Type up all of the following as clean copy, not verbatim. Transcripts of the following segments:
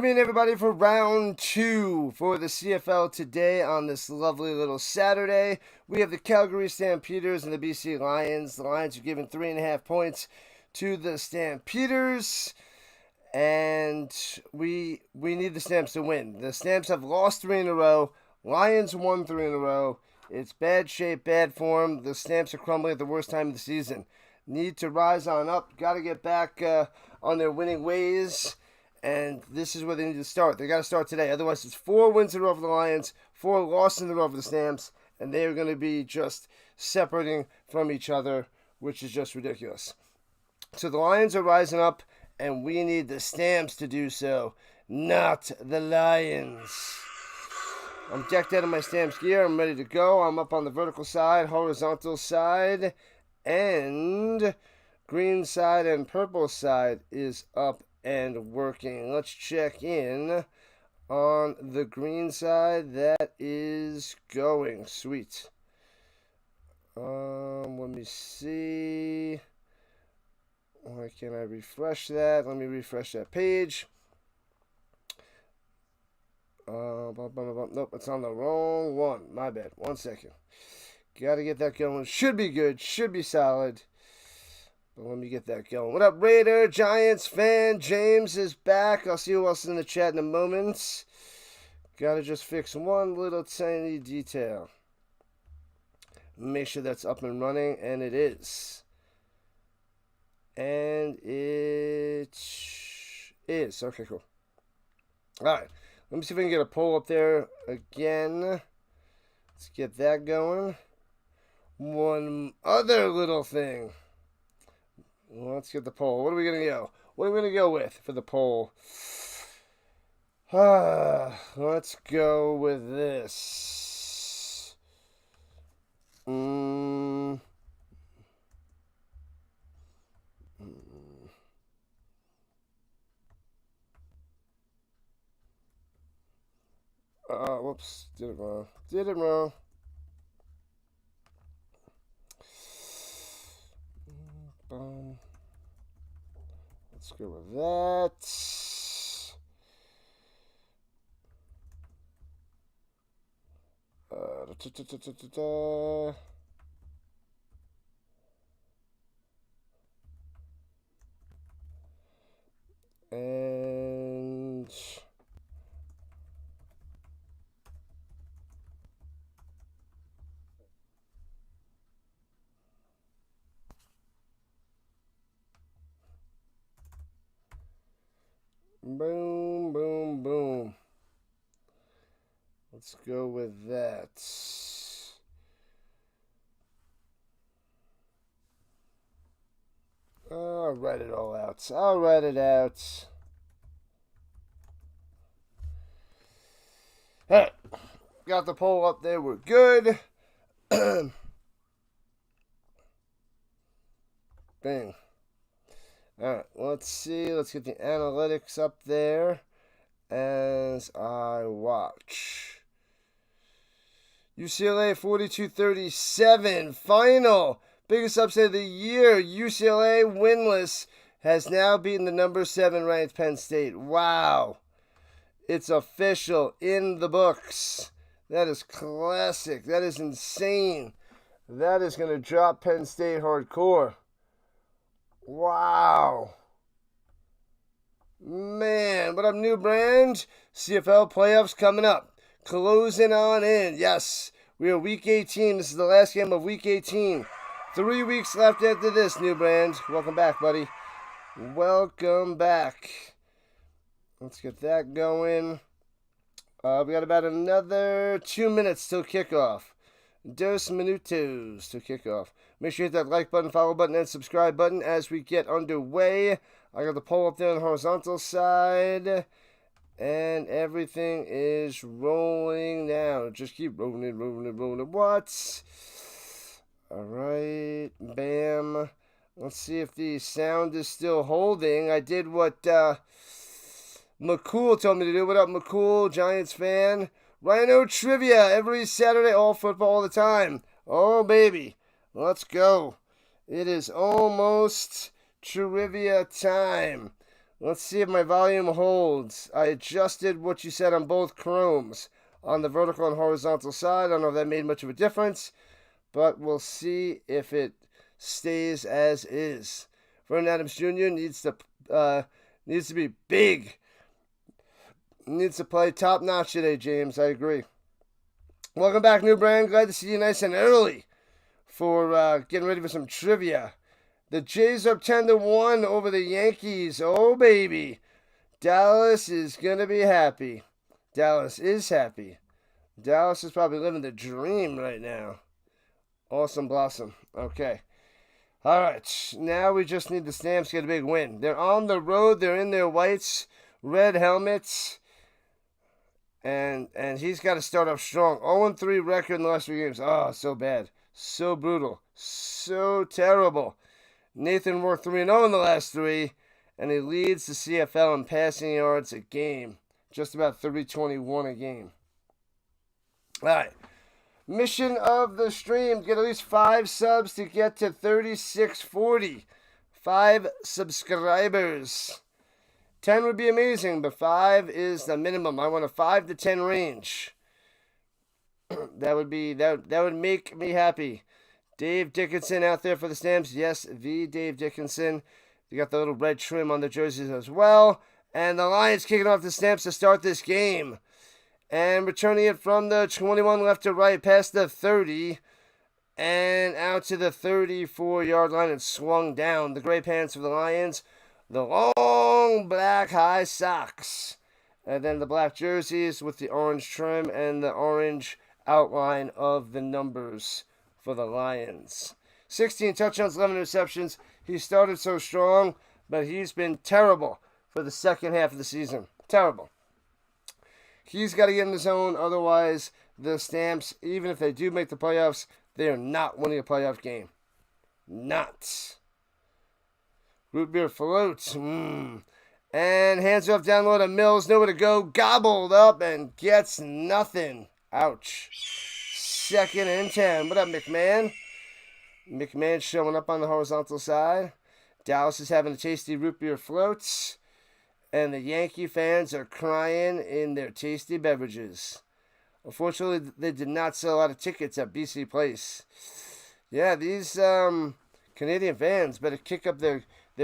Welcome in, everybody, for round 2 for the CFL today on this lovely little Saturday. We have the Calgary Stampeders and the BC Lions. The Lions are given 3.5 points to the Stampeders, and we need the Stamps to win. The Stamps have lost 3 in a row. Lions won 3 in a row. It's bad shape, bad form. The Stamps are crumbling at the worst time of the season. Need to rise on up. Got to get back on their winning ways. And this is where they need to start. They got to start today. Otherwise, it's 4 wins in a row for the Lions, 4 losses in a row for the Stamps, and they are going to be just separating from each other, which is just ridiculous. So the Lions are rising up, and we need the Stamps to do so, not the Lions. I'm decked out in my Stamps gear. I'm ready to go. I'm up on the vertical side, horizontal side, and green side and purple side is up and working. Let's check in on the green side. That is going. Sweet. Let me see. Why can't I refresh that? Let me refresh that page. Nope, it's on the wrong one. My bad. 1 second. Got to get that going. Should be good. Should be solid. But let me get that going. What up, Raider, Giants fan? James is back. I'll see who else is in the chat in a moment. Got to just fix one little tiny detail. Make sure that's up and running, and it is. And it is. Okay, cool. All right. Let me see if we can get a poll up there again. Let's get that going. One other little thing. Let's get the poll. What are we going to go? What are we going to go with for the poll? Let's go with this. Whoops. Did it wrong. Let's go with that. And boom, boom, boom. Let's go with that. I'll write it all out. I'll write it out. All right. Got the poll up there. We're good. Bang. Alright, let's see. Let's get the analytics up there as I watch. UCLA 42-37. Final. Biggest upset of the year. UCLA winless has now beaten the number 7 ranked Penn State. Wow. It's official in the books. That is classic. That is insane. That is going to drop Penn State hardcore. Wow. Man, what up, new brand? CFL playoffs coming up. Closing on in. Yes, we are week 18. This is the last game of week 18. 3 weeks left after this, new brand. Welcome back, buddy. Welcome back. Let's get that going. We got about another 2 minutes till kickoff. 2 minutos till kickoff. Make sure you hit that like button, follow button, and subscribe button as we get underway. I got the poll up there on the horizontal side. And everything is rolling now. Just keep rolling. What? Alright. Bam. Let's see if the sound is still holding. I did what McCool told me to do. What up, McCool? Giants fan. Rhino trivia every Saturday. All football all the time. Oh, baby. Let's go. It is almost trivia time. Let's see if my volume holds. I adjusted what you said on both chromes, on the vertical and horizontal side. I don't know if that made much of a difference, but we'll see if it stays as is. Vernon Adams Jr. needs to be big. Needs to play top notch today, James. I agree. Welcome back, New Brand. Glad to see you nice and early for getting ready for some trivia. The Jays are up 10-1 over the Yankees. Oh, baby. Dallas is going to be happy. Dallas is happy. Dallas is probably living the dream right now. Awesome blossom. Okay. All right. Now we just need the Stamps to get a big win. They're on the road. They're in their whites, red helmets. And he's got to start off strong. 0-3 record in the last 3 games. Oh, so bad. So brutal. So terrible. Nathan Rourke 3-0 in the last 3. And he leads the CFL in passing yards a game. Just about 30-21 a game. All right. Mission of the stream. Get at least 5 subs to get to 3640. 5 subscribers. 10 would be amazing, but 5 is the minimum. I want a 5 to 10 range. that would make me happy. Dave Dickinson out there for the Stamps. Yes, the Dave Dickinson. They got the little red trim on the jerseys as well. And the Lions kicking off the Stamps to start this game. And returning it from the 21 left to right past the 30. And out to the 34-yard line and swung down. The gray pants for the Lions. The long black high socks. And then the black jerseys with the orange trim and the orange outline of the numbers for the Lions. 16 touchdowns, 11 interceptions. He started so strong, but he's been terrible for the second half of the season. Terrible. He's got to get in the zone, otherwise the Stamps, even if they do make the playoffs, they are not winning a playoff game. Not. Root beer floats. And hands off down low to Mills. Nowhere to go. Gobbled up and gets nothing. Ouch. 2nd and 10. What up, McMahon? McMahon showing up on the horizontal side. Dallas is having a tasty root beer floats. And the Yankee fans are crying in their tasty beverages. Unfortunately, they did not sell a lot of tickets at BC Place. Yeah, these Canadian fans better kick up their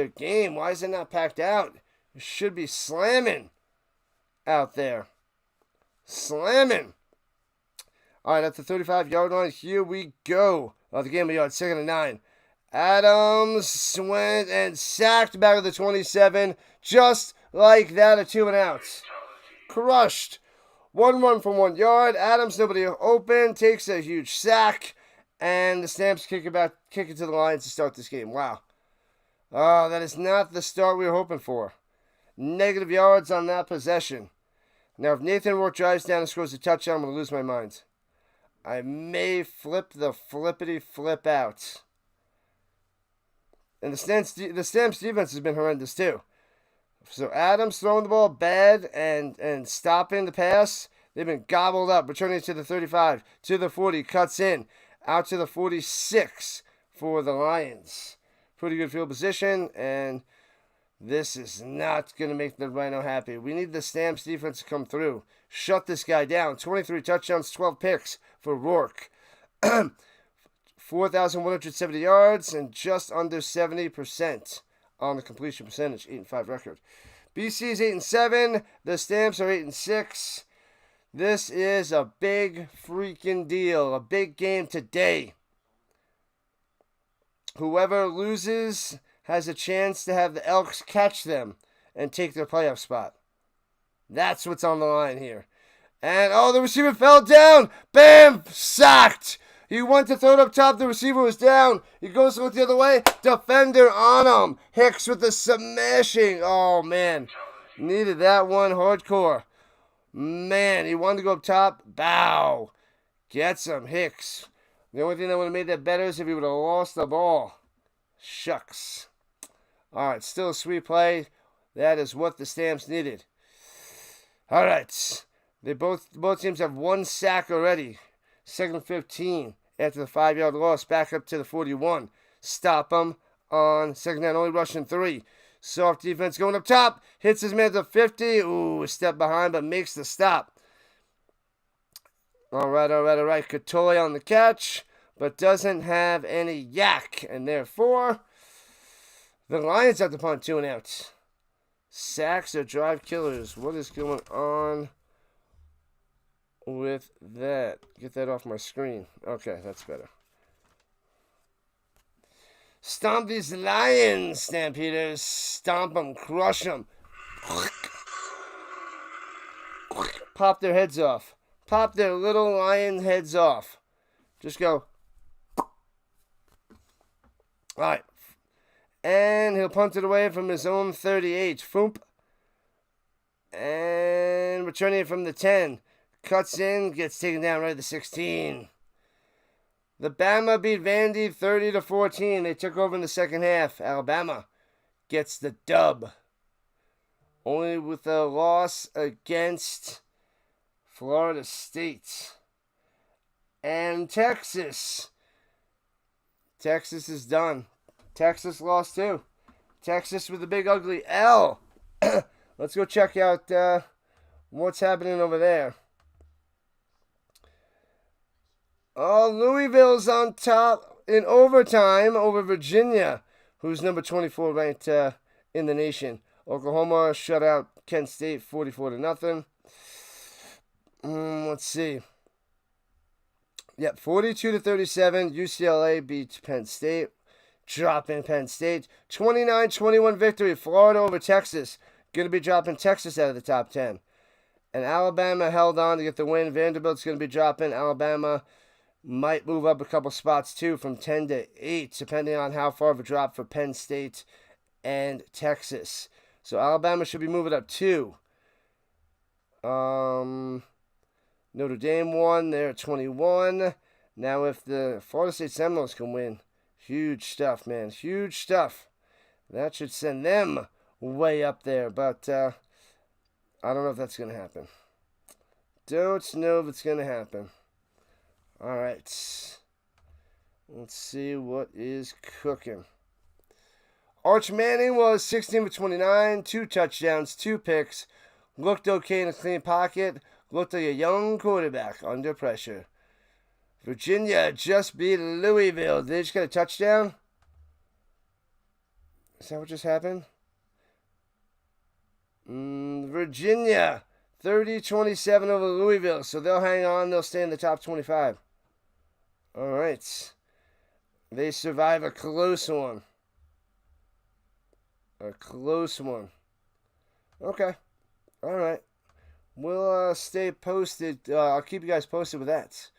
game. Why is it not packed out? It should be slamming out there. Slamming. All right, at the 35-yard line, here we go. The game of yards, 2nd and 9. Adams went and sacked back to the 27, just like that, a 2 and outs. Crushed. 1 run from 1 yard. Adams, nobody open, takes a huge sack, and the Stamps kick it to the Lions to start this game. Wow. Oh, that is not the start we were hoping for. Negative yards on that possession. Now, if Nathan Rourke drives down and scores a touchdown, I'm going to lose my mind. I may flip the flippity-flip out. And the Stamps defense has been horrendous, too. So Adams throwing the ball bad and stopping the pass. They've been gobbled up. Returning to the 35, to the 40, cuts in. Out to the 46 for the Lions. Pretty good field position, and this is not going to make the Rhino happy. We need the Stamps defense to come through. Shut this guy down. 23 touchdowns, 12 picks for Rourke. 4,170 yards and just under 70% on the completion percentage. 8-5 record. BC is 8-7. The Stamps are 8-6. This is a big freaking deal. A big game today. Whoever loses has a chance to have the Elks catch them and take their playoff spot. That's what's on the line here. And, the receiver fell down. Bam! Sacked. He went to throw it up top. The receiver was down. He goes to look the other way. Defender on him. Hicks with the smashing. Oh, man. Needed that one hardcore. Man, he wanted to go up top. Bow. Gets him. Hicks. The only thing that would have made that better is if he would have lost the ball. Shucks. All right, still a sweet play. That is what the Stamps needed. All right. Both teams have 1 sack already. 2nd and 15 after the 5-yard loss. Back up to the 41. Stop them on 2nd down. Only rushing 3. Soft defense going up top. Hits his man at the 50. Ooh, a step behind, but makes the stop. All right. Catoy on the catch, but doesn't have any yak. And therefore, the Lions have to punt 2 and out. Sacks or drive killers. What is going on with that? Get that off my screen. Okay, that's better. Stomp these Lions, Stampeders. Stomp them, crush them. Pop their heads off. Pop their little lion heads off. Just go. All right. And he'll punt it away from his own 38. Foomp. And returning it from the 10. Cuts in, gets taken down right at the 16. The Bama beat Vandy 30-14. They took over in the second half. Alabama gets the dub. Only with a loss against Florida State. And Texas. Texas is done. Texas lost too. Texas with a big ugly L. Let's go check out what's happening over there. Oh, Louisville's on top in overtime over Virginia, who's number 24 ranked in the nation. Oklahoma shut out Kent State 44-0. Let's see. Yep, 42-37. UCLA beats Penn State. Dropping Penn State. 29-21 victory. Florida over Texas. Going to be dropping Texas out of the top 10. And Alabama held on to get the win. Vanderbilt's going to be dropping. Alabama might move up a couple spots too from 10 to 8, depending on how far of a drop for Penn State and Texas. So Alabama should be moving up 2. Notre Dame won. They're at 21. Now if the Florida State Seminoles can win, huge stuff, man. Huge stuff. That should send them way up there. But I don't know if that's going to happen. Don't know if it's going to happen. All right. Let's see what is cooking. Arch Manning was 16 for 29, 2 touchdowns, 2 picks. Looked okay in a clean pocket. Looked like a young quarterback under pressure. Virginia just beat Louisville. Did they just get a touchdown? Is that what just happened? Virginia, 30-27 over Louisville. So they'll hang on. They'll stay in the top 25. All right. They survive a close one. A close one. Okay. All right. We'll stay posted. I'll keep you guys posted with that.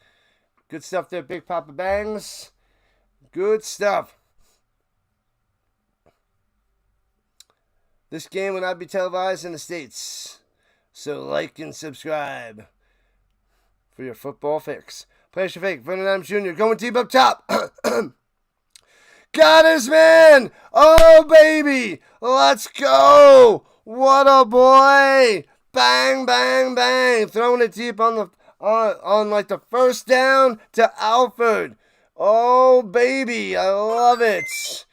Good stuff there, Big Papa Bangs. Good stuff. This game will not be televised in the States. So like and subscribe for your football fix. Players your fake. Vernon Adams Jr. going deep up top. Got his man. Oh, baby. Let's go. What a boy. Bang, bang, bang. Throwing it deep on like the first down to Alford. Oh, baby. I love it.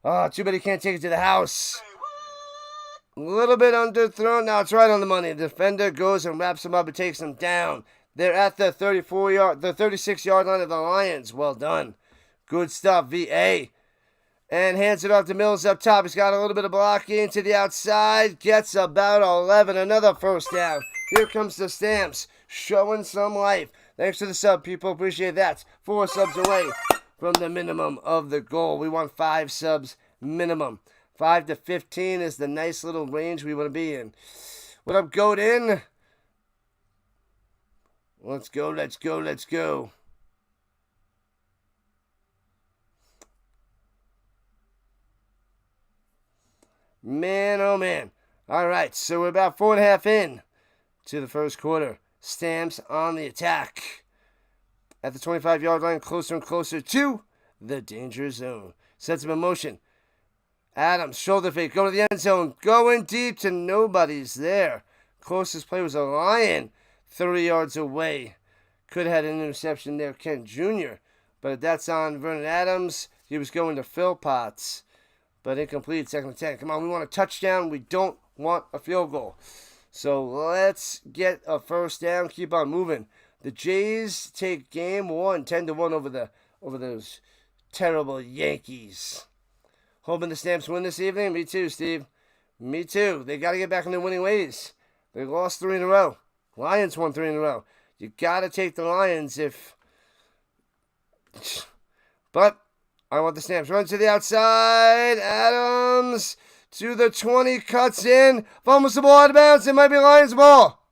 Oh, too bad he can't take it to the house. A little bit underthrown. Now it's right on the money. The defender goes and wraps him up and takes him down. They're at the 36-yard line of the Lions. Well done. Good stuff, VA. And hands it off to Mills up top. He's got a little bit of blocking to the outside. Gets about 11. Another first down. Here comes the Stamps. Showing some life. Thanks for the sub, people. Appreciate that. 4 subs away from the minimum of the goal. We want 5 subs minimum. 5 to 15 is the nice little range we want to be in. What up, Godin? Let's go, let's go, let's go. Man, oh man. All right, so we're about 4.5 in to the first quarter. Stamps on the attack. At the 25-yard line, closer and closer to the danger zone. Sets him in motion. Adams, shoulder fake, going to the end zone. Going deep to nobody's there. Closest play was a Lion. 30 yards away. Could have had an interception there, Kent Jr. But that's on Vernon Adams. He was going to Phil Potts. but incomplete. 2nd and 10. Come on, we want a touchdown. We don't want a field goal. So let's get a first down. Keep on moving. The Jays take game 1, 10-1 over those terrible Yankees. Hoping the Stamps win this evening. Me too, Steve. Me too. They got to get back in their winning ways. They lost 3 in a row. Lions won 3 in a row. You got to take the Lions if... But I want the Stamps. Run to the outside. Adams to the 20. Cuts in. Fumbles the ball out of bounds. It might be Lions ball.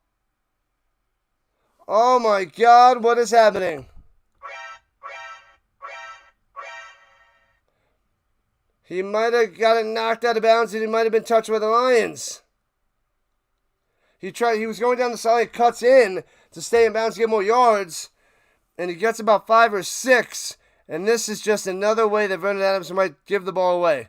Oh my God. What is happening? He might have got it knocked out of bounds and he might have been touched by the Lions. He was going down the side, cuts in to stay in bounds, get more yards, and he gets about 5 or 6. And this is just another way that Vernon Adams might give the ball away.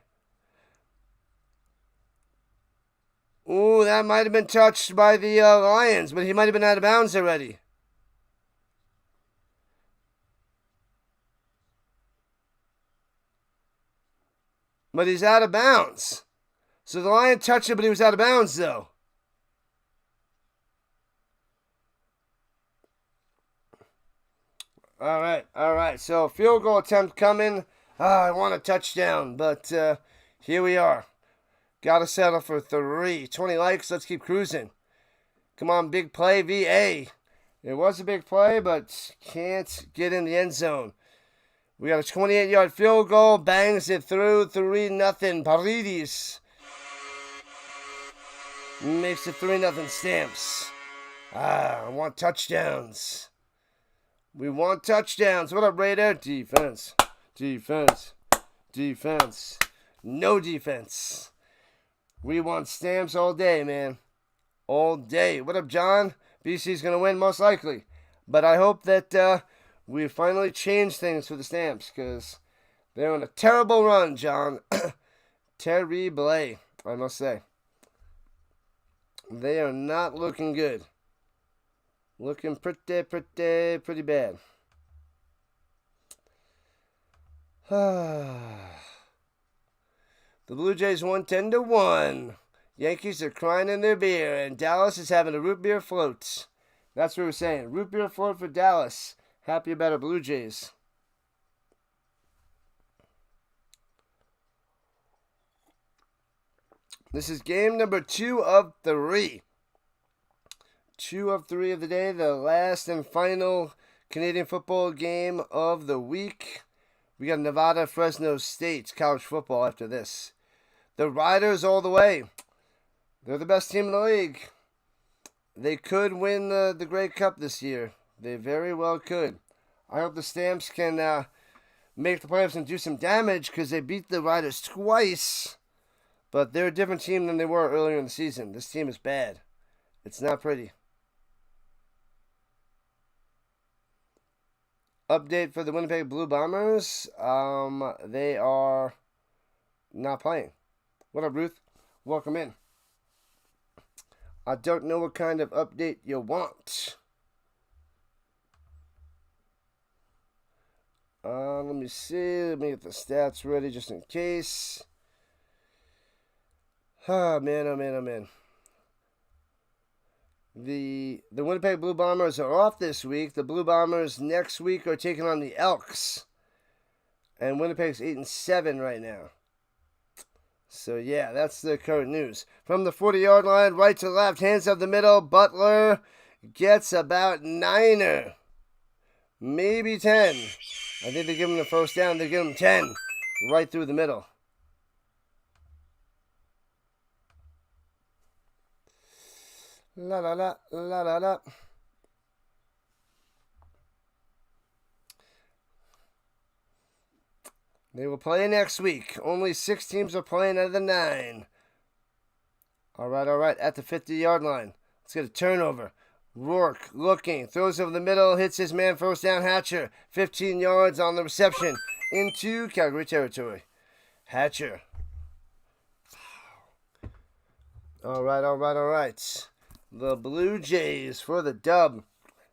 Ooh, that might have been touched by the Lions, but he might have been out of bounds already. But he's out of bounds. So the Lion touched it, but he was out of bounds, though. All right. So field goal attempt coming. I want a touchdown, but here we are. Got to settle for 3. 20 likes. Let's keep cruising. Come on, big play, VA. It was a big play, but can't get in the end zone. We got a 28-yard field goal. Bangs it through. 3-0. Paredes makes it 3-0 Stamps. I want touchdowns. We want touchdowns. What up, Raider? Defense. No defense. We want Stamps all day, man. All day. What up, John? BC's going to win, most likely. But I hope that we finally change things for the Stamps, because they're on a terrible run, John. Terrible, I must say. They are not looking good. Looking pretty bad. The Blue Jays won 10-1. Yankees are crying in their beer, and Dallas is having a root beer float. That's what we're saying. Root beer float for Dallas. Happy about our Blue Jays. This is game number 2 of 3. 2 of 3 of the day, the last and final Canadian football game of the week. We got Nevada, Fresno State college football after this. The Riders all the way. They're the best team in the league. They could win the Grey Cup this year. They very well could. I hope the Stamps can make the playoffs and do some damage, because they beat the Riders twice. But they're a different team than they were earlier in the season. This team is bad. It's not pretty. Update for the Winnipeg Blue Bombers. They are not playing. What up, Ruth? Welcome in. I don't know what kind of update you want. Let me see. Let me get the stats ready just in case. Oh, man. The Winnipeg Blue Bombers are off this week. The Blue Bombers next week are taking on the Elks. And Winnipeg's 8-7 right now. So, yeah, that's the current news. From the 40-yard line, right to left, hands up the middle. Butler gets about 9, maybe 10. I think they give him the first down. They give him 10 right through the middle. La la la la la la. They will play next week. Only 6 teams are playing out of the 9. All right. At the 50-yard line. Let's get a turnover. Rourke looking. Throws over the middle. Hits his man. First down, Hatcher. 15 yards on the reception. Into Calgary territory. Hatcher. All right. The Blue Jays for the dub.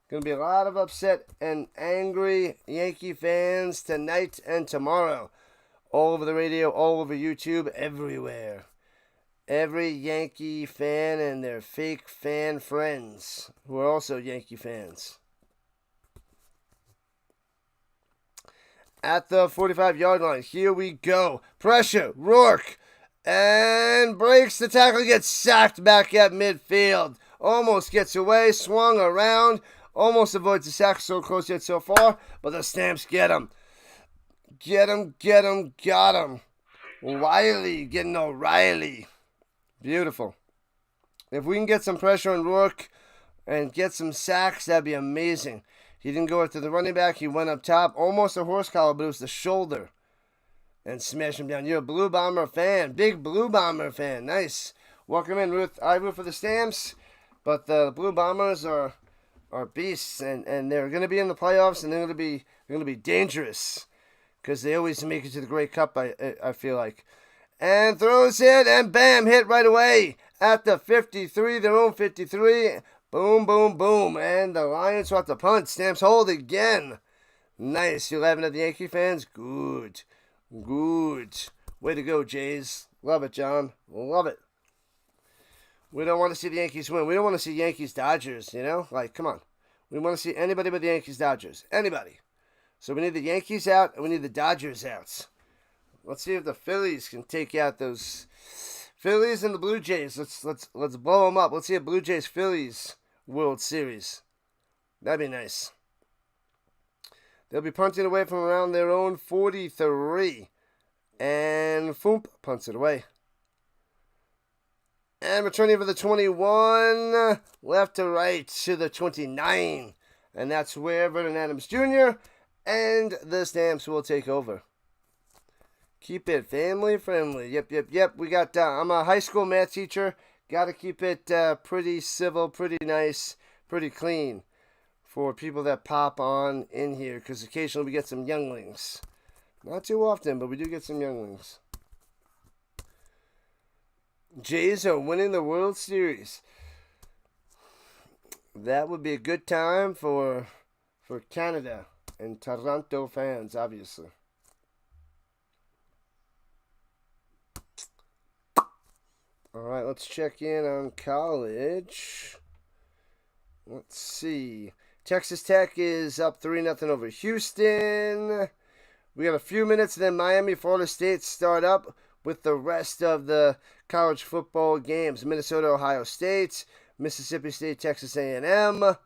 Going to be a lot of upset and angry Yankee fans tonight and tomorrow. all over the radio, all over YouTube, everywhere. Every Yankee fan and their fake fan friends who are also Yankee fans. At the 45-yard line, here we go. Pressure, Rourke, and breaks the tackle, gets sacked back at midfield. Almost gets away, swung around, almost avoids the sack, so close yet so far, but the Stamps get him. Get him, got him. Wiley getting O'Reilly. Beautiful. If we can get some pressure on Rourke and get some sacks, that'd be amazing. He didn't go after the running back. He went up top. Almost a horse collar, but it was the shoulder. And smash him down. You're a Blue Bomber fan. Big Blue Bomber fan. Nice. Welcome in, Ruth. I root for the Stamps, but the Blue Bombers are beasts, and they're going to be in the playoffs, and they're going to be dangerous because they always make it to the Grey Cup, I feel like. And throws it, and bam, hit right away at the 53, their own 53. Boom, boom, boom. And the Lions want the punt. Stamps hold again. Nice. You laughing at the Yankee fans? Good. Way to go, Jays. Love it, John. Love it. We don't want to see the Yankees win. We don't want to see Yankees-Dodgers, you know? Like, come on. We want to see anybody but the Yankees-Dodgers. Anybody. So we need the Yankees out, and we need the Dodgers out. Let's see if the Phillies can take out those Phillies and the Blue Jays. Let's blow them up. Let's see a Blue Jays-Phillies World Series. That'd be nice. They'll be punting away from around their own 43. And Foomp punts it away. And returning for the 21, left to right to the 29. And that's where Vernon Adams Jr. and the Stamps will take over. Keep it family friendly. Yep. We got, I'm a high school math teacher. Got to keep it pretty civil, pretty nice, pretty clean for people that pop on in here. Because occasionally we get some younglings. Not too often, but we do get some younglings. Jays are winning the World Series. That would be a good time for Canada and Toronto fans, obviously. All right, let's check in on college. Let's see. Texas Tech is up 3-0 over Houston. We got a few minutes, and then Miami, Florida State start up with the rest of the college football games. Minnesota, Ohio State, Mississippi State, Texas A&M.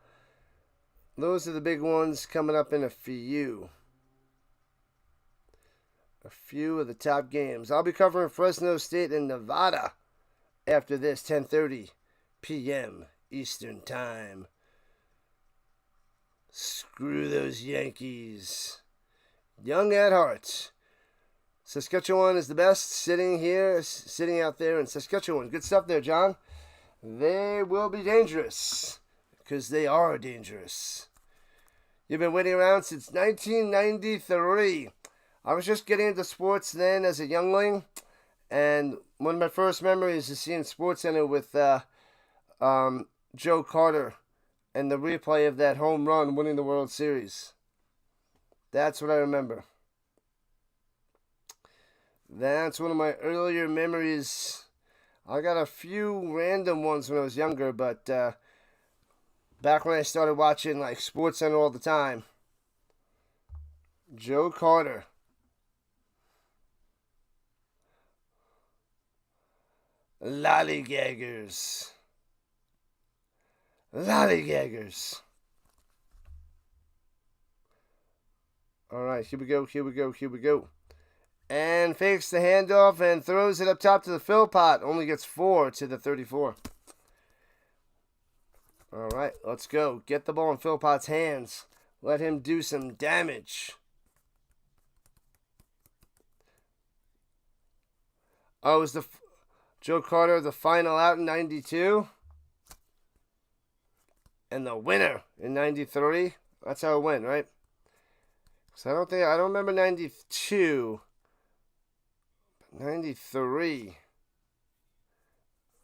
Those are the big ones coming up in a few. A few of the top games. I'll be covering Fresno State and Nevada after this, 10:30 p.m. Eastern Time. Screw those Yankees. Young at heart. Saskatchewan is the best, sitting out there in Saskatchewan. Good stuff there, John. They will be dangerous, because they are dangerous. You've been waiting around since 1993. I was just getting into sports then as a youngling, and one of my first memories is seeing SportsCenter with Joe Carter and the replay of that home run winning the World Series. That's what I remember. That's one of my earlier memories. I got a few random ones when I was younger, but back when I started watching like SportsCenter all the time, Joe Carter. Lollygaggers. All right, here we go. And fakes the handoff and throws it up top to the Philpott. Only gets 4 to the 34. All right, let's go. Get the ball in Philpott's hands. Let him do some damage. Oh, was the Joe Carter the final out in 92? And the winner in 93? That's how it went, right? So I don't remember 92. 93.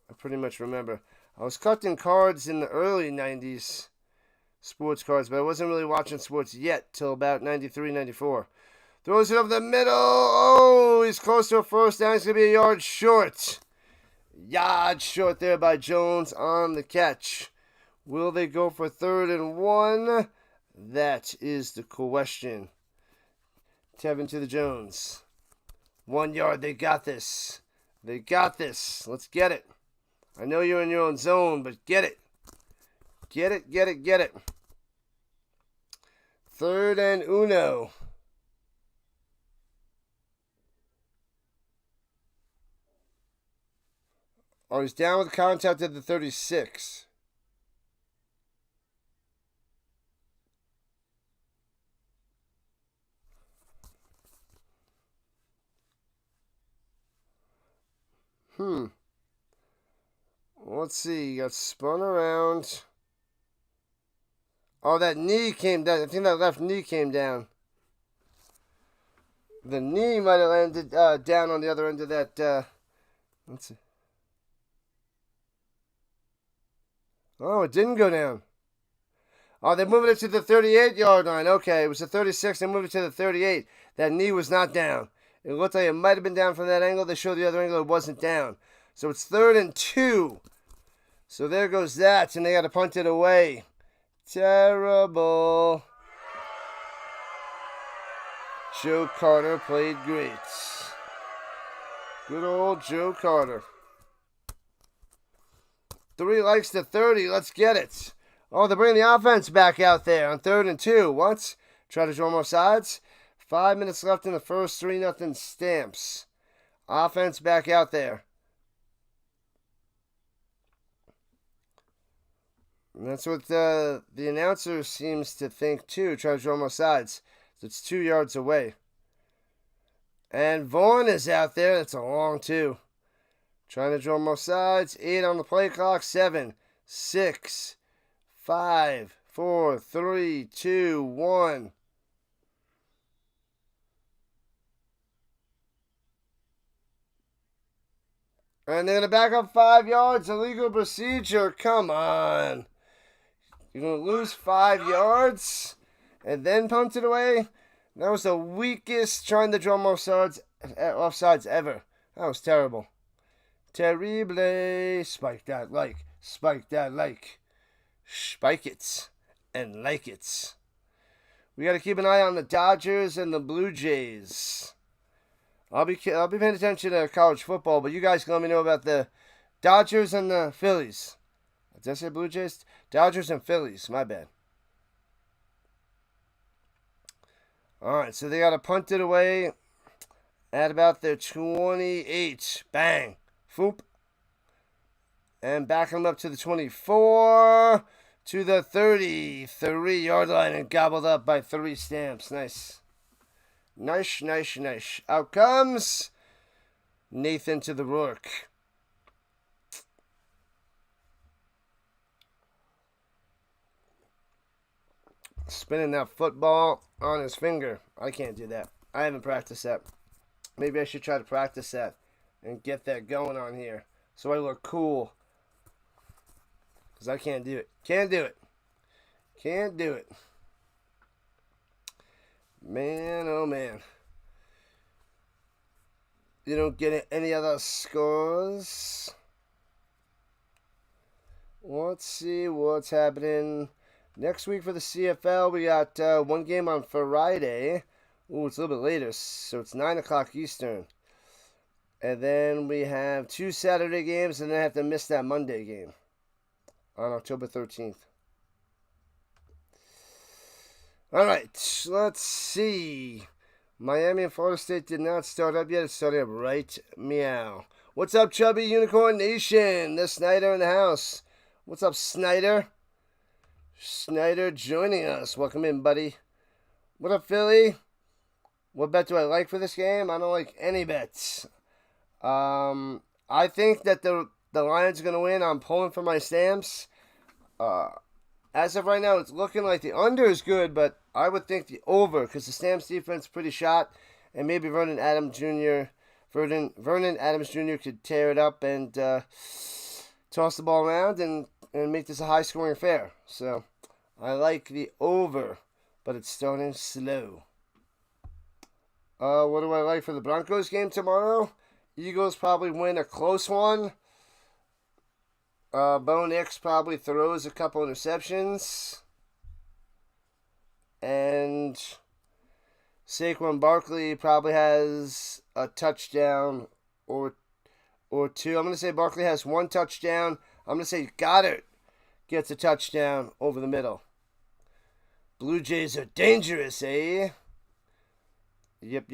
I pretty much remember. I was collecting cards in the early 90s, sports cards, but I wasn't really watching sports yet till about 93, 94. Throws it over the middle. Oh, he's close to a first down. He's going to be a yard short. Yard short there by Jones on the catch. Will they go for 3rd and 1? That is the question. Tevin to the Jones. 1 yard. They got this. They got this. Let's get it. I know you're in your own zone, but get it. Get it, get it, get it. 3rd and 1. Oh, he's down with contact at the 36. Let's see. He got spun around. Oh, that knee came down. I think that left knee came down. The knee might have landed down on the other end of that. Let's see. Oh, it didn't go down. Oh, they're moving it to the 38-yard line. Okay, it was the 36. They moved it to the 38. That knee was not down. It looked like it might have been down from that angle. They showed the other angle. It wasn't down. So it's 3rd and 2. So there goes that, and they got to punt it away. Terrible. Joe Carter played great. Good old Joe Carter. 3 likes to 30. Let's get it. Oh, they're bringing the offense back out there on 3rd and 2. What? Try to draw more sides. 5 minutes left in the first. 3-0 Stamps. Offense back out there. And that's what the announcer seems to think too. Try to draw more sides. So it's 2 yards away. And Vaughn is out there. That's a long 2. Trying to draw more sides. 8 on the play clock. 7, 6, 5, 4, 3, 2, 1. And they're going to back up 5 yards. Illegal procedure. Come on. You're going to lose 5 yards and then punt it away? That was the weakest trying to draw more offsides ever. That was terrible. Terrible. Spike that like. Spike that like. Spike it and like it. We got to keep an eye on the Dodgers and the Blue Jays. I'll be paying attention to college football, but you guys can let me know about the Dodgers and the Phillies. Did I say Blue Jays? Dodgers and Phillies. My bad. All right, so they got to punt it away at about their 28. Bang. Foop. And back them up to the 24. To the 33-yard line and gobbled up by 3 Stamps. Nice. Nice, nice, nice. Out comes Nathan to the Rourke. Spinning that football on his finger. I can't do that. I haven't practiced that. Maybe I should try to practice that and get that going on here so I look cool. Because I can't do it. Can't do it. Can't do it. Man, oh man. You don't get any other scores. Let's see what's happening next week for the CFL. We got one game on Friday. Ooh, it's a little bit later, so it's 9 o'clock Eastern. And then we have 2 Saturday games, and then I have to miss that Monday game on October 13th. All right, let's see. Miami and Florida State did not start up yet. It's starting up right meow. What's up, Chubby Unicorn Nation? The Snyder in the house. What's up, Snyder? Snyder joining us. Welcome in, buddy. What up, Philly? What bet do I like for this game? I don't like any bets. I think that the Lions are going to win. I'm pulling for my Stamps. As of right now, it's looking like the under is good, but I would think the over because the Stamps defense is pretty shot, and maybe Vernon Adams Jr. could tear it up and toss the ball around and make this a high-scoring affair. So I like the over, but it's starting slow. What do I like for the Broncos game tomorrow? Eagles probably win a close one. Bo Nix probably throws a couple interceptions. And Saquon Barkley probably has a touchdown or two. I'm going to say Barkley has one touchdown. I'm going to say Goddard gets a touchdown over the middle. Blue Jays are dangerous, eh? Yep.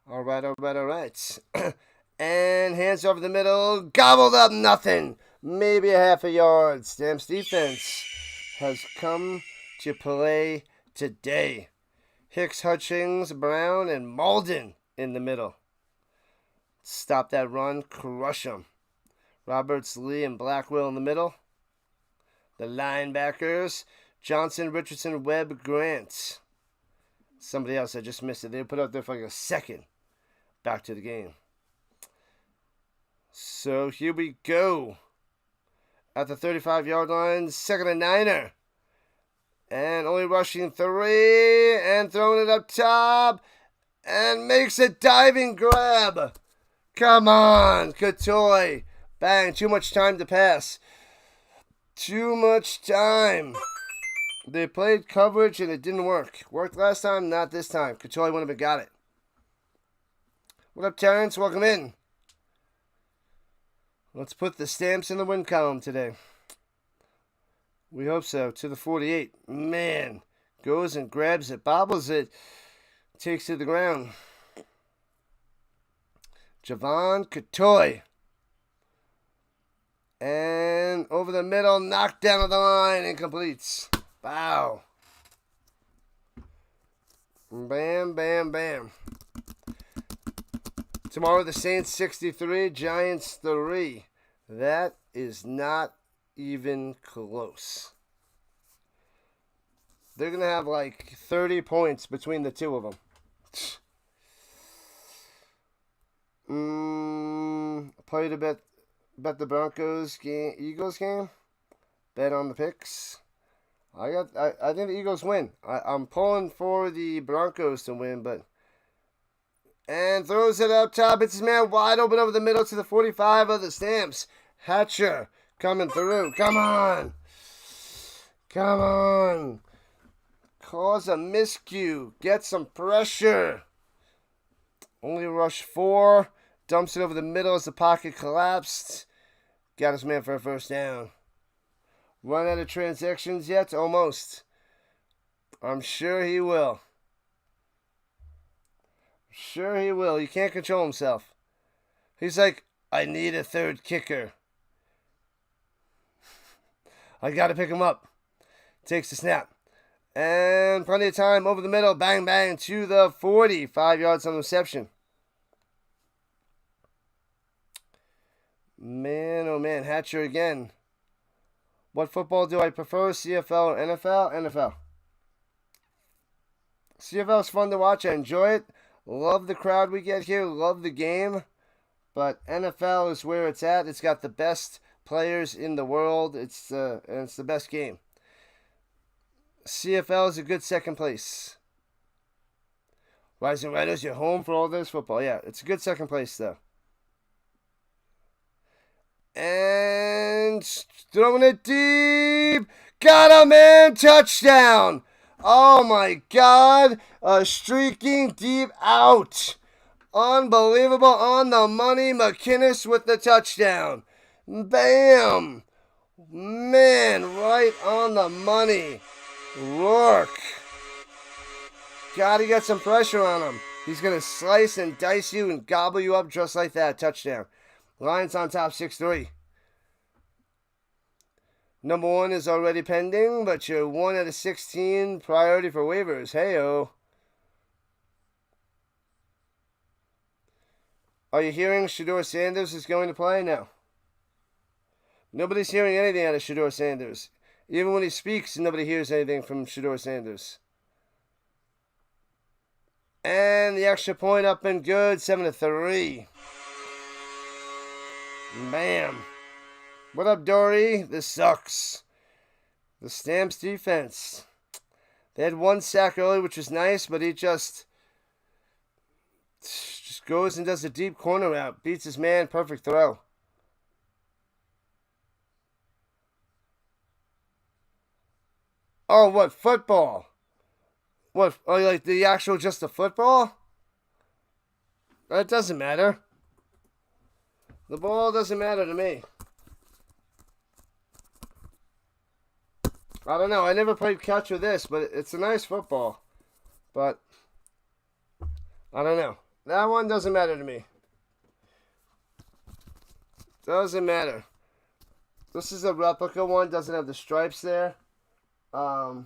All right. And hands over the middle. Gobbled up nothing. Maybe a half a yard. Stamps defense has come to play today. Hicks, Hutchings, Brown, and Malden in the middle. Stop that run. Crush them. Roberts, Lee, and Blackwell in the middle. The linebackers, Johnson, Richardson, Webb, Grant. Somebody else, I just missed it. They put out there for like a second. Back to the game. So here we go. At the 35-yard line, second and niner. And only rushing 3 and throwing it up top. And makes a diving grab. Come on, Katoy. Bang, too much time to pass. Too much time. They played coverage and it didn't work. Worked last time, not this time. Katoy wouldn't have got it. What up, Terrence? Welcome in. Let's put the stamps in the win column today. We hope so. To the 48. Man. Goes and grabs it. Bobbles it. Takes it to the ground. Javon Katoy. And over the middle. Knocked down to the line. Incompletes. Wow. Bam. Tomorrow the Saints 63, Giants 3. That is not even close. They're going to have like 30 points between the two of them. Play to bet the Broncos game, Eagles game. Bet on the picks. I think the Eagles win. I'm pulling for the Broncos to win, but and throws it up top. It's his man wide open over the middle to the 45 of the Stamps. Hatcher coming through. Come on. Cause a miscue. Get some pressure. Only rush 4. Dumps it over the middle as the pocket collapsed. Got his man for a first down. Run out of transactions yet? Almost. I'm sure he will. He can't control himself. He's like, I need a third kicker. I got to pick him up. Takes the snap. And plenty of time over the middle. Bang, bang to the 40. 5 yards on the reception. Man, oh man. Hatcher again. What football do I prefer? CFL or NFL? NFL. CFL is fun to watch. I enjoy it. Love the crowd we get here. Love the game. But NFL is where it's at. It's got the best players in the world. It's the best game. CFL is a good second place. Rising Rhinos, you're home for all this football. Yeah, it's a good second place, though. And throwing it deep. Got a man. Touchdown. Oh my God. A streaking deep out. Unbelievable. On the money. McInnes with the touchdown. Bam. Man, right on the money. Rourke. Gotta get some pressure on him. He's going to slice and dice you and gobble you up just like that. Touchdown. Lions on top 6-3. Number 1 is already pending, but you're 1 out of 16 priority for waivers. Hey-o. Are you hearing Shedeur Sanders is going to play? No. Nobody's hearing anything out of Shedeur Sanders. Even when he speaks, nobody hears anything from Shedeur Sanders. And the extra point up and good. 7-3. Bam. What up, Dory? This sucks. The Stamps defense. They had one sack early, which was nice, but he just goes and does a deep corner route. Beats his man. Perfect throw. Oh, what? Football? What? Oh, like the actual just the football? That doesn't matter. The ball doesn't matter to me. I don't know. I never played catch with this, but it's a nice football. But I don't know. That one doesn't matter to me. Doesn't matter. This is a replica one. Doesn't have the stripes there. Yeah,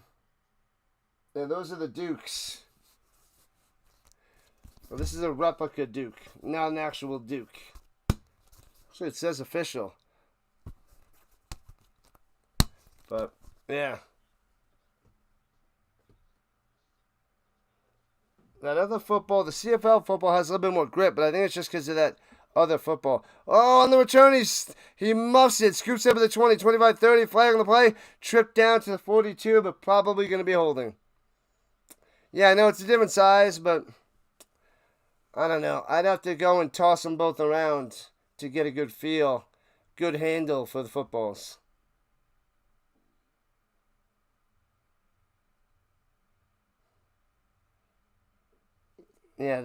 those are the Dukes. Well, this is a replica Duke, not an actual Duke. Actually, it says official. But, yeah. That other football, the CFL football has a little bit more grip, but I think it's just because of that other football. Oh, on the return, he muffs it, scoops up at the 20, 25, 30, flag on the play, tripped down to the 42, but probably going to be holding. Yeah, I know it's a different size, but I don't know. I'd have to go and toss them both around to get a good feel, good handle for the footballs. Yeah, I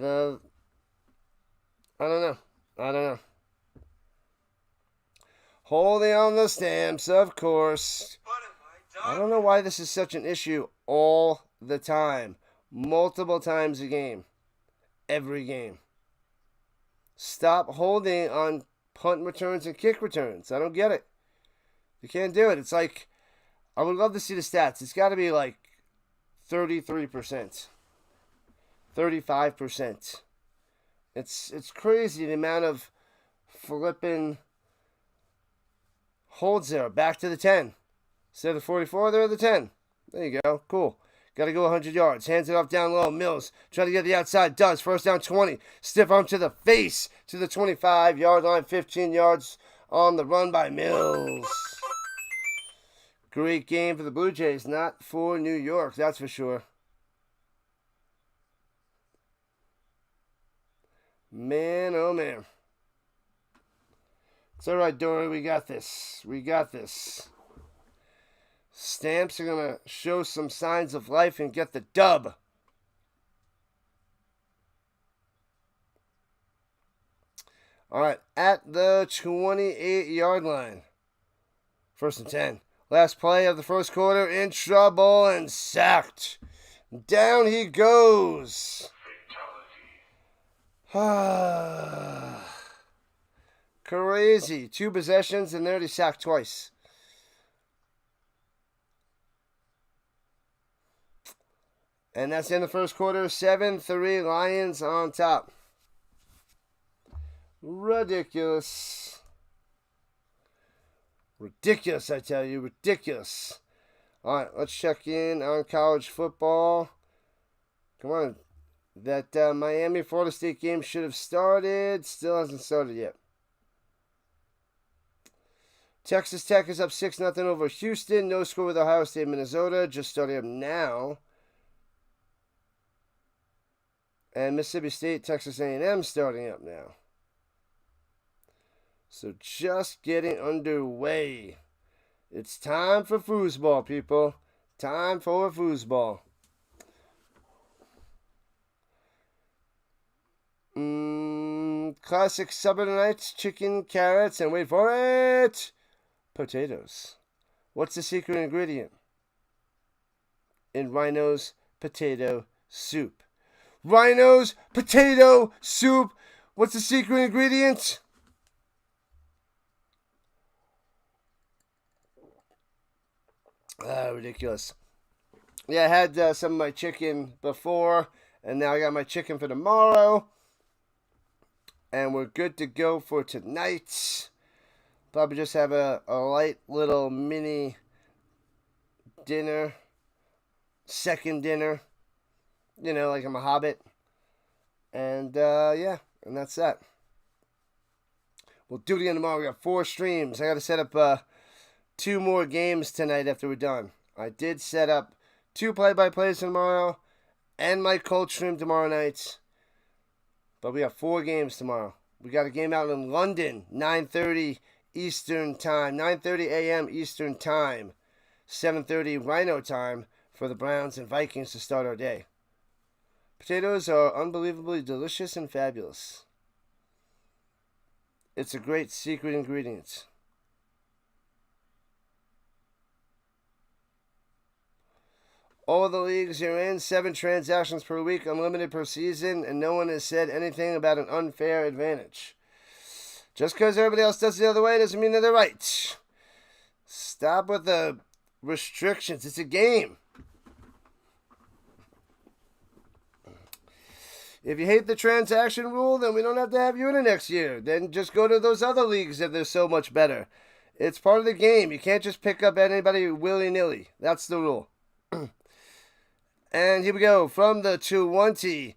don't know. Holding on the Stamps, of course. I don't know why this is such an issue all the time. Multiple times a game. Every game. Stop holding on punt returns and kick returns. I don't get it. You can't do it. It's like, I would love to see the stats. It's got to be like 33%. 35%. It's crazy the amount of flipping holds there. Back to the 10. Instead of 44, they're at the 10. There you go. Cool. Got to go 100 yards. Hands it off down low. Mills trying to get the outside. Does. First down 20. Stiff arm to the face. To the 25-yard line. 15 yards on the run by Mills. Great game for the Blue Jays. Not for New York. That's for sure. Man, oh man. It's all right, Dory. We got this. We got this. Stamps are going to show some signs of life and get the dub. All right, at the 28-yard line. 1st and 10. Last play of the first quarter. In trouble and sacked. Down he goes. Crazy. 2 possessions and nearly sacked twice. And that's in the first quarter. 7-3 Lions on top. Ridiculous. Ridiculous, I tell you. Ridiculous. All right, let's check in on college football. Come on. That Miami-Florida State game should have started. Still hasn't started yet. Texas Tech is up 6-0 over Houston. No score with Ohio State, Minnesota. Just starting up now. And Mississippi State, Texas A&M starting up now. So just getting underway. It's time for foosball, people. Time for foosball. Classic Southern Nights, chicken, carrots, and wait for it, potatoes. What's the secret ingredient in Rhino's potato soup? Rhino's potato soup. What's the secret ingredient? Ridiculous. Yeah, I had some of my chicken before, and now I got my chicken for tomorrow. And we're good to go for tonight. Probably just have a light little mini dinner. Second dinner. You know, like I'm a hobbit. And, yeah. And that's that. We'll do it again tomorrow. We got 4 streams. I got to set up 2 more games tonight after we're done. I did set up 2 play-by-plays tomorrow and my cold stream tomorrow night. But we have 4 games tomorrow. We got a game out in London, 9:30 Eastern Time, 9:30 a.m. Eastern Time, 7:30 Rhino time for the Browns and Vikings to start our day. Potatoes are unbelievably delicious and fabulous. It's a great secret ingredient. All the leagues you're in, 7 transactions per week, unlimited per season, and no one has said anything about an unfair advantage. Just because everybody else does it the other way doesn't mean that they're right. Stop with the restrictions. It's a game. If you hate the transaction rule, then we don't have to have you in it next year. Then just go to those other leagues if they're so much better. It's part of the game. You can't just pick up anybody willy-nilly. That's the rule. And here we go from the 20.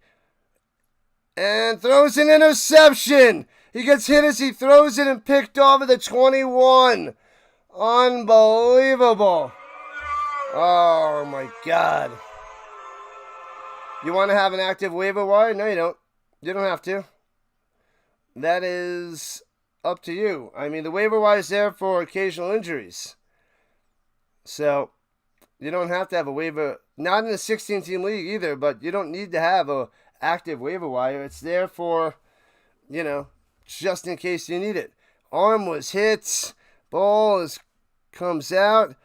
And throws an interception. He gets hit as he throws it and picked off at the 21. Unbelievable. Oh, my God. You want to have an active waiver wire? No, you don't. You don't have to. That is up to you. I mean, the waiver wire is there for occasional injuries. So, you don't have to have a waiver. Not in a 16-team league either, but you don't need to have a active waiver wire. It's there for, just in case you need it. Arm was hit. Ball comes out.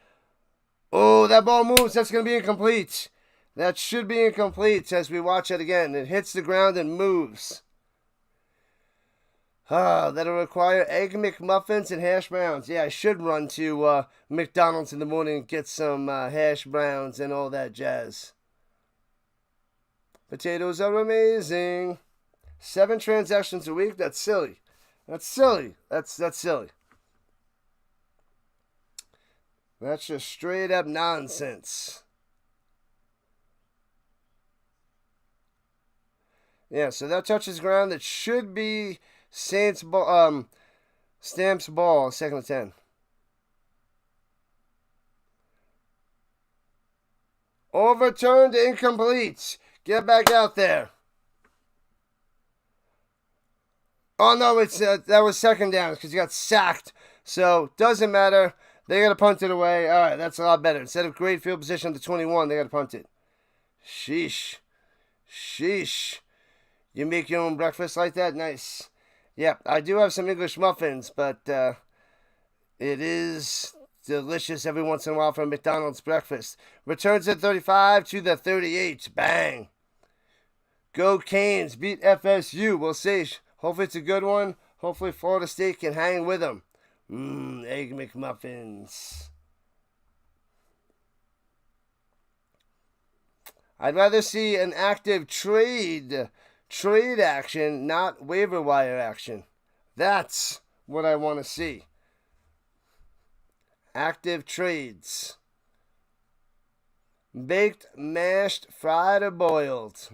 Oh, that ball moves. That's going to be incomplete. That should be incomplete as we watch it again. It hits the ground and moves. That'll require Egg McMuffins and hash browns. Yeah, I should run to McDonald's in the morning and get some hash browns and all that jazz. Potatoes are amazing. 7 transactions a week? That's silly. That's silly. That's silly. That's just straight up nonsense. Yeah, so that touches ground. That should be Saints ball, Stamps ball, 2nd and 10. Overturned, incomplete. Get back out there. Oh no, it's that was 2nd down because he got sacked. So doesn't matter. They got to punt it away. All right, that's a lot better. Instead of great field position to 21, they got to punt it. Sheesh. You make your own breakfast like that? Nice. Yeah, I do have some English muffins, but it is delicious every once in a while for a McDonald's breakfast. Returns at 35 to the 38. Bang. Go Canes. Beat FSU. We'll see. Hopefully it's a good one. Hopefully Florida State can hang with them. Egg McMuffins. I'd rather see an active trade action, not waiver wire action. That's what I want to see. Active trades. Baked, mashed, fried, or boiled.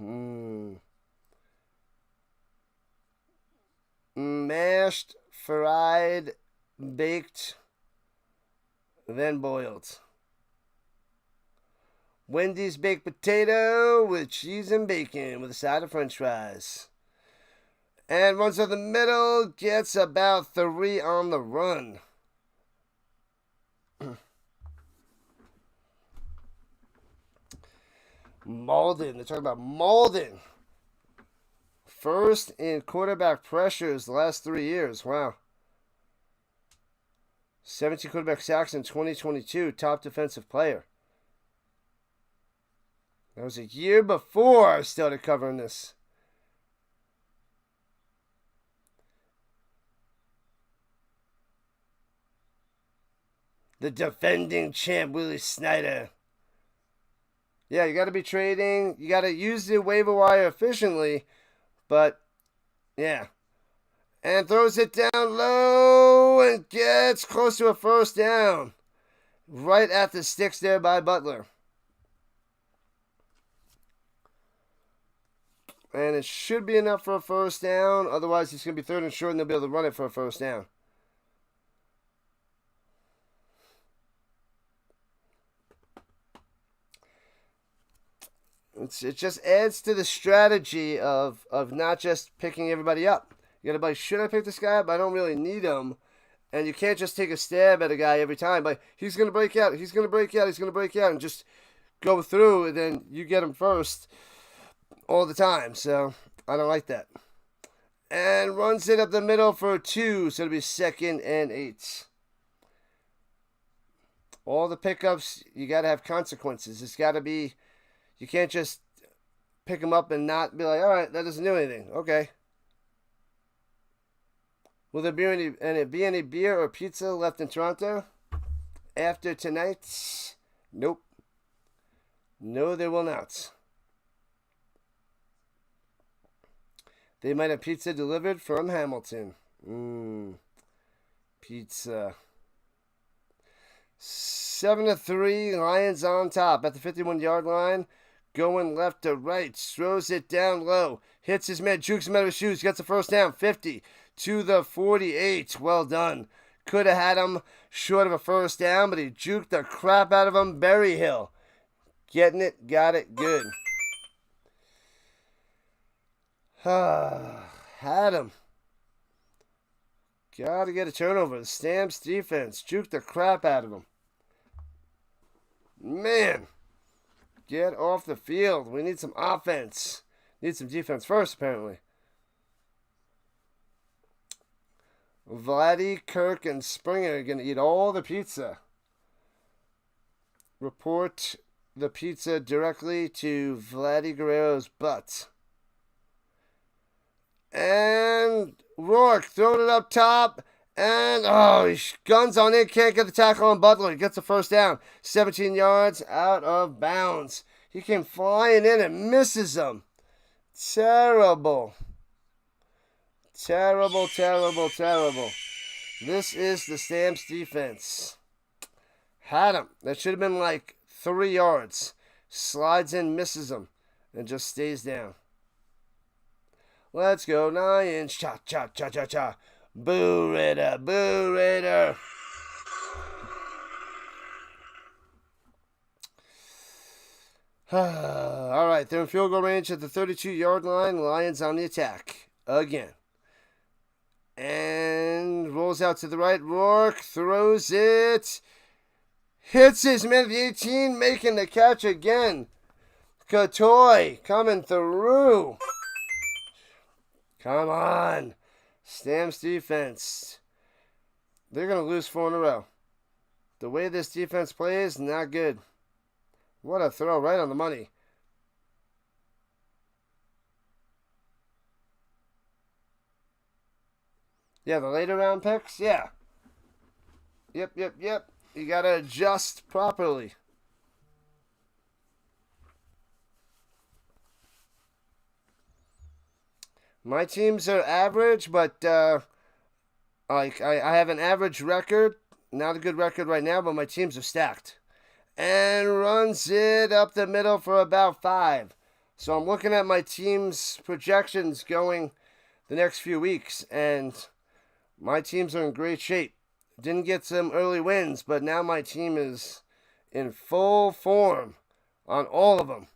Mashed, fried, baked, then boiled. Wendy's baked potato with cheese and bacon with a side of french fries. And runs up the middle, gets about 3 on the run. Malden, they're talking about Malden. First in quarterback pressures the last 3 years. Wow. 17 quarterback sacks in 2022, top defensive player. That was a year before I started covering this. The defending champ, Willie Snyder. Yeah, you got to be trading. You got to use the waiver wire efficiently. But, yeah. And throws it down low and gets close to a 1st down. Right at the sticks there by Butler. And it should be enough for a 1st down. Otherwise, it's going to be 3rd and short, and they'll be able to run it for a 1st down. It just adds to the strategy of not just picking everybody up. You gotta be like, should I pick this guy up? I don't really need him. And you can't just take a stab at a guy every time. Like, he's going to break out, he's going to break out, he's going to break out, and just go through, and then you get him first all the time. So, I don't like that. And runs it up the middle for 2, so it'll be 2nd and 8. All the pickups, you got to have consequences. It's got to be, you can't just pick them up and not be like, all right, that doesn't do anything. Okay. Will there be any beer or pizza left in Toronto after tonight? Nope. No, there will not. They might have pizza delivered from Hamilton. Pizza. 7-3, Lions on top at the 51-yard line. Going left to right. Throws it down low. Hits his man. Jukes him out of his shoes. Gets the first down. 50 to the 48. Well done. Could have had him short of a first down, but he juked the crap out of him. Berryhill. Getting it. Got it. Good. Had him. Got to get a turnover. The Stamps defense juked the crap out of him. Man. Get off the field. We need some offense. Need some defense first, apparently. Vladdy, Kirk, and Springer are going to eat all the pizza. Report the pizza directly to Vladdy Guerrero's butt. And Rourke throwing it up top. And, he guns on in. Can't get the tackle on Butler. He gets the first down. 17 yards out of bounds. He came flying in and misses him. Terrible. Terrible, terrible, terrible. This is the Stamps defense. Had him. That should have been like 3 yards. Slides in, misses him, and just stays down. Let's go, Lions. Cha, cha, cha, cha, cha. Boo Raider, boo Raider. All right, they're in field goal range at the 32-yard line. Lions on the attack again. And rolls out to the right. Rourke throws it. Hits his man at the 18, making the catch again. Katoy coming through. Come on. Stamps defense. They're going to lose 4 in a row. The way this defense plays, not good. What a throw, right on the money. Yeah, the later round picks, yeah. Yep. You got to adjust properly. My teams are average, but I have an average record. Not a good record right now, but my teams are stacked. And runs it up the middle for about 5. So I'm looking at my team's projections going the next few weeks, and my teams are in great shape. Didn't get some early wins, but now my team is in full form on all of them.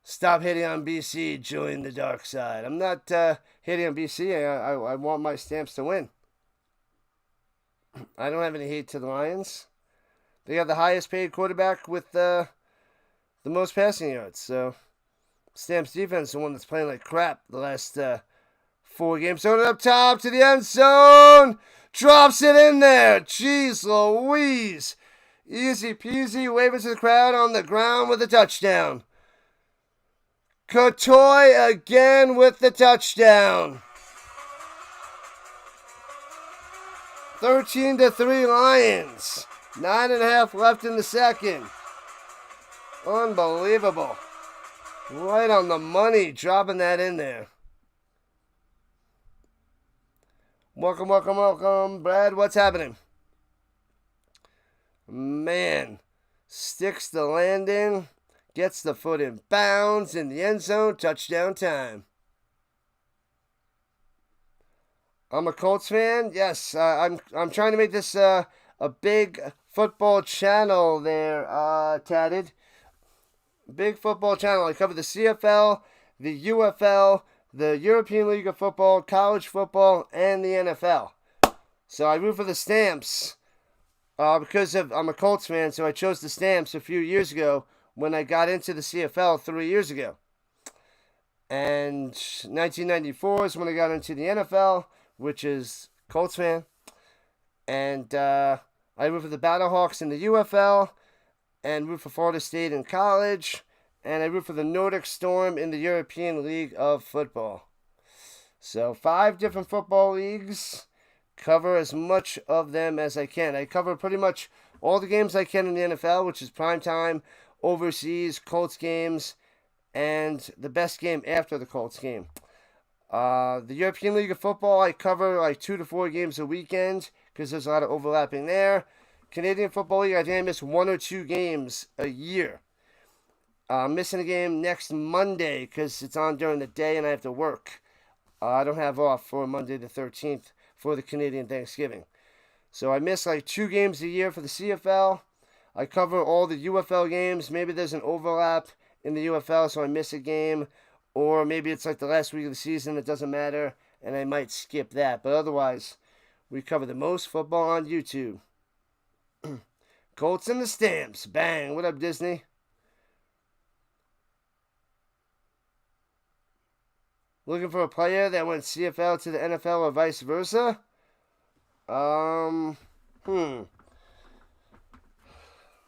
Stop hating on BC, join the dark side. I'm not hating on BC. I want my Stamps to win. I don't have any hate to the Lions. They have the highest paid quarterback with the most passing yards. So, Stamps defense is the one that's playing like crap the last 4 games. Throwing it up top to the end zone. Drops it in there. Jeez Louise. Easy peasy. Waving to the crowd on the ground with a touchdown. Katoy again with the touchdown. 13-3 Lions. 9.5 left in the second. Unbelievable. Right on the money, dropping that in there. Welcome. Brad, what's happening? Man, sticks the landing. Gets the foot in bounds in the end zone. Touchdown time. I'm a Colts fan. Yes, I'm trying to make this a big football channel there, Tatted. Big football channel. I cover the CFL, the UFL, the European League of Football, college football, and the NFL. So I root for the Stamps because I'm a Colts fan, so I chose the Stamps a few years ago when I got into the CFL 3 years ago. And 1994 is when I got into the NFL, which is Colts fan. And I root for the Battlehawks in the UFL, and root for Florida State in college, and I root for the Nordic Storm in the European League of Football. So 5 different football leagues, cover as much of them as I can. I cover pretty much all the games I can in the NFL, which is primetime, overseas, Colts games, and the best game after the Colts game. The European League of Football, I cover like 2 to 4 games a weekend because there's a lot of overlapping there. Canadian Football League, I think I miss 1 or 2 games a year. I'm missing a game next Monday because it's on during the day and I have to work. I don't have off for Monday the 13th for the Canadian Thanksgiving. So I miss like 2 games a year for the CFL. I cover all the UFL games. Maybe there's an overlap in the UFL, so I miss a game. Or maybe it's like the last week of the season, it doesn't matter, and I might skip that. But otherwise, we cover the most football on YouTube. Colts and the Stamps. Bang. What up, Disney? Looking for a player that went CFL to the NFL or vice versa?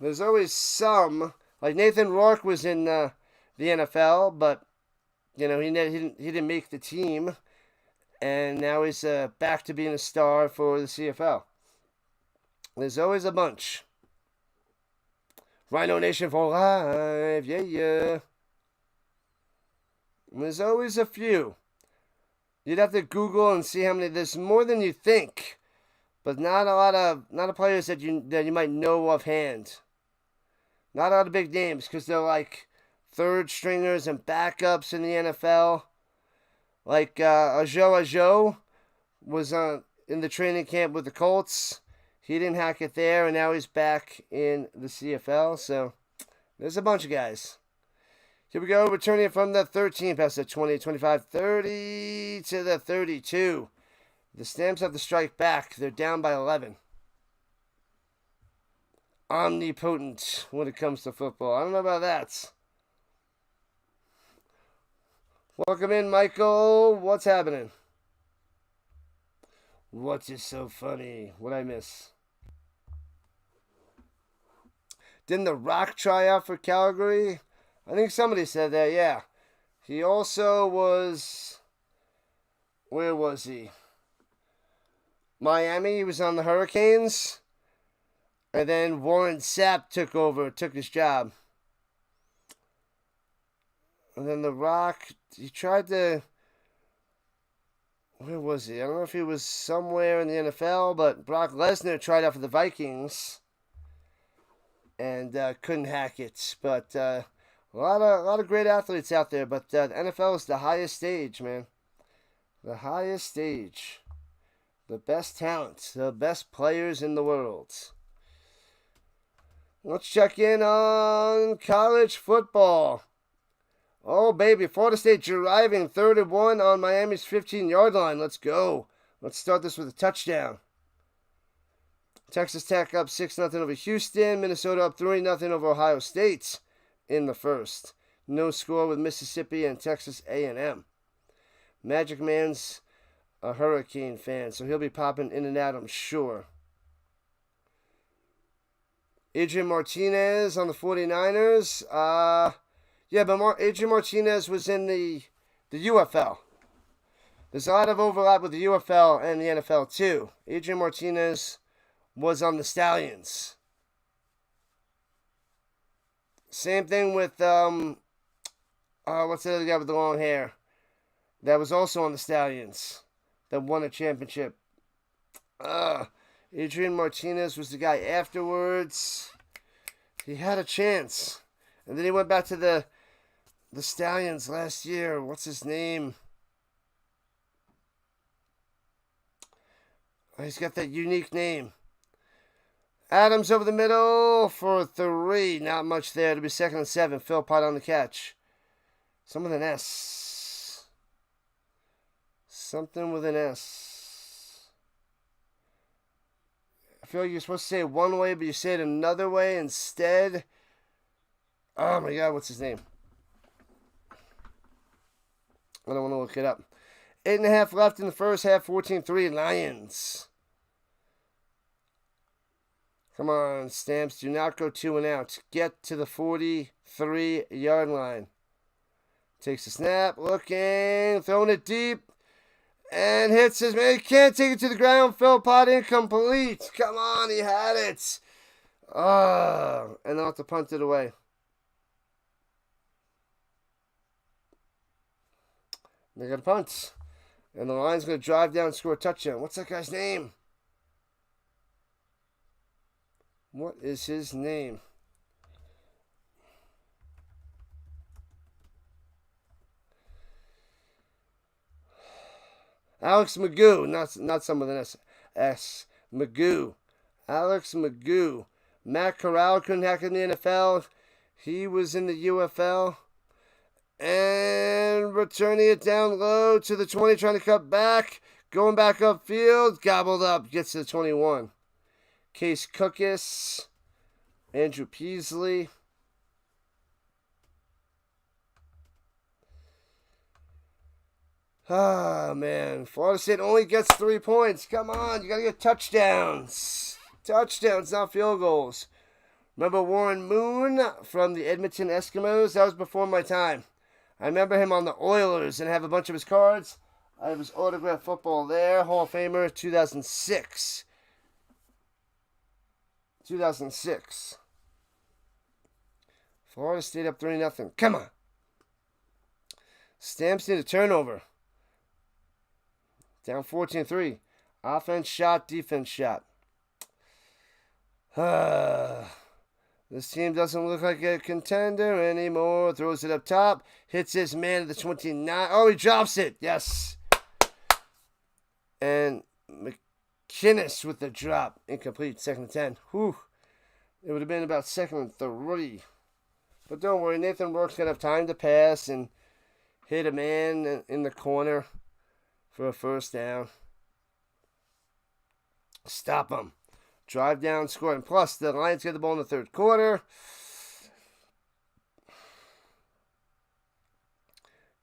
There's always some. Like Nathan Rourke was in the NFL, but you know he didn't make the team, and now he's back to being a star for the CFL. There's always a bunch. Rhino Nation for life, yeah. There's always a few. You'd have to Google and see how many. There's more than you think, but not a lot of players that you might know offhand. Not a lot of big names because they're like third stringers and backups in the NFL. Like Ajo was in the training camp with the Colts. He didn't hack it there, and now he's back in the CFL. So there's a bunch of guys. Here we go, returning from the 13 past the 20, 25, 30 to the 32. The Stamps have to strike back. They're down by 11. Omnipotent when it comes to football. I don't know about that. Welcome in, Michael. What's happening? What is so funny? What'd I miss? Didn't The Rock try out for Calgary? I think somebody said that, yeah. He also was... Where was he? Miami. He was on the Hurricanes. And then Warren Sapp took his job. And then The Rock, he tried to... Where was he? I don't know if he was somewhere in the NFL, but Brock Lesnar tried out for the Vikings. And couldn't hack it. But a lot of great athletes out there. But the NFL is the highest stage, man. The highest stage. The best talent. The best players in the world. Let's check in on college football. Oh, baby. Florida State driving 3rd and 1 on Miami's 15-yard line. Let's go. Let's start this with a touchdown. Texas Tech up 6-0 over Houston. Minnesota up 3-0 over Ohio State in the first. No score with Mississippi and Texas A&M. Magic Man's a Hurricane fan, so he'll be popping in and out, I'm sure. Adrian Martinez on the 49ers. Yeah, but Adrian Martinez was in the UFL. There's a lot of overlap with the UFL and the NFL, too. Adrian Martinez was on the Stallions. Same thing with, what's the other guy with the long hair? That was also on the Stallions. That won a championship. Adrian Martinez was the guy afterwards. He had a chance. And then he went back to the Stallions last year. What's his name? He's got that unique name. Adams over the middle for 3. Not much there. It'll be 2nd and 7. Philpott on the catch. Something with an S. Something with an S. I feel like you're supposed to say it one way, but you say it another way instead. Oh my God, what's his name? I don't want to look it up. 8.5 left in the first half. 14-3 Lions. Come on, Stamps. Do not go 2 and out. Get to the 43-yard line. Takes a snap. Looking. Throwing it deep. And hits his man. He can't take it to the ground. Philpott incomplete. Come on. He had it. And they'll have to punt it away. They got a punt. And the Lions going to drive down and score a touchdown. What's that guy's name? What is his name? Alex Magoo, not some with an S. Magoo. Alex Magoo. Matt Corral couldn't hack in the NFL. He was in the UFL. And returning it down low to the 20, trying to cut back. Going back upfield. Gobbled up. Gets to the 21. Case Cookis, Andrew Peasley. Man. Florida State only gets 3 points. Come on, you got to get touchdowns. Touchdowns, not field goals. Remember Warren Moon from the Edmonton Eskimos? That was before my time. I remember him on the Oilers and have a bunch of his cards. I have his autographed football there. Hall of Famer, 2006. 2006. Florida State up 3-0. Come on. Stamps need a turnover. Down 14-3. Offense shot, defense shot. This team doesn't look like a contender anymore. Throws it up top. Hits his man at the 29. Oh, he drops it. Yes. And McKinnis with the drop. Incomplete. 2nd and 10. Whew. It would have been about 2nd and 3. But don't worry. Nathan Rourke's going to have time to pass and hit a man in the corner for a first down. Stop him. Drive down, score. And plus, the Lions get the ball in the 3rd quarter.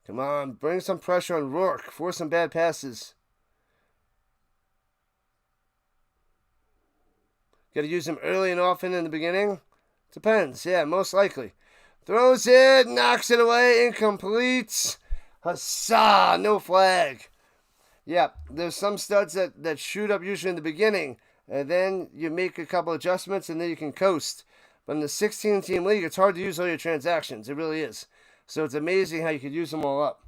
Come on. Bring some pressure on Rourke. Force some bad passes. Got to use him early and often in the beginning? Depends. Yeah, most likely. Throws it. Knocks it away. Incomplete. Huzzah. No flag. Yeah, there's some studs that shoot up usually in the beginning. And then you make a couple adjustments and then you can coast. But in the 16-team league, it's hard to use all your transactions. It really is. So it's amazing how you could use them all up.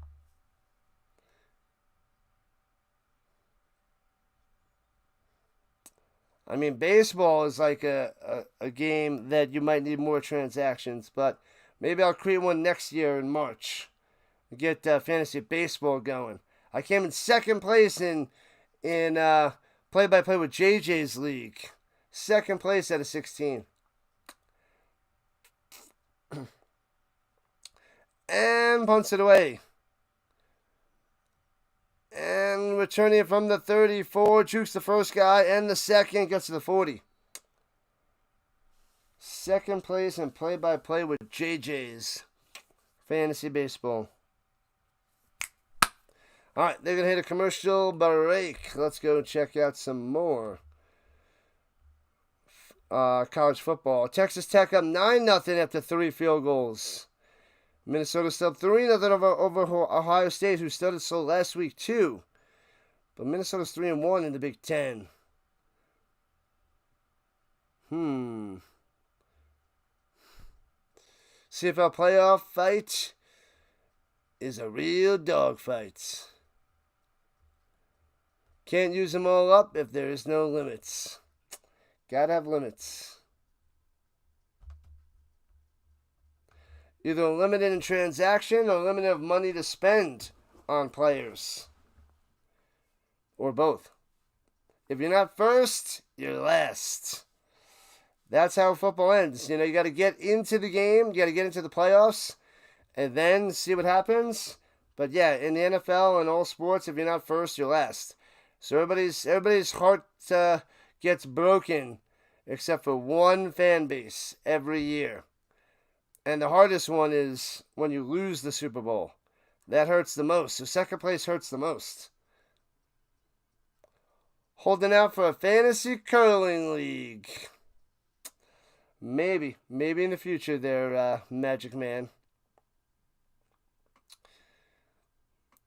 I mean, baseball is like a game that you might need more transactions, but maybe I'll create one next year in March. Get fantasy baseball going. I came in 2nd place in play-by-play with JJ's league. 2nd place out of 16. And punts it away. And returning it from the 34, jukes the first guy, and the second, gets to the 40. 2nd place in play-by-play with JJ's fantasy baseball. All right, they're going to hit a commercial break. Let's go check out some more college football. Texas Tech up 9-0 after 3 field goals. Minnesota still 3-0 over Ohio State, who started slow last week too. But Minnesota's 3-1 in the Big Ten. CFL playoff fight is a real dogfight. Can't use them all up if there is no limits. Gotta have limits. Either limited in transaction or limited of money to spend on players. Or both. If you're not first, you're last. That's how football ends. You got to get into the game. You got to get into the playoffs and then see what happens. But yeah, in the NFL and all sports, if you're not first, you're last. So everybody's heart gets broken except for one fan base every year. And the hardest one is when you lose the Super Bowl. That hurts the most. So second place hurts the most. Holding out for a fantasy curling league. Maybe in the future there, Magic Man.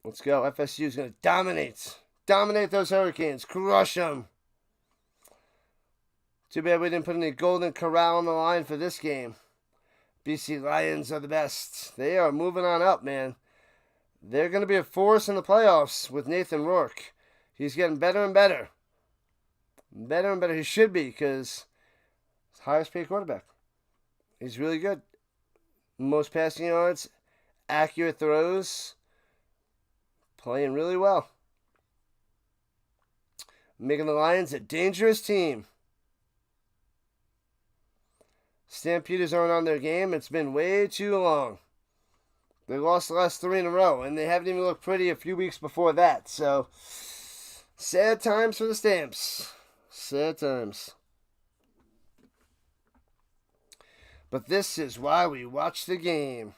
Let's go. FSU is going to dominate those Hurricanes, crush them. Too bad we didn't put any Golden Corral on the line for this game. BC Lions are the best. They are moving on up, man. They're going to be a force in the playoffs with Nathan Rourke. He's getting better and better. Better and better he should be because he's the highest paid quarterback. He's really good. Most passing yards, accurate throws, playing really well. Making the Lions a dangerous team. Stampeders aren't on their game. It's been way too long. They lost the last 3 in a row, and they haven't even looked pretty a few weeks before that. So, sad times for the Stamps. Sad times. But this is why we watch the game.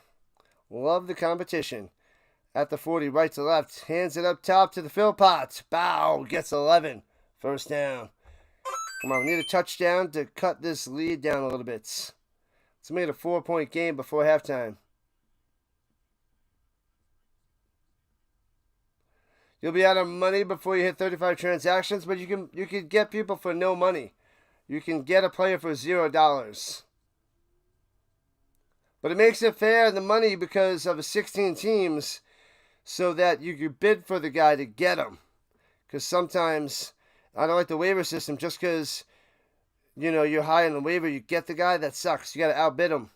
Love the competition. At the 40, right to left. Hands it up top to the Philpott. Bow. Gets 11. First down. Come on, we need a touchdown to cut this lead down a little bit. Let's make it a 4-point game before halftime. You'll be out of money before you hit 35 transactions, but you can get people for no money. You can get a player for $0. But it makes it fair in the money because of 16 teams so that you can bid for the guy to get him. Because sometimes I don't like the waiver system just because, you're high in the waiver. You get the guy, that sucks. You got to outbid him.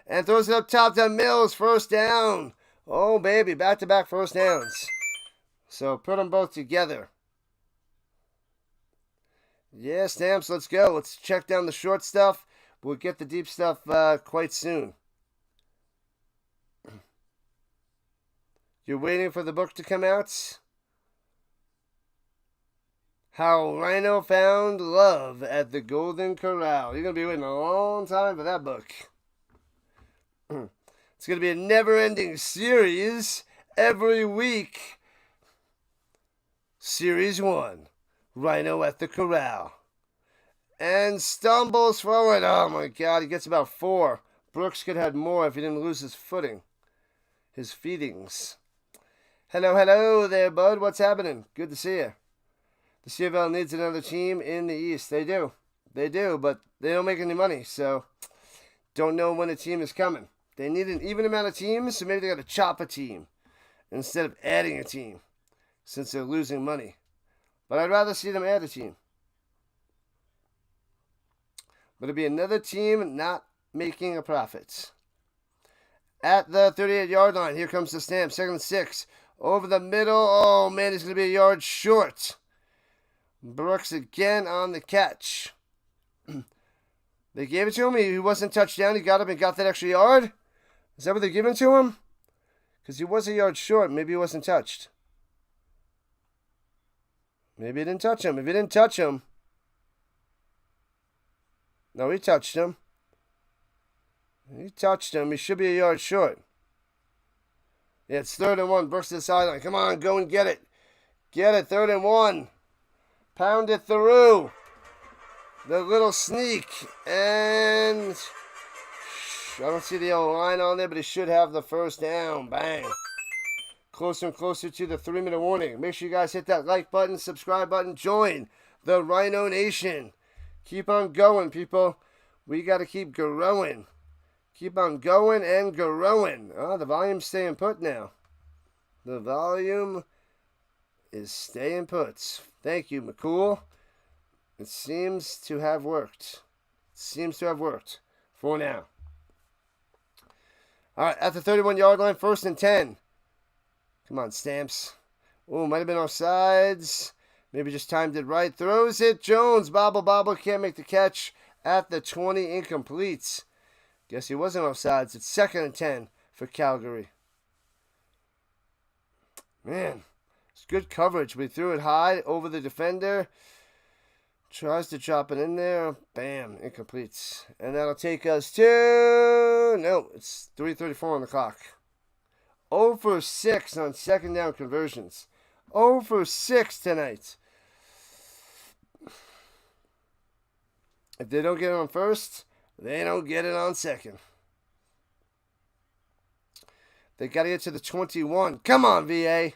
And throws it up top to Mills. First down. Oh, baby. Back-to-back first downs. So put them both together. Yeah, Stamps, let's go. Let's check down the short stuff. We'll get the deep stuff quite soon. You're waiting for the book to come out? How Rhino Found Love at the Golden Corral. You're going to be waiting a long time for that book. It's going to be a never-ending series every week. Series 1, Rhino at the Corral. And stumbles forward. Oh, my God. He gets about 4. Brooks could have had more if he didn't lose his footing. His feedings. Hello there, bud. What's happening? Good to see you. The CFL needs another team in the East. They do, but they don't make any money, so don't know when a team is coming. They need an even amount of teams, so maybe they got to chop a team instead of adding a team since they're losing money. But I'd rather see them add a team. But it'll be another team not making a profit. At the 38-yard line, here comes the Stamp. 2nd and 6. Over the middle. Oh, man, he's going to be a yard short. Brooks again on the catch. They gave it to him. He wasn't touched down. He got up and got that extra yard. Is that what they're giving to him? Because he was a yard short. Maybe he wasn't touched. Maybe he didn't touch him. If he didn't touch him. No, he touched him. He touched him. He should be a yard short. Yeah, it's 3rd and 1. Brooks to the sideline. Come on, go and get it. Get it. 3rd and 1. Pound it through. The little sneak. And I don't see the yellow line on there, but he should have the first down. Bang. Closer and closer to the 3-minute warning. Make sure you guys hit that like button, subscribe button, join the Rhino Nation. Keep on going, people. We got to keep growing. Keep on going and growing. Oh, the volume's staying put now. The volume is staying put. Thank you, McCool. It seems to have worked. For now. All right, at the 31-yard line, 1st and 10. Come on, Stamps. Oh, might have been offsides. Maybe just timed it right. Throws it. Jones. Bobble. Can't make the catch. at the 20, incomplete. Guess he wasn't offsides. It's 2nd and 10 for Calgary. Man, it's good coverage. We threw it high over the defender. Tries to drop it in there. Bam, incomplete. And that'll take us to... No, it's 3:34 on the clock. 0 for 6 on 2nd down conversions. 0 for 6 tonight. If they don't get it on 1st, they don't get it on 2nd. They got to get to the 21. Come on, VA.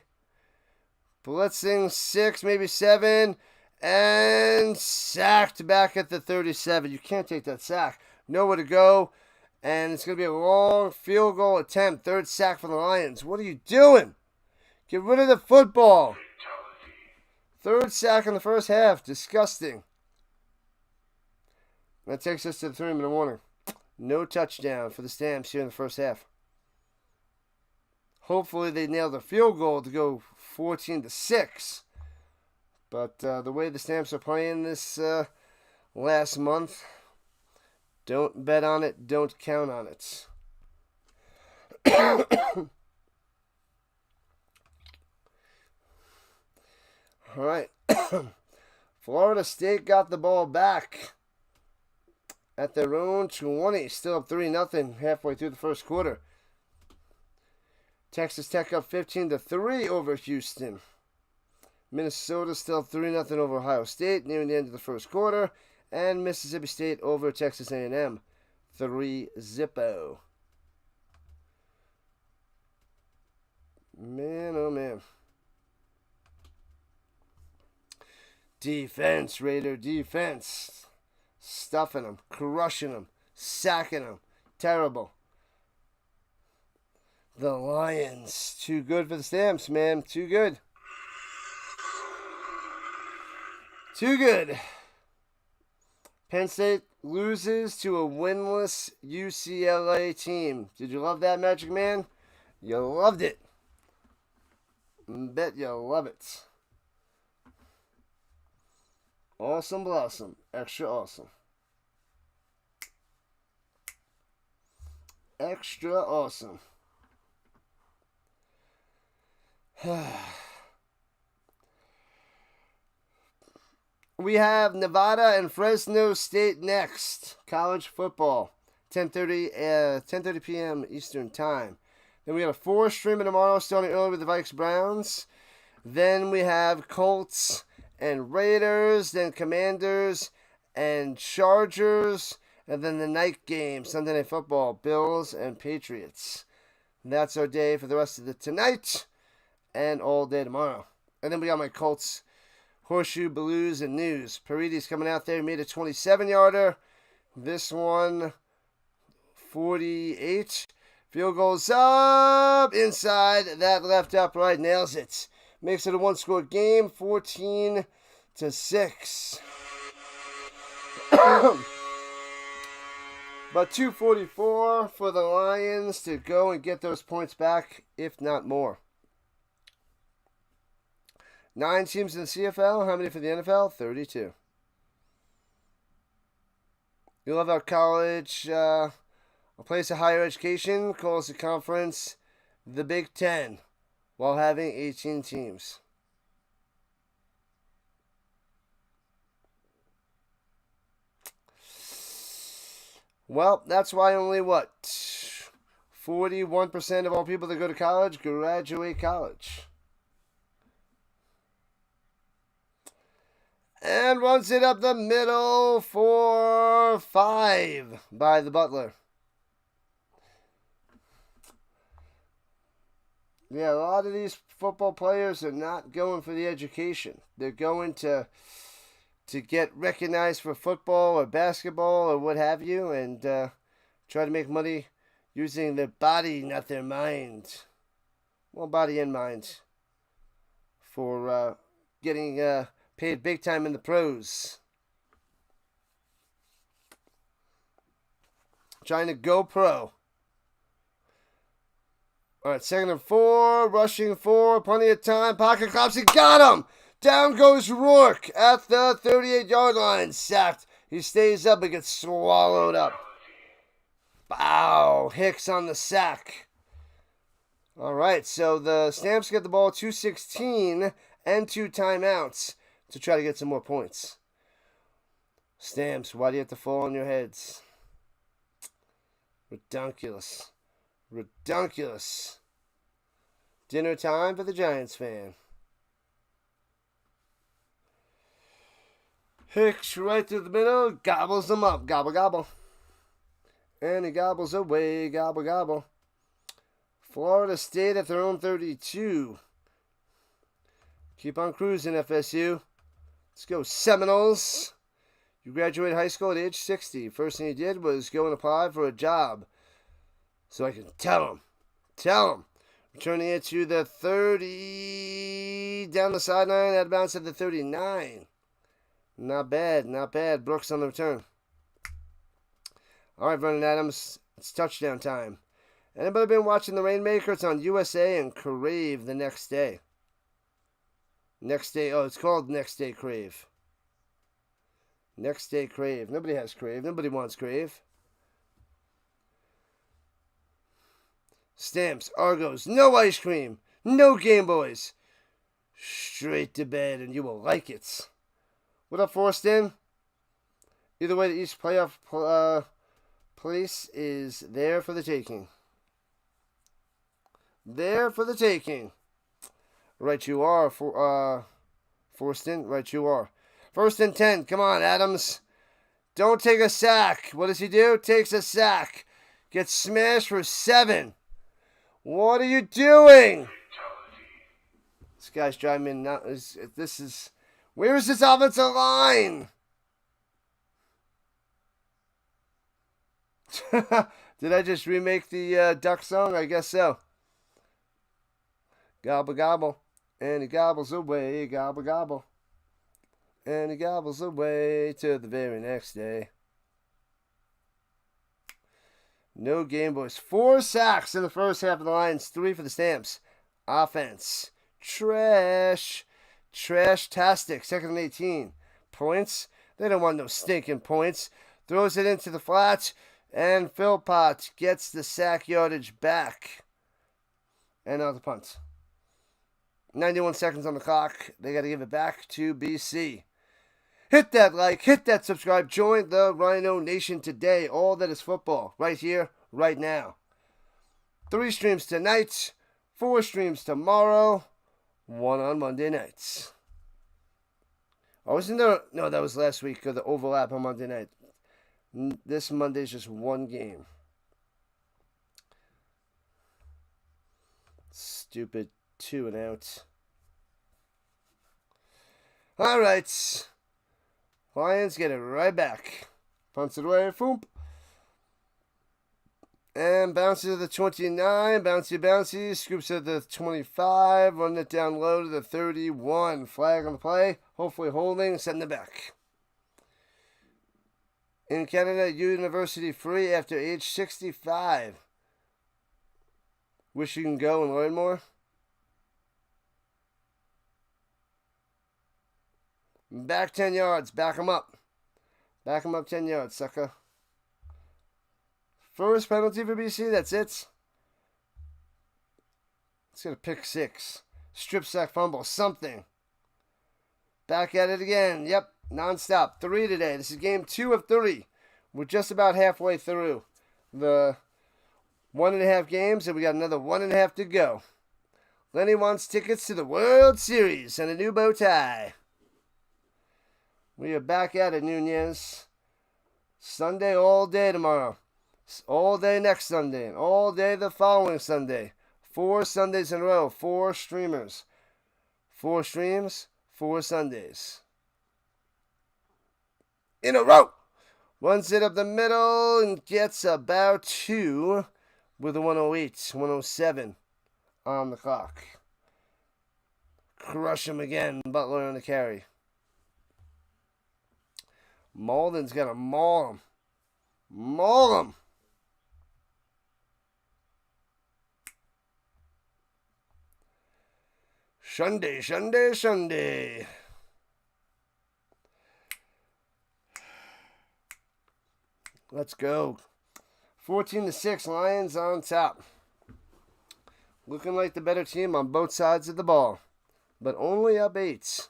Blitzing 6, maybe 7. And sacked back at the 37. You can't take that sack. Nowhere to go. And it's going to be a long field goal attempt. 3rd sack for the Lions. What are you doing? Get rid of the football. 3rd sack in the first half. Disgusting. That takes us to the 3-minute warning. No touchdown for the Stamps here in the first half. Hopefully they nail the field goal to go 14-6. But the way the Stamps are playing this last month, don't bet on it, don't count on it. All right. Florida State got the ball back at their own 20. Still up 3-0 halfway through the first quarter. Texas Tech up 15-3 over Houston. Minnesota still 3-0 over Ohio State near the end of the first quarter. And Mississippi State over Texas A&M 3-0. Man, oh man. Defense, Raider, defense. Stuffing them, crushing them, sacking them. Terrible. The Lions, too good for the Stamps, man. Too good. Too good. Penn State loses to a winless UCLA team. Did you love that, Magic Man? You loved it. Bet you love it. Awesome blossom. Extra awesome. Extra awesome. We have Nevada and Fresno State next. College football. 10:30 p.m. Eastern Time. Then we got a 4 streaming tomorrow, starting early with the Vikes Browns. Then we have Colts and Raiders. Then Commanders and Chargers. And then the night game, Sunday Night Football, Bills and Patriots. And that's our day for the rest of the tonight and all day tomorrow. And then we got my Colts Horseshoe Blues and News. Parides coming out there, made a 27-yarder. This one, 48. Field goes up, inside, that left upright, nails it. Makes it a 1-score game, 14-6. But 2:44 for the Lions to go and get those points back, if not more. 9 teams in the CFL. How many for the NFL? 32. You love our college, a place of higher education, calls the conference the Big Ten, while having 18 teams. Well, that's why only, 41% of all people that go to college graduate college. And runs it up the middle for 5 by the Butler. Yeah, a lot of these football players are not going for the education. They're going to get recognized for football or basketball or what have you, and try to make money using their body, not their mind. Well, body and mind. For getting paid big time in the pros. Trying to go pro. All right, 2nd and 4, rushing 4, plenty of time. Pocket collapse, he got him! Down goes Rourke at the 38-yard line. Sacked. He stays up and gets swallowed up. Bow. Hicks on the sack. All right, so the Stamps get the ball 2:16 and 2 timeouts to try to get some more points. Stamps, why do you have to fall on your heads? Redunculous. Redunculous. Dinner time for the Giants fan. Hicks right through the middle, gobbles them up. Gobble, gobble. And he gobbles away. Gobble, gobble. Florida State at their own 32. Keep on cruising, FSU. Let's go, Seminoles. You graduated high school at age 60. First thing you did was go and apply for a job. So I can tell them. Returning it to the 30. Down the sideline, out of bounds at the 39. Not bad, not bad. Brooks on the return. All right, Vernon Adams, it's touchdown time. Anybody been watching the Rainmaker? It's on USA and Crave the next day. Next day, oh, it's called Next Day Crave. Next Day Crave. Nobody has Crave. Nobody wants Crave. Stamps, Argos, no ice cream, no Game Boys. Straight to bed and you will like it. What up, Forston? Either way, the East playoff place is there for the taking. There for the taking. Right you are, Forston. Right you are. 1st and 10. Come on, Adams. Don't take a sack. What does he do? Takes a sack. Gets smashed for 7. What are you doing? This guy's driving me nuts. This is... Where is this offensive line? Did I just remake the Duck song? I guess so. Gobble, gobble. And he gobbles away. Gobble, gobble. And he gobbles away to the very next day. No Game Boys. 4 sacks in the first half of the Lions. 3 for the Stamps. Offense. Trash. Trash-tastic. 2nd and 18. Points. They don't want no stinking points. Throws it into the flats. And Philpott gets the sack yardage back. And now the punt. 91 seconds on the clock. They got to give it back to BC. Hit that like, hit that subscribe. Join the Rhino Nation today. All that is football. Right here, right now. 3 streams tonight. 4 streams tomorrow. 1 on Monday nights. Oh, wasn't there? No, that was last week. The overlap on Monday night. This Monday's just 1 game. Stupid 2 and out. All right. Lions get it right back. Punts it away. Foomp. And bounces to the 29. Bouncy. Scoops at the 25. Running it down low to the 31. Flag on the play. Hopefully holding. Setting it back. In Canada, university free after age 65. Wish you can go and learn more. Back 10 yards. Back him up. Back him up 10 yards, sucker. First penalty for BC. That's it. Let's get a pick 6. Strip sack fumble. Something. Back at it again. Yep. Non-stop. 3 today. This is game 2 of 3. We're just about halfway through the 1.5 games, and we got another 1.5 to go. Lenny wants tickets to the World Series and a new bow tie. We are back at it, Nunez. Sunday all day tomorrow. All day next Sunday. And all day the following Sunday. 4 Sundays in a row. 4 streamers. 4 streams. 4 Sundays. In a row. Runs it up the middle and gets about 2 with a 108, 107 on the clock. Crush him again. Butler on the carry. Malden's got to maul him. Maul him. Sunday. Let's go. 14-6, Lions on top. Looking like the better team on both sides of the ball, but only up 8.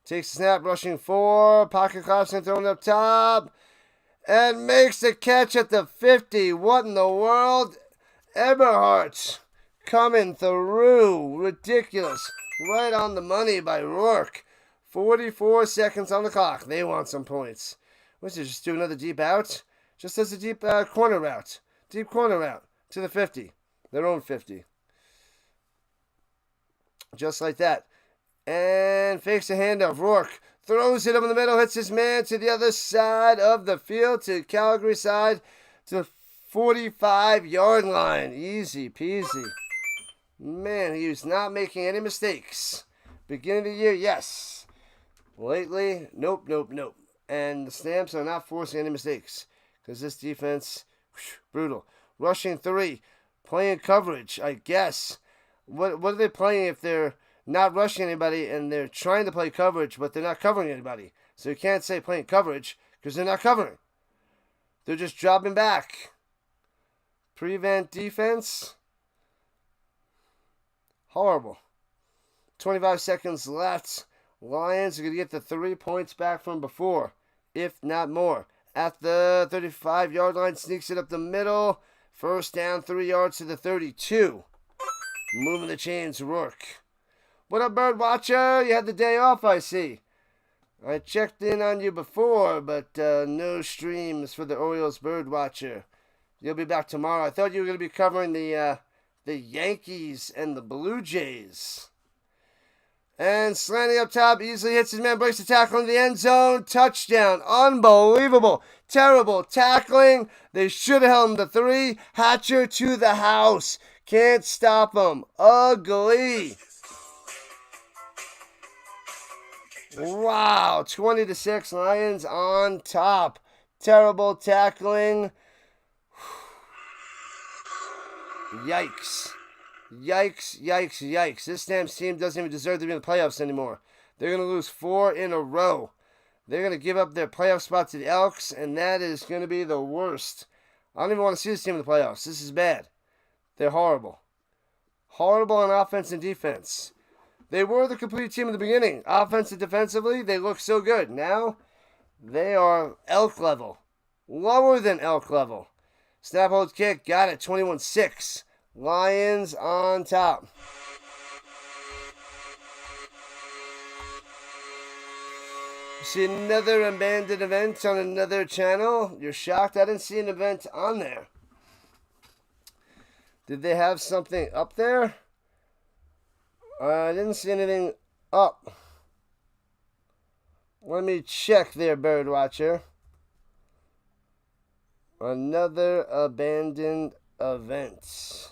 Takes the snap, rushing 4. Pocket collapsing, throwing up top. And makes the catch at the 50. What in the world? Eberhardt coming through. Ridiculous. Right on the money by Rourke. 44 seconds on the clock. They want some points. What's it, just do another deep out? Just as a deep corner route. Deep corner route to the 50. Their own 50. Just like that. And fakes a handoff. Rourke throws it over the middle, hits his man to the other side of the field, to Calgary side, to the 45-yard line. Easy peasy. Man, he was not making any mistakes. Beginning of the year, yes. Lately, nope. And the Stamps are not forcing any mistakes, because this defense, brutal. Rushing 3, playing coverage, I guess. What are they playing if they're not rushing anybody and they're trying to play coverage, but they're not covering anybody? So you can't say playing coverage because they're not covering. They're just dropping back. Prevent defense. Horrible. 25 seconds left. Lions are going to get the 3 points back from before, if not more. At the 35-yard line, sneaks it up the middle. First down, 3 yards to the 32. Moving the chains, Rourke. What up, Bird Watcher? You had the day off, I see. I checked in on you before, but no streams for the Orioles Bird Watcher. You'll be back tomorrow. I thought you were going to be covering the Yankees and the Blue Jays. And slanting up top, easily hits his man, breaks the tackle in the end zone. Touchdown. Unbelievable. Terrible tackling. They should have held him to 3. Hatcher to the house. Can't stop him. Ugly. Wow. 20-6, Lions on top. Terrible tackling. Yikes. Yikes. This Stamps team doesn't even deserve to be in the playoffs anymore. They're going to lose 4 in a row. They're going to give up their playoff spot to the Elks, and that is going to be the worst. I don't even want to see this team in the playoffs. This is bad. They're horrible. Horrible on offense and defense. They were the complete team in the beginning. Offense and defensively, they look so good. Now, they are Elk level. Lower than Elk level. Snap, hold, kick. Got it. 21-6. Lions on top. See another abandoned event on another channel. You're shocked I didn't see an event on there. Did they have something up there? I didn't see anything up. Let me check there, Bird Watcher. Another abandoned event.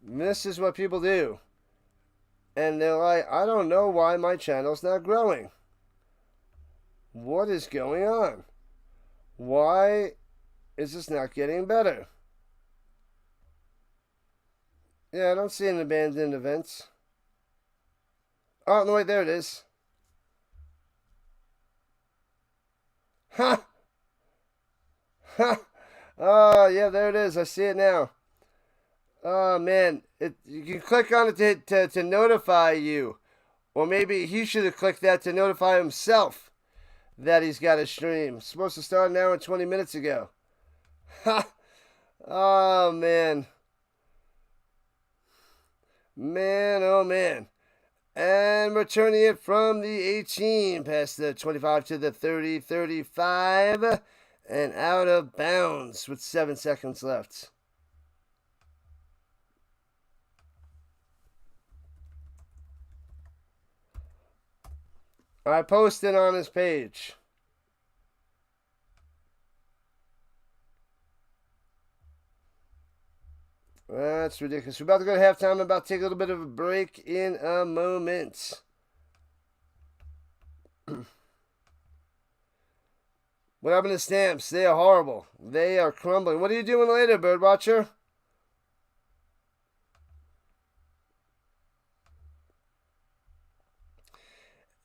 This is what people do. And they're like, I don't know why my channel's not growing. What is going on? Why is this not getting better? Yeah, I don't see an abandoned event. Oh, no, wait, there it is. Ha! Oh, yeah, there it is. I see it now. Oh, man. You can click on it to notify you. Or maybe he should have clicked that to notify himself that he's got a stream. It's supposed to start an hour and 20 minutes ago. Ha! Oh, man. Man, oh, man. And returning it from the 18, past the 25 to the 30, 35, and out of bounds with 7 seconds left. I posted on his page. That's ridiculous. We're about to go to halftime. I'm about to take a little bit of a break in a moment. What happened to Stamps? They are horrible. They are crumbling. What are you doing later, Birdwatcher?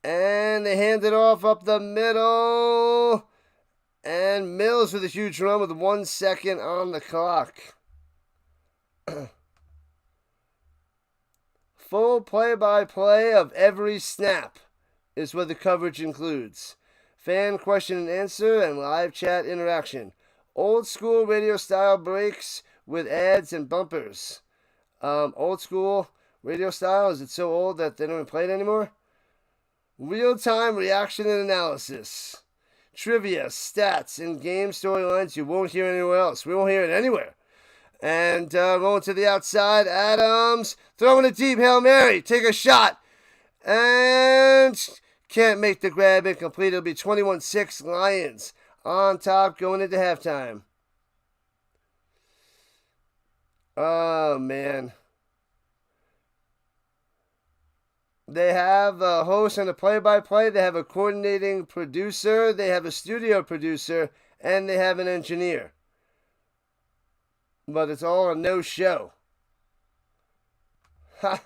And they hand it off up the middle. And Mills with a huge run with 1 second on the clock. Full play-by-play of every snap is what the coverage includes. Fan question and answer and live chat interaction. Old school radio style breaks with ads and bumpers. Old school radio style, is it so old that they don't even play it anymore? Real-time reaction and analysis. Trivia, stats, and game storylines you won't hear anywhere else. We won't hear it anywhere. And rolling to the outside, Adams throwing a deep Hail Mary. Take a shot. And can't make the grab incomplete. It'll be 21-6 Lions on top going into halftime. Oh, man. They have a host and a play-by-play. They have a coordinating producer. They have a studio producer. And they have an engineer. But it's all a no-show. Ha!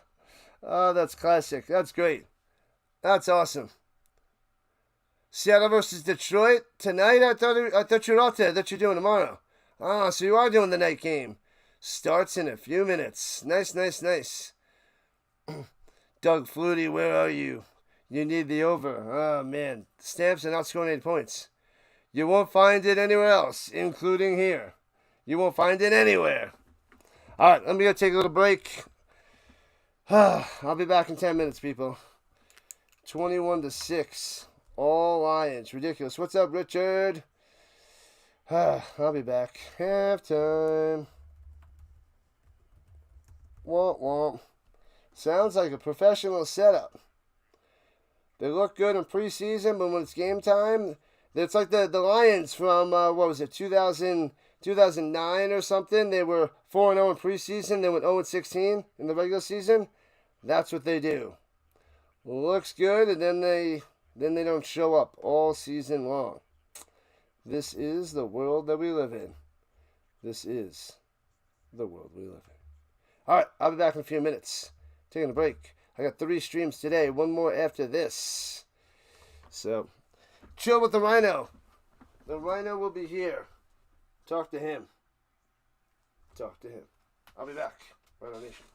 Oh, that's classic. That's great. That's awesome. Seattle versus Detroit tonight. I thought you were out there. I thought you were doing tomorrow. Ah, so you are doing the night game. Starts in a few minutes. Nice, nice, nice. Doug Flutie, where are you? You need the over. Oh, man. Stamps are not scoring 8 points. You won't find it anywhere else, including here. You won't find it anywhere. All right, let me go take a little break. I'll be back in 10 minutes, people. 21-6. All Lions. Ridiculous. What's up, Richard? I'll be back. Halftime. Womp womp. Sounds like a professional setup. They look good in preseason, but when it's game time, it's like the Lions from, 2009 or something. They were 4-0 in preseason. They went 0-16 in the regular season. That's what they do. Looks good, and then they don't show up all season long. This is the world that we live in. This is the world we live in. All right, I'll be back in a few minutes. Taking a break. I got 3 streams today. 1 more after this. So, chill with the Rhino. The Rhino will be here. Talk to him. Talk to him. I'll be back. Rhino Nation.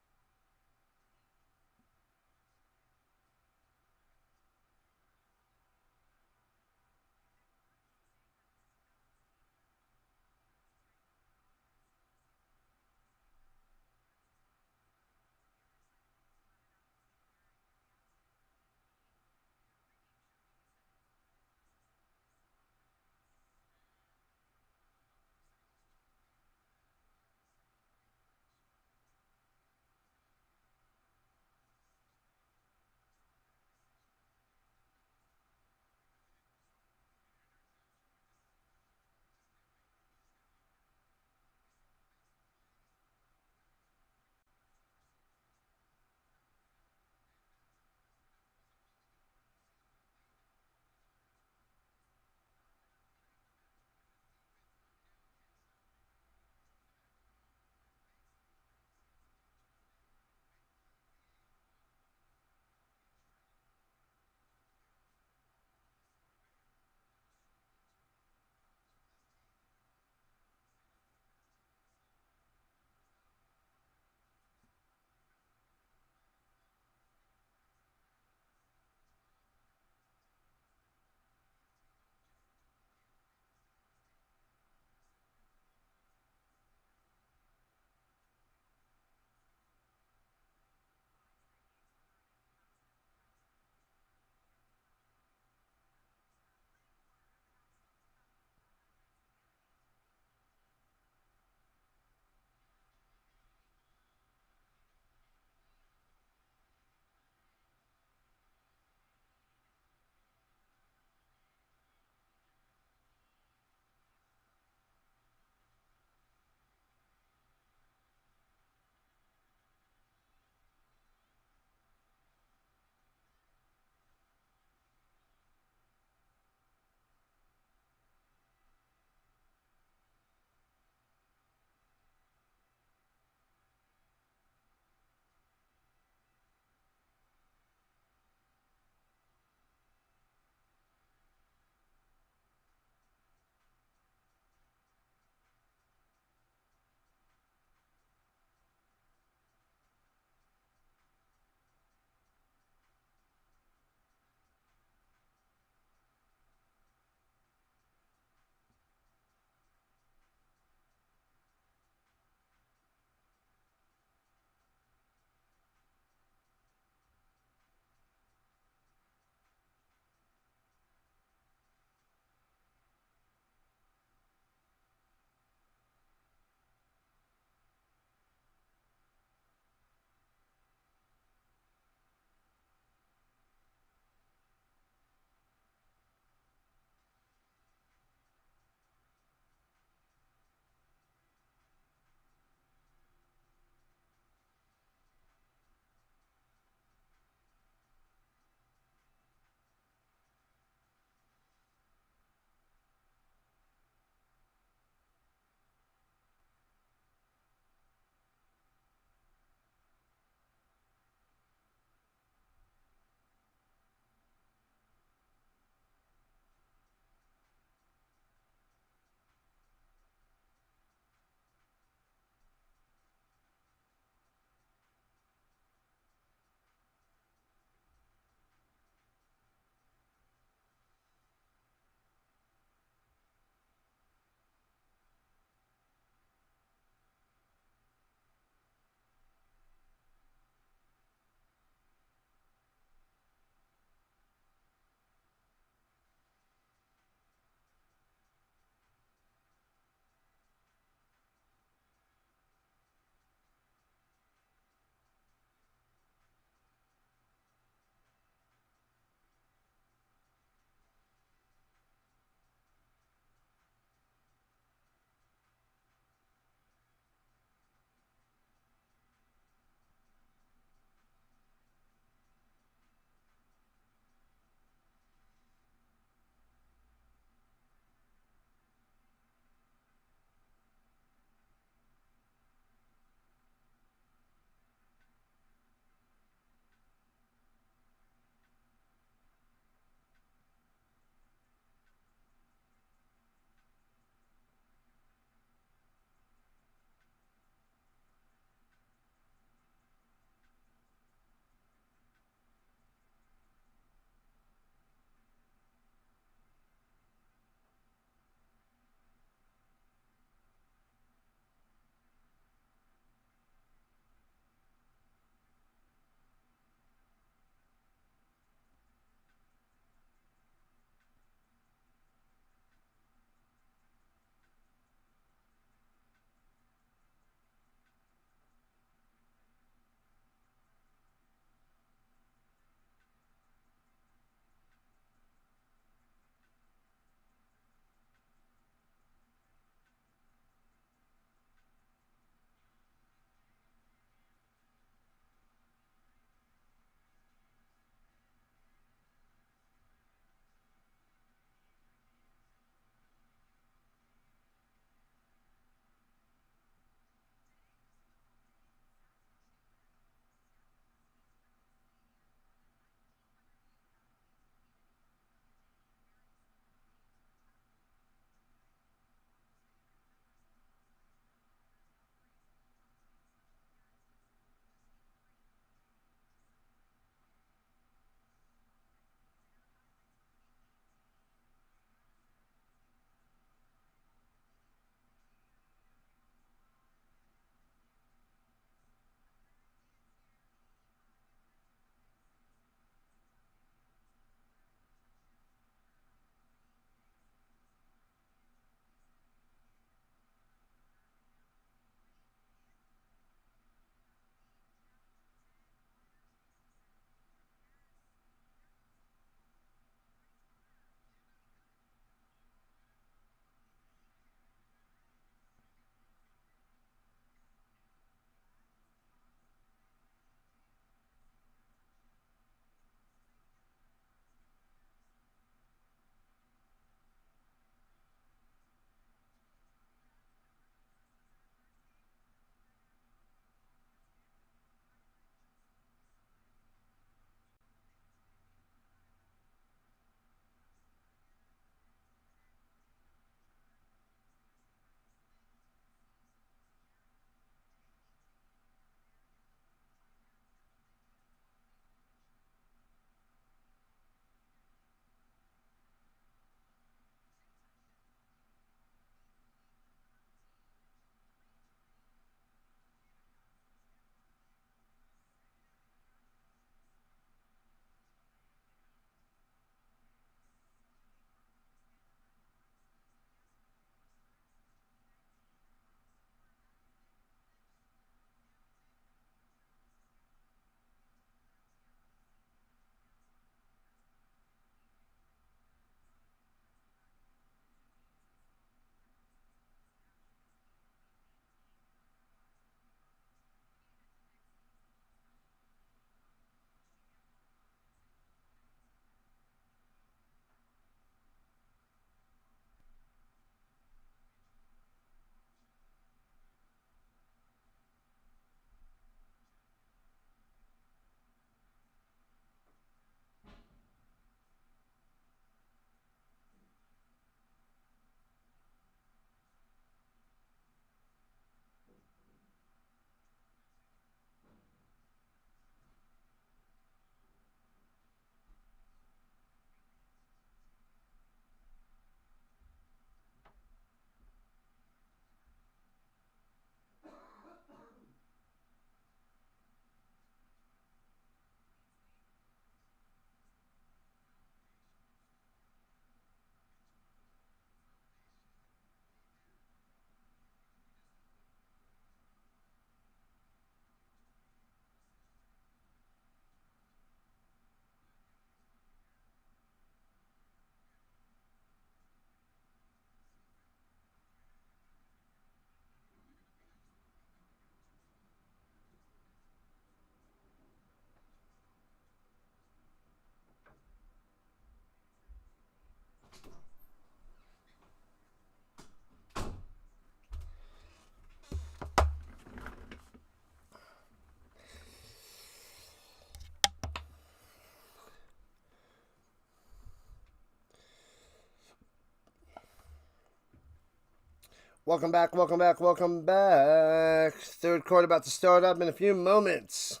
Welcome back, welcome back, welcome back. Third quarter about to start up in a few moments.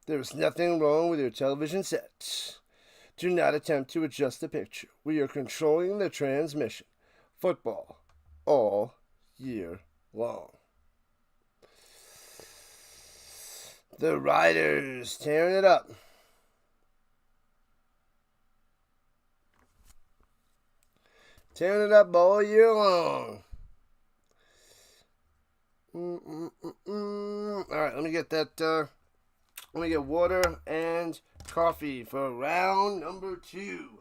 There is nothing wrong with your television set. Do not attempt to adjust the picture. We are controlling the transmission. Football all year long. The Riders tearing it up. Tearing it up all year long. Alright, let me get that, let me get water and coffee for round number 2.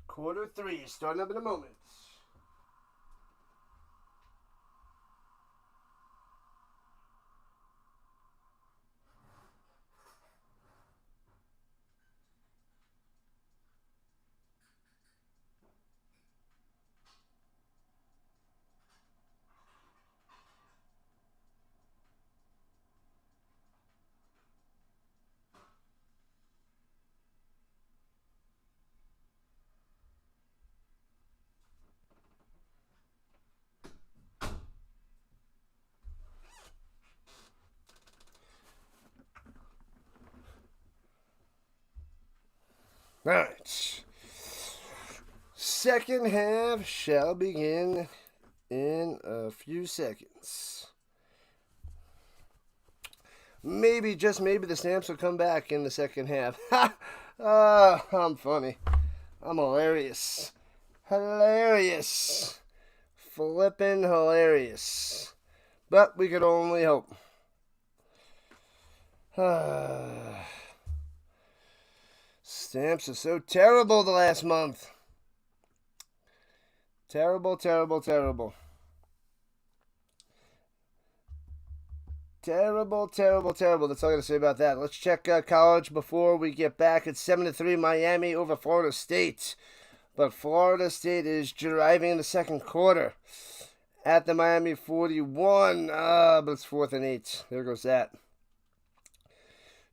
Quarter 3, starting up in a moment. Alright. Second half shall begin in a few seconds. Maybe, just maybe, the Stamps will come back in the second half. Ha! I'm funny. I'm hilarious. Hilarious. Flippin' hilarious. But we could only hope. Stamps are so terrible the last month. Terrible, terrible, terrible. Terrible, terrible, terrible. That's all I got to say about that. Let's check college before we get back. It's 7-3 Miami over Florida State. But Florida State is driving in the second quarter at the Miami 41. But it's 4th and 8. There goes that.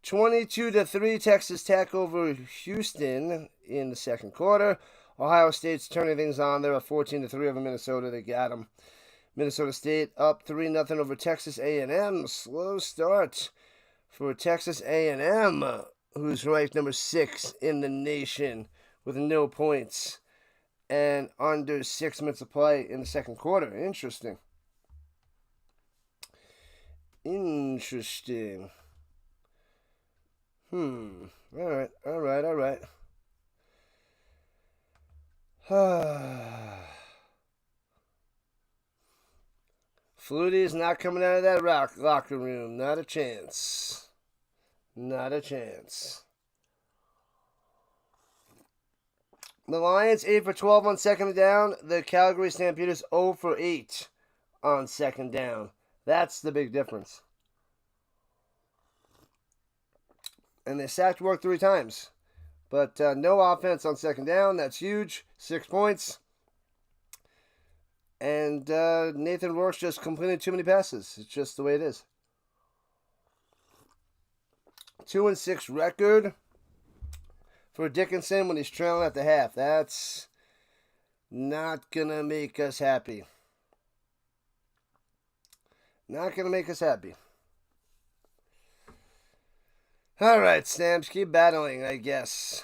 22-3 Texas Tech over Houston in the second quarter. Ohio State's turning things on. They're up 14-3 over Minnesota. They got them. Minnesota State up 3-0 over Texas A&M. Slow start for Texas A&M, who's ranked number 6 in the nation with no points and under 6 minutes of play in the second quarter. Interesting. Interesting. Alright. Flutie's not coming out of that locker room. Not a chance. Not a chance. The Lions 8 for 12 on second down. The Calgary Stampeders 0 for 8 on second down. That's the big difference. And they sacked Rourke 3 times. But no offense on second down. That's huge. 6 points. And Nathan Rourke just completed too many passes. It's just the way it is. 2-6 record for Dickinson when he's trailing at the half. That's not going to make us happy. Not going to make us happy. All right, Stamps, keep battling, I guess.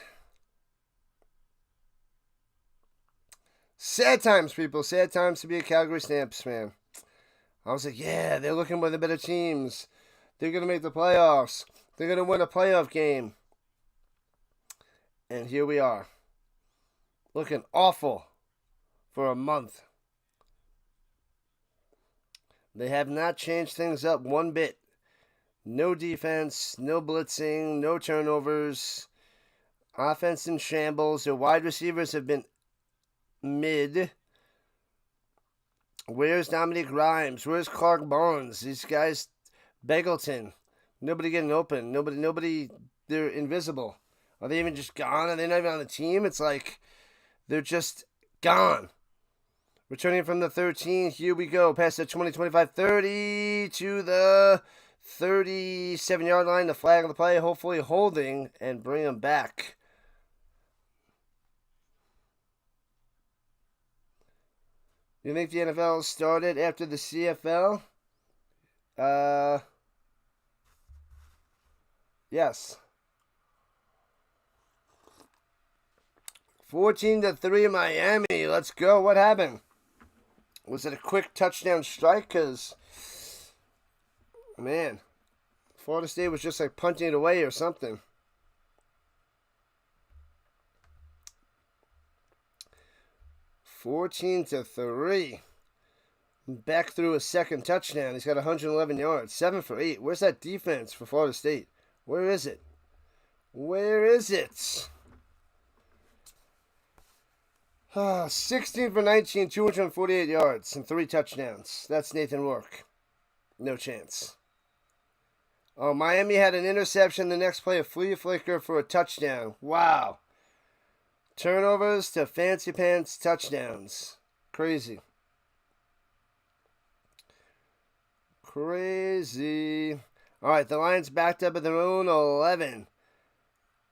Sad times, people. Sad times to be a Calgary Stamps fan. I was like, yeah, they're looking for the better teams. They're going to make the playoffs. They're going to win a playoff game. And here we are. Looking awful for a month. They have not changed things up one bit. No defense, no blitzing, no turnovers. Offense in shambles. Their wide receivers have been mid. Where's Dominic Grimes? Where's Clark Barnes? These guys, Beggleton. Nobody getting open. Nobody, they're invisible. Are they even just gone? Are they not even on the team? It's like they're just gone. Returning from the 13, here we go. Past the 20, 25, 30 to the 37-yard line. The flag on the play, hopefully holding and bring them back. You think the NFL started after the CFL? Yes. 14-3 Miami. Let's go. What happened? Was it a quick touchdown strike? Because, man, Florida State was just like punting it away or something. (14-3). Back through a second touchdown. He's got 111 yards. 7 for 8. Where's that defense for Florida State? Where is it? Where is it? 16 for 19, 248 yards, and 3 touchdowns. That's Nathan Rourke. No chance. Oh, Miami had an interception. The next play, a flea flicker for a touchdown. Wow. Turnovers to fancy pants touchdowns. Crazy. Crazy. All right, the Lions backed up at their own 11.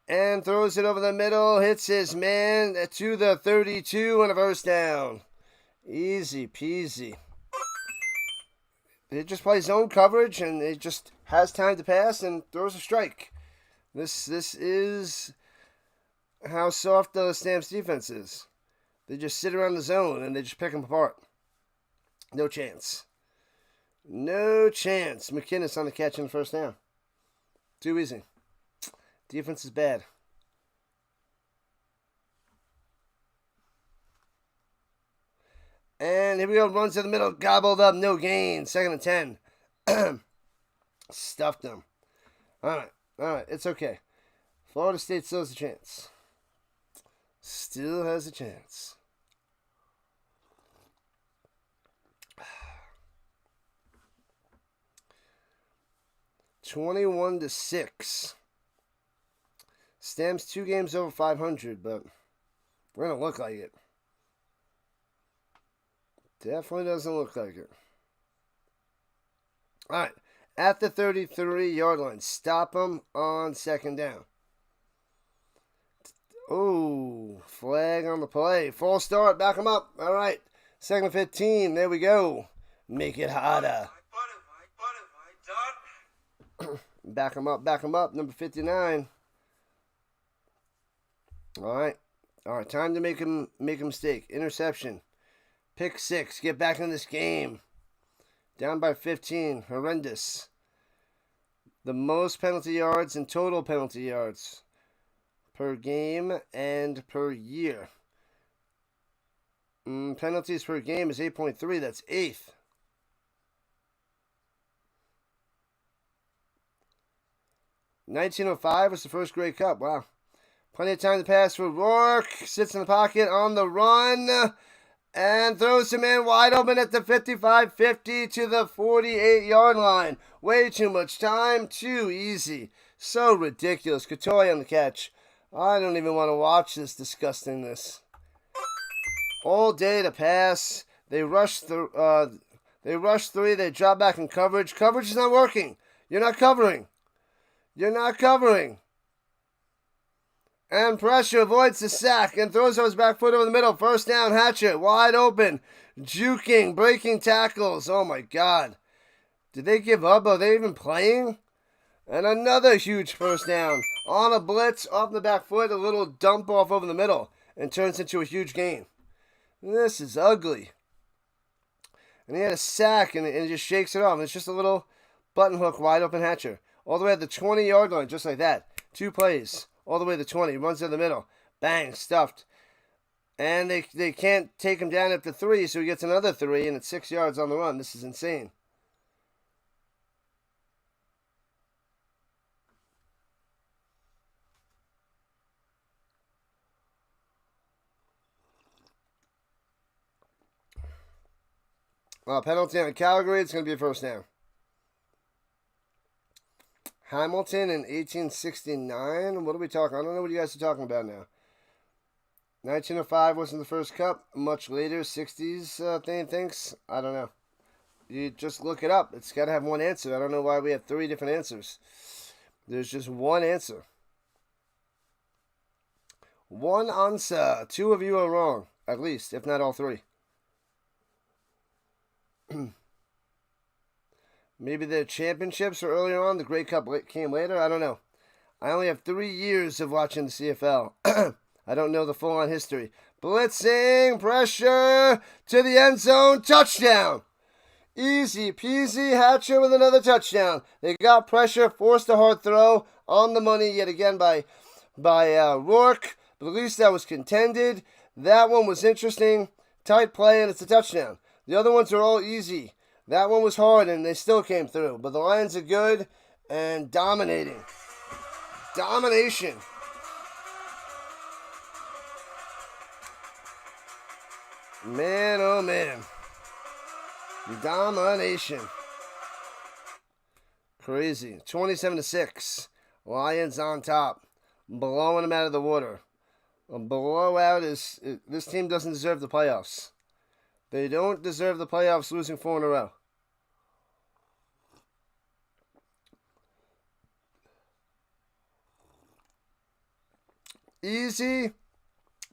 And throws it over the middle. Hits his man to the 32 and a first down. Easy peasy. They just play zone coverage and it just has time to pass and throws a strike. This is how soft the Stamps defense is. They just sit around the zone and they just pick them apart. No chance. No chance. McKinnis on the catch in the first down. Too easy. Defense is bad. And here we go. Runs to the middle. Gobbled up. No gain. 2nd and 10. Stuffed them. All right. It's okay. Florida State still has a chance. Still has a chance. 21-6. Stamps 2 games over 500, but we're going to look like it. Definitely doesn't look like it. All right. At the 33-yard line. Stop them on 2nd down. Oh, flag on the play. False start. Back them up. All right. 2nd and 15. There we go. Make it harder. Back them up. Back them up. Number 59. All right. Time to make a mistake. Interception. Pick 6. Get back in this game. Down by 15. Horrendous. The most penalty yards and total penalty yards per game and per year. Penalties per game is 8.3. That's 8th. (1905) was the first Grey Cup. Wow. Plenty of time to pass for Rourke. Sits in the pocket on the run. And throws him in wide open at the 55-50 to the 48-yard line. Way too much time. Too easy. So ridiculous. Couture on the catch. I don't even want to watch this disgustingness. All day to pass. They rush 3. They drop back in coverage. Coverage is not working. You're not covering. You're not covering. And pressure avoids the sack and throws his back foot over the middle. First down, Hatchet, wide open. Juking, breaking tackles. Oh my God. Did they give up? Are they even playing? And another huge first down. On a blitz, off the back foot, a little dump off over the middle. And turns into a huge gain. This is ugly. And he had a sack and he just shakes it off. It's just a little button hook, wide open Hatcher. all the way at the 20-yard line, just like that. 2 plays, all the way to the 20, runs to the middle, bang, stuffed. And they can't take him down after 3, so he gets another 3, and it's 6 yards on the run. This is insane. Penalty on Calgary. It's going to be a first down. Hamilton in 1869. What are we talking? I don't know what you guys are talking about now. 1905 wasn't the first cup. Much later, 60s thing thinks. I don't know. You just look it up. It's got to have one answer. I don't know why we have 3 different answers. There's just one answer. One answer. 2 of you are wrong, at least, if not all 3. Maybe the championships were earlier on. The Grey Cup came later. I don't know. I only have 3 years of watching the CFL. I don't know the full-on history. Blitzing, pressure, to the end zone, touchdown. Easy peasy, Hatcher with another touchdown. They got pressure, forced a hard throw on the money yet again by Rourke. But at least that was contended. That one was interesting. Tight play, and it's a touchdown. The other ones are all easy. That one was hard, and they still came through. But the Lions are good and dominating. Domination. Man, oh man. Domination. Crazy. 27-6. Lions on top. Blowing them out of the water. A blowout is... This team doesn't deserve the playoffs. They don't deserve the playoffs, losing 4 in a row. Easy.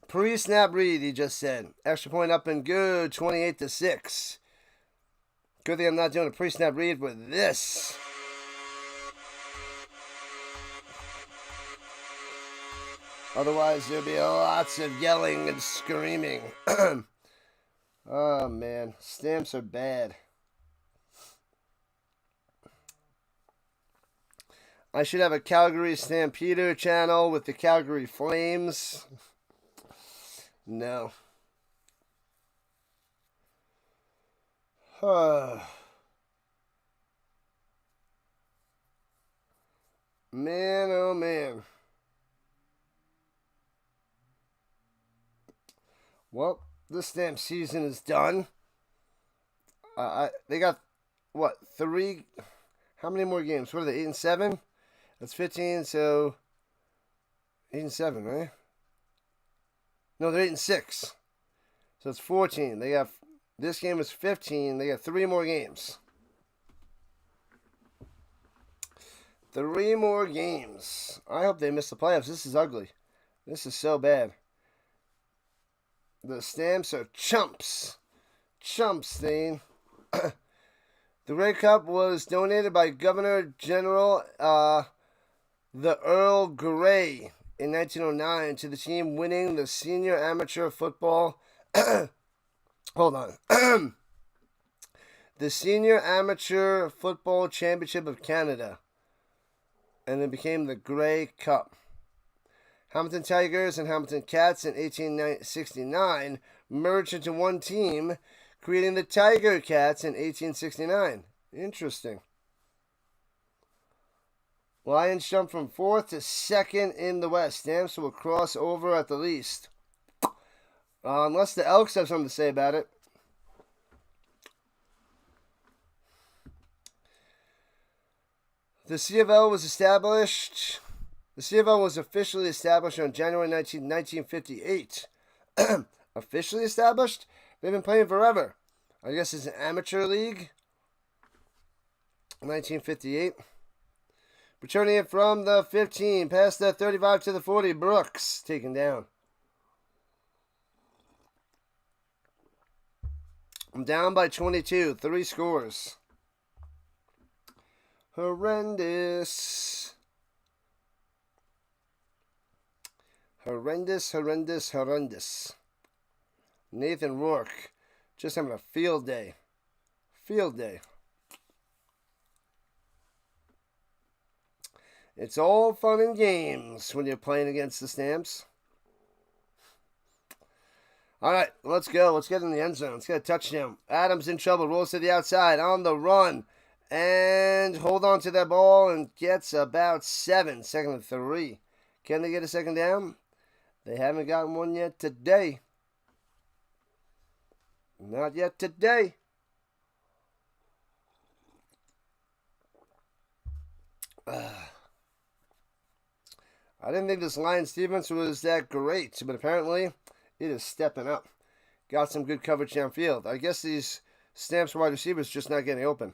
Pre-snap read, he just said. Extra point up and good. 28-6. Good thing I'm not doing a pre-snap read with this. Otherwise, there'll be lots of yelling and screaming. Oh, man. Stamps are bad. I should have a Calgary Stampeder channel with the Calgary Flames. No. Man, oh man. Well, this stamp season is done. They got, what, 3? How many more games? What are they, 8 and 7? That's 15, so 8 and 7, right? No, they're 8 and 6. So it's 14. They got, this game is 15. They got 3 more games. 3 more games. I hope they miss the playoffs. This is ugly. This is so bad. The Stamps are chumps. Chumps, Stain. The Grey Cup was donated by Governor General the Earl Grey in 1909 to the team winning the Senior Amateur Football. Hold on. The Senior Amateur Football Championship of Canada. And it became the Grey Cup. Hamilton Tigers and Hamilton Cats in 1869 merged into one team, creating the Tiger Cats in 1869. Interesting. Lions jump from 4th to 2nd in the West. Stamps will cross over at the least. Unless the Elks have something to say about it. The CFL was established. The CFL was officially established on January 19, 1958. Officially established? They've been playing forever. I guess it's an amateur league. 1958. Returning it from the 15. Past the 35 to the 40. Brooks taken down. I'm down by 22. 3 scores. Horrendous. Horrendous, horrendous, horrendous. Nathan Rourke. Just having a field day. Field day. It's all fun and games when you're playing against the Stamps. All right, let's go. Let's get in the end zone. Let's get a touchdown. Adams in trouble. Rolls to the outside on the run. And hold on to that ball and gets about 7. 2nd and 3. Can they get a second down? They haven't gotten one yet today. Not yet today. I didn't think this Lions defense was that great, but apparently it is stepping up. Got some good coverage downfield. I guess these Stamps wide receivers just not getting open.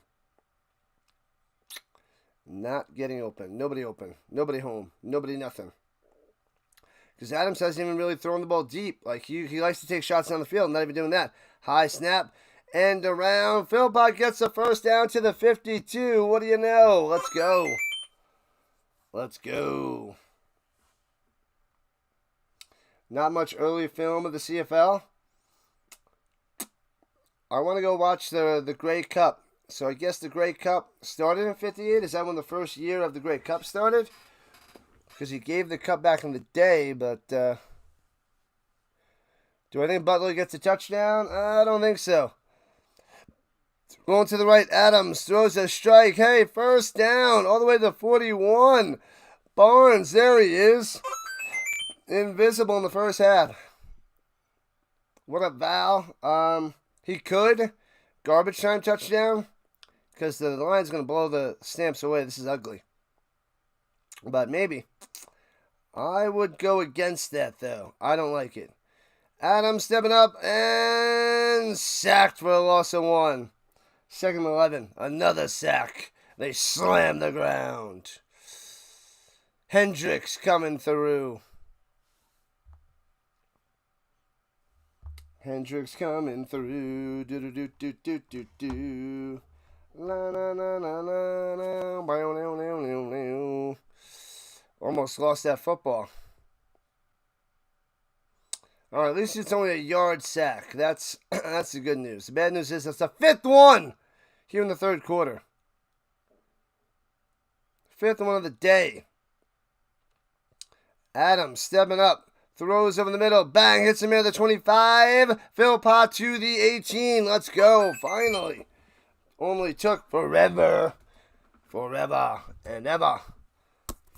Not getting open. Nobody open. Nobody home. Nobody nothing. Because Adams hasn't even really thrown the ball deep. Like, he likes to take shots down the field. Not even doing that. High snap. And around. Philpott gets the first down to the 52. What do you know? Let's go. Let's go. Not much early film of the CFL. I want to go watch the Grey Cup. So I guess the Grey Cup started in 58. Is that when the first year of the Grey Cup started? Because he gave the cup back in the day, but do I think Butler gets a touchdown? I don't think so. Going to the right, Adams throws a strike. Hey, first down, all the way to 41. Barnes, there he is. Invisible in the first half. What a foul. He could. Garbage time touchdown. Because the Lions going to blow the Stamps away. This is ugly. But maybe. I would go against that, though. I don't like it. Adams stepping up and sacked for a loss of 1. 2nd and 11. Another sack. They slam the ground. Hendricks coming through. Hendricks coming through. Do do do do do do do. La la la la la la. Almost lost that football. All right, at least it's only a yard sack. That's the good news. The bad news is that's the 5th one here in the 3rd quarter. 5th one of the day. Adams stepping up. Throws over the middle. Bang. Hits him at the 25. Philpott to the 18. Let's go. Finally. Only took forever. Forever and ever.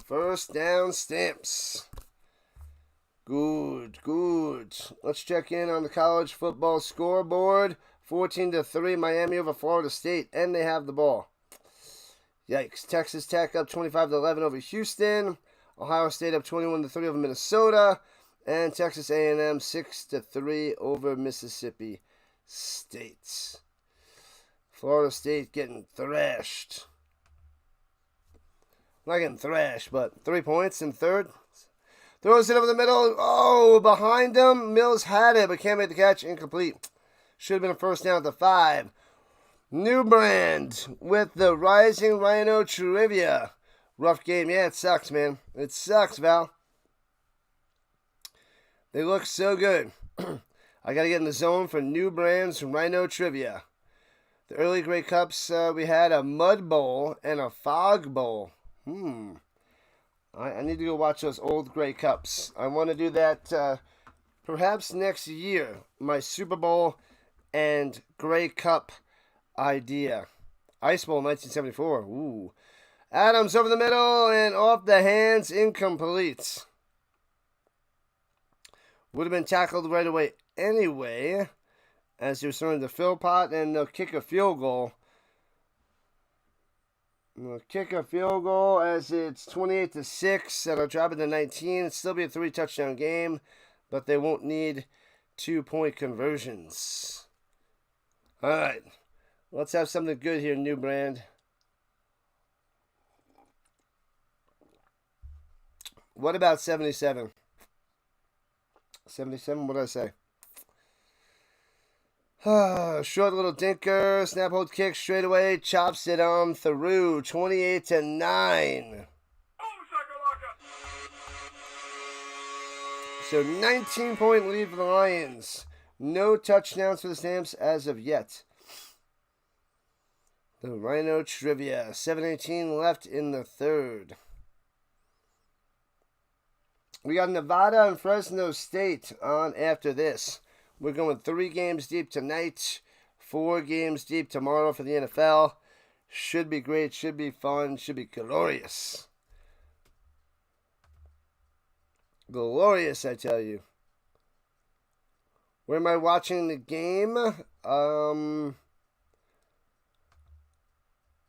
First down Stamps. Good, good. Let's check in on the college football scoreboard. 14-3, Miami over Florida State, and they have the ball. Yikes. Texas Tech up 25-11 over Houston. Ohio State up 21-3 over Minnesota. And Texas A&M 6-3 over Mississippi State. Florida State getting thrashed. Not getting thrashed, but 3 points in 3rd. Throws it over the middle. Oh, behind him. Mills had it, but can't make the catch. Incomplete. Should have been a first down at the 5. New Brand with the Rising Rhino trivia. Rough game. Yeah, it sucks, man. It sucks, Val. They look so good. I got to get in the zone for New Brand's Rhino trivia. The early Grey Cups, we had a Mud Bowl and a Fog Bowl. I need to go watch those old Grey Cups. I want to do that perhaps next year. My Super Bowl and Grey Cup idea. Ice Bowl 1974. Ooh. Adams over the middle and off the hands. Incomplete. Would have been tackled right away anyway, as he was throwing the Philpott, and they'll kick a field goal. They'll kick a field goal as it's 28-6. That'll drop it to 19. It'll still be a 3-touchdown game, but they won't need 2-point conversions. All right, let's have something good here, New Brand. What about 77? 77, what did I say? Short little dinker, snap hold kick straight away, chops it on through, 28-9. So 19-point lead for the Lions. No touchdowns for the Stamps as of yet. The Rhino trivia, 7:18 left in the 3rd. We got Nevada and Fresno State on after this. We're going 3 games deep tonight, 4 games deep tomorrow for the NFL. Should be great, should be fun, should be glorious. Glorious, I tell you. Where am I watching the game? I'm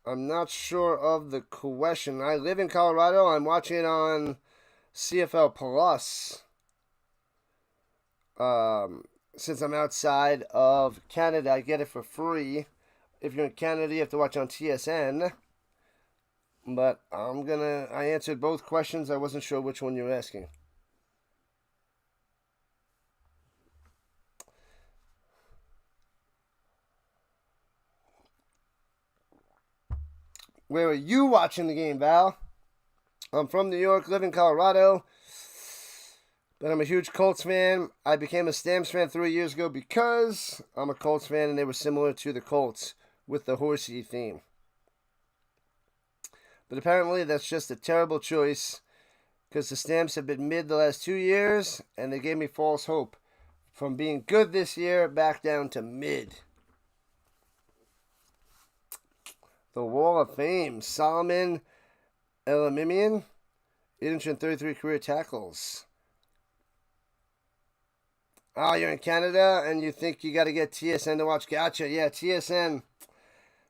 not sure of the question. I live in Colorado. I'm watching it on CFL Plus. Since I'm outside of Canada, I get it for free. If you're in Canada, you have to watch on TSN. But I answered both questions. I wasn't sure which one you were asking. Where are you watching the game, Val? I'm from New York, live in Colorado. But I'm a huge Colts fan. I became a Stamps fan 3 years ago because I'm a Colts fan and they were similar to the Colts with the horsey theme. But apparently that's just a terrible choice because the Stamps have been mid the last 2 years and they gave me false hope. From being good this year back down to mid. The Wall of Fame. Solomon Elamimian, 833 career tackles. Oh, you're in Canada and you think you got to get TSN to watch? Gotcha. Yeah, TSN.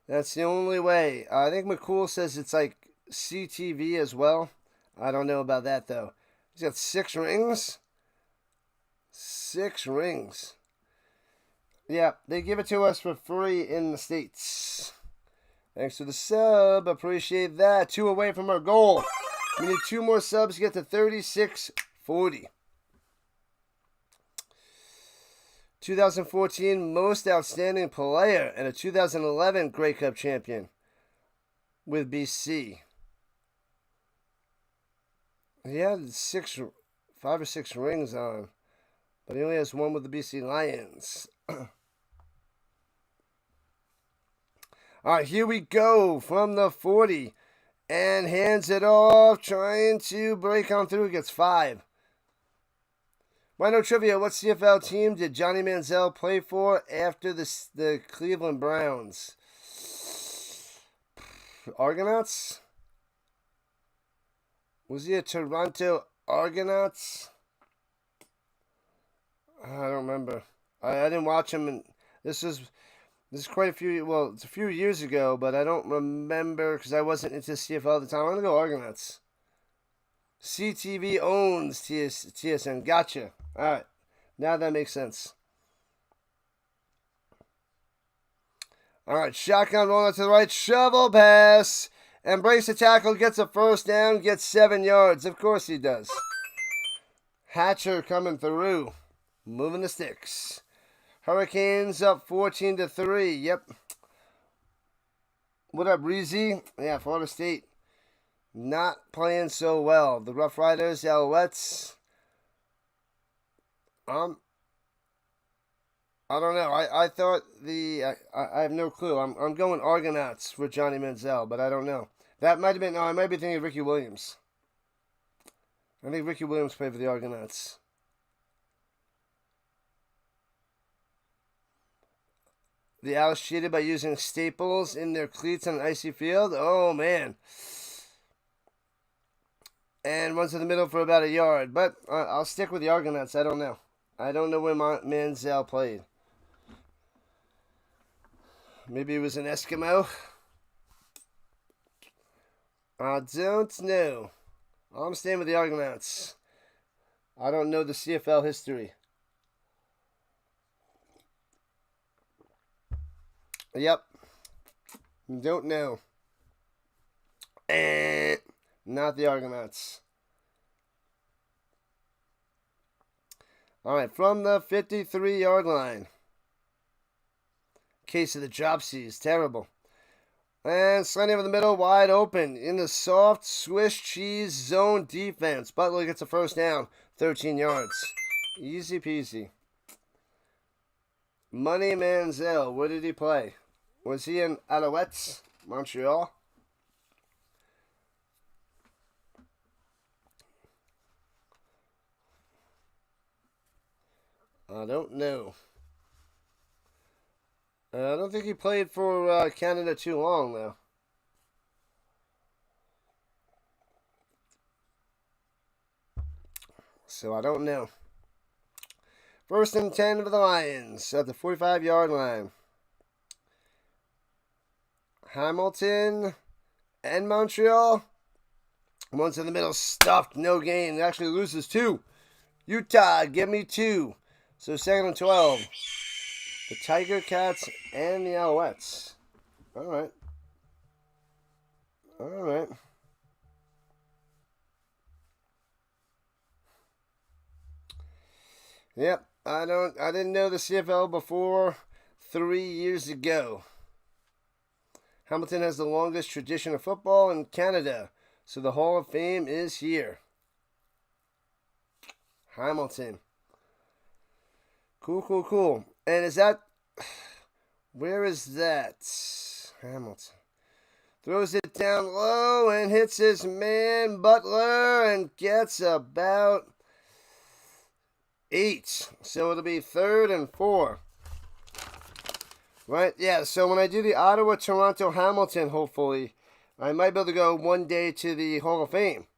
That's the only way. I think McCool says it's like CTV as well. I don't know about that, though. He's got 6 rings. 6 rings. Yeah, they give it to us for free in the States. Thanks for the sub. Appreciate that. 2 away from our goal. We need 2 more subs to get to 3640. 2014 Most Outstanding Player and a 2011 Grey Cup champion with BC. He had 5 or 6 rings on, but he only has 1 with the BC Lions. All right, here we go from the 40 and hands it off, trying to break on through. Gets 5. Rhino Trivia, what CFL team did Johnny Manziel play for after the Cleveland Browns? Argonauts? Was he a Toronto Argonauts? I don't remember. I didn't watch him. And this is quite a few. Well, it's a few years ago, but I don't remember because I wasn't into CFL at the time. I'm gonna go Argonauts. CTV owns TSN. Gotcha. All right, now that makes sense. All right, shotgun rolling to the right, shovel pass. Embrace the tackle, gets a first down, gets 7 yards. Of course he does. Hatcher coming through, moving the sticks. Hurricanes up 14-3. Yep. What up, Reezy? Yeah, Florida State not playing so well. The Rough Riders, the Alouettes. I don't know. I thought I have no clue. I'm going Argonauts for Johnny Manziel, but I don't know. That might have been. No, I might be thinking of Ricky Williams. I think Ricky Williams played for the Argonauts. The Owls cheated by using staples in their cleats on an icy field. Oh man! And runs to the middle for about a yard. But I'll stick with the Argonauts. I don't know. I don't know where Manziel played. Maybe he was an Eskimo. I don't know. I'm staying with the Argonauts. I don't know the CFL history. Yep. Don't know. Not the Argonauts. All right, from the 53-yard line. Case of the dropsies, terrible. And sliding over the middle, wide open. In the soft Swiss cheese zone defense. Butler gets a first down, 13 yards. Easy peasy. Money Manziel, where did he play? Was he in Alouettes, Montreal? I don't know. I don't think he played for Canada too long, though. So I don't know. 1st and 10 for the Lions at the 45-yard line. Hamilton and Montreal. One's in the middle, stuffed, no gain. Actually loses 2. Utah, give me 2. So 2nd and 12. The Tiger Cats and the Alouettes. All right. All right. Yep, I didn't know the CFL before 3 years ago. Hamilton has the longest tradition of football in Canada, so the Hall of Fame is here. Hamilton. Cool, cool, cool. And is that... Where is that? Hamilton. Throws it down low and hits his man, Butler, and gets about 8. So it'll be 3rd and 4. Right, yeah, so when I do the Ottawa, Toronto, Hamilton, hopefully, I might be able to go one day to the Hall of Fame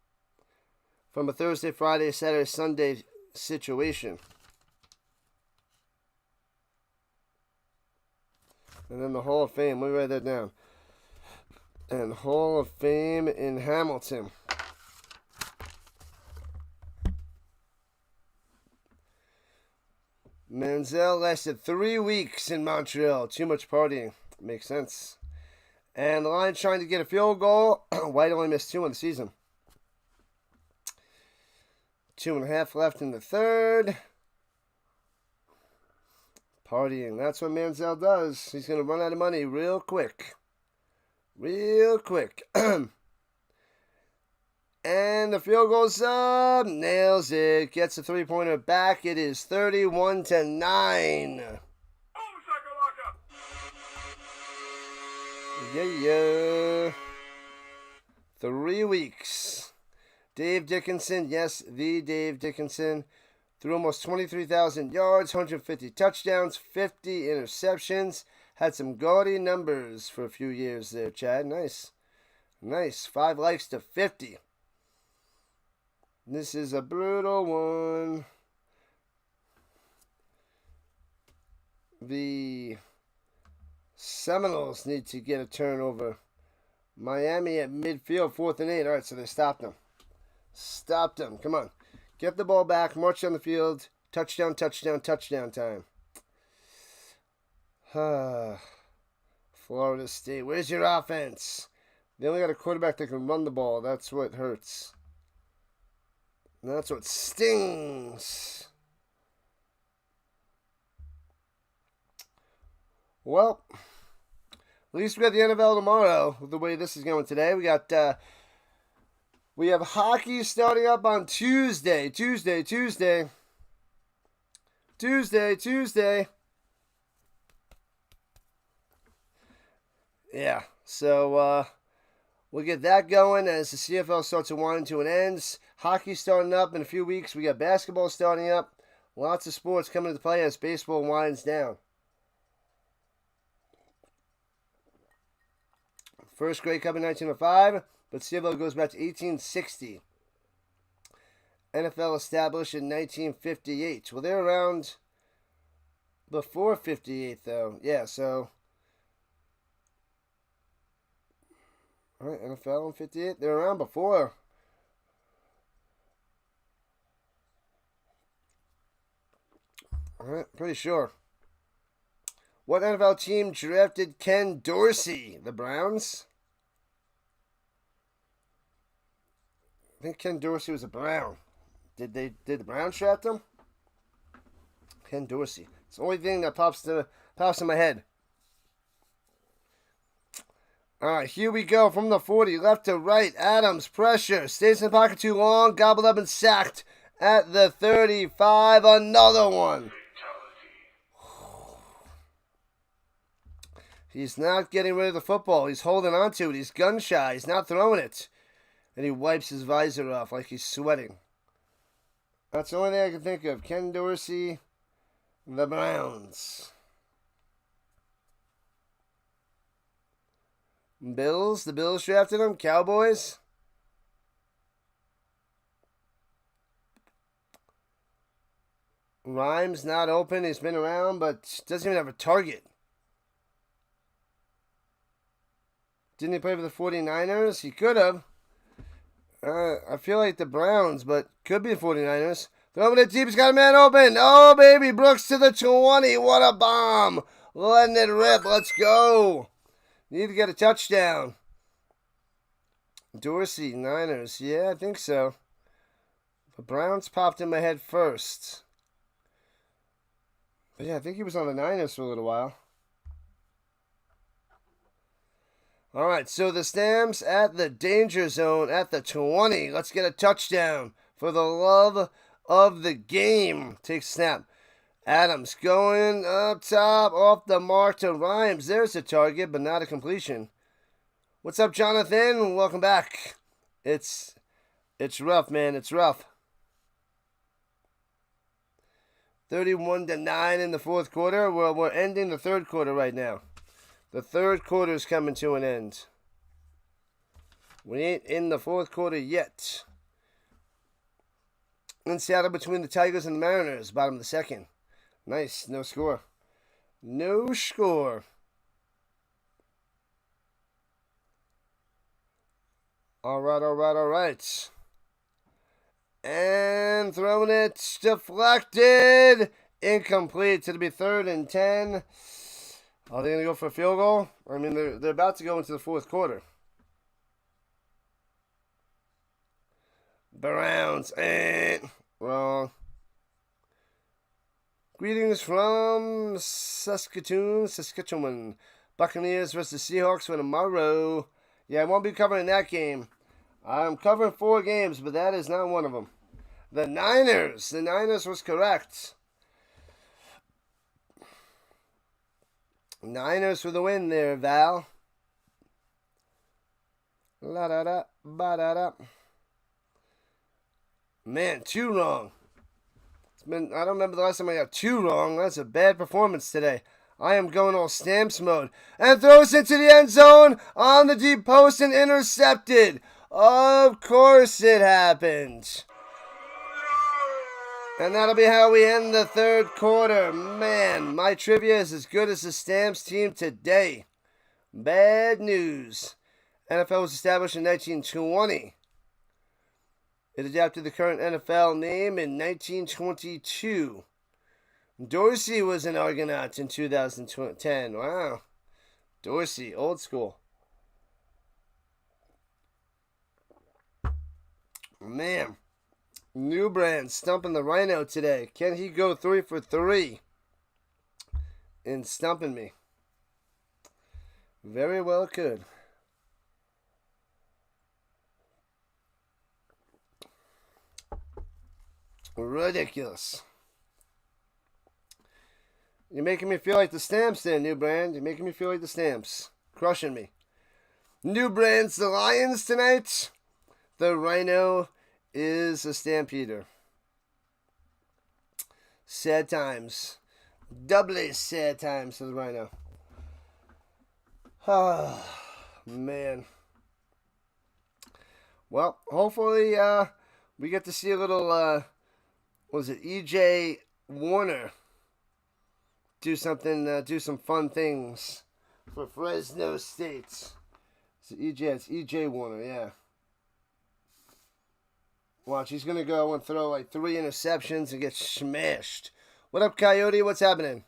from a Thursday, Friday, Saturday, Sunday situation. And then the Hall of Fame, let me write that down. And Hall of Fame in Hamilton. Manziel lasted 3 weeks in Montreal. Too much partying. Makes sense. And the Lions trying to get a field goal. White only missed 2 on the season. 2.5 left in the 3rd. Partying. That's what Manziel does. He's going to run out of money real quick. Real quick. And the field goes up. Nails it. Gets a 3-pointer back. It is 31-9. Yeah. 3 weeks. Dave Dickinson. Yes, the Dave Dickinson. Threw almost 23,000 yards, 150 touchdowns, 50 interceptions. Had some gaudy numbers for a few years there, Chad. Nice. Nice. 5 likes to 50. This is a brutal one. The Seminoles need to get a turnover. Miami at midfield, 4th and 8. All right, so they stopped them. Stopped them. Come on. Get the ball back. March down the field. Touchdown, touchdown, touchdown time. Florida State. Where's your offense? They only got a quarterback that can run the ball. That's what hurts. That's what stings. Well, at least we got the NFL tomorrow. With the way this is going today, we have hockey starting up on Tuesday. Yeah, so we'll get that going as the CFL starts to wind to an end. Hockey starting up in a few weeks. We got basketball starting up. Lots of sports coming into play as baseball winds down. First Grey Cup in 1905, but CFL goes back to 1860. NFL established in 1958. Well, they're around before 58, though. Yeah, so... All right, NFL in 58. They're around before. All right, pretty sure. What NFL team drafted Ken Dorsey? The Browns? I think Ken Dorsey was a Brown. Did the Browns draft him? Ken Dorsey. It's the only thing that pops in my head. All right, here we go from the 40, left to right. Adams, pressure, stays in the pocket too long, gobbled up and sacked at the 35. Another one. He's not getting rid of the football. He's holding on to it. He's gun shy. He's not throwing it. And he wipes his visor off like he's sweating. That's the only thing I can think of. Ken Dorsey. The Browns. Bills. The Bills drafted him. Cowboys. Rhymes not open. He's been around, but doesn't even have a target. Didn't he play for the 49ers? He could have. I feel like the Browns, but could be the 49ers. Throwing it deep. He's got a man open. Oh, baby. Brooks to the 20. What a bomb. Letting it rip. Let's go. Need to get a touchdown. Dorsey, Niners. Yeah, I think so. The Browns popped in my head first. But yeah, I think he was on the Niners for a little while. All right, so the Stamps at the danger zone at the 20. Let's get a touchdown for the love of the game. Take snap. Adams going up top, off the mark to Rhymes. There's a target, but not a completion. What's up, Jonathan? Welcome back. It's rough, man. It's rough. 31-9 in the fourth quarter. Well, we're ending the third quarter right now. The third quarter is coming to an end. We ain't in the fourth quarter yet. In Seattle between the Tigers and the Mariners, bottom of the second. Nice, no score. No score. All right. And throwing it, deflected, incomplete. It'll be 3rd and 10. Are they going to go for a field goal? I mean, they're about to go into the fourth quarter. Browns, wrong. Greetings from Saskatchewan. Buccaneers versus Seahawks for tomorrow. Yeah, I won't be covering that game. I'm covering 4 games, but that is not one of them. The Niners. The Niners was correct. Niners for the win there, Val. La-da-da, ba-da-da. Man, 2 wrong. I don't remember the last time I got 2 wrong. That's a bad performance today. I am going all Stamps mode. And throws into the end zone on the deep post and intercepted. Of course it happened. And that'll be how we end the third quarter. Man, my trivia is as good as the Stamps team today. Bad news. NFL was established in 1920. It adapted the current NFL name in 1922. Dorsey was an Argonaut in 2010. Wow. Dorsey, old school. Man. New brand stumping the Rhino today. Can he go 3 for 3 in stumping me? Very well could. Ridiculous. You're making me feel like the Stamps there, New Brand. You're making me feel like the Stamps. Crushing me. New Brand's the Lions tonight. The Rhino is a Stampeder. Sad times. Doubly sad times for the Rhino. Oh, man. Well, hopefully we get to see a little, what was it, E.J. Warner do something, do some fun things for Fresno State. So it's E.J. Warner, yeah. Watch, he's going to go and throw like 3 interceptions and get smashed. What up, Coyote? What's happening?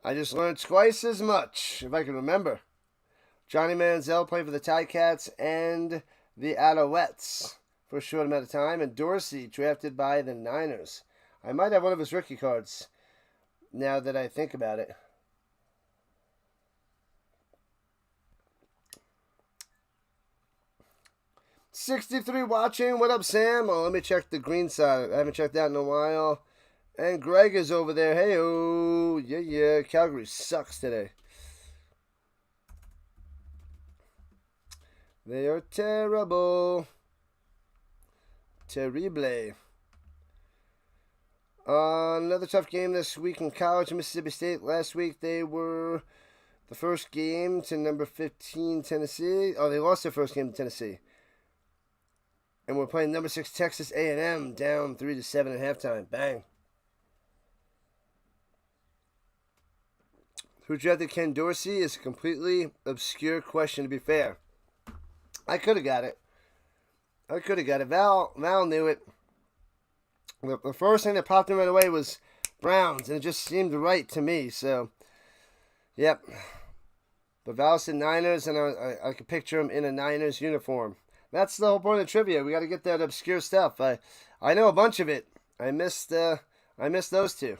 I just learned twice as much, if I can remember. Johnny Manziel played for the Ticats and the Alouettes for a short amount of time. And Dorsey drafted by the Niners. I might have one of his rookie cards now that I think about it. $63 watching. What up, Sam? Oh, let me check the green side. I haven't checked that in a while. And Greg is over there. Hey-oh. Yeah. Calgary sucks today. They are terrible. Terrible. Another tough game this week in college. Mississippi State. Last week they were the first game to number 15 Tennessee. Oh, they lost their first game to Tennessee. And we're playing number 6 Texas A&M down 3-7 at halftime. Bang. Who drafted Ken Dorsey is a completely obscure question, to be fair. I could have got it. Val knew it. The first thing that popped in right away was Browns, and it just seemed right to me. So, yep. But Val said Niners, and I could picture him in a Niners uniform. That's the whole point of trivia. We got to get that obscure stuff. I know a bunch of it. I missed those two.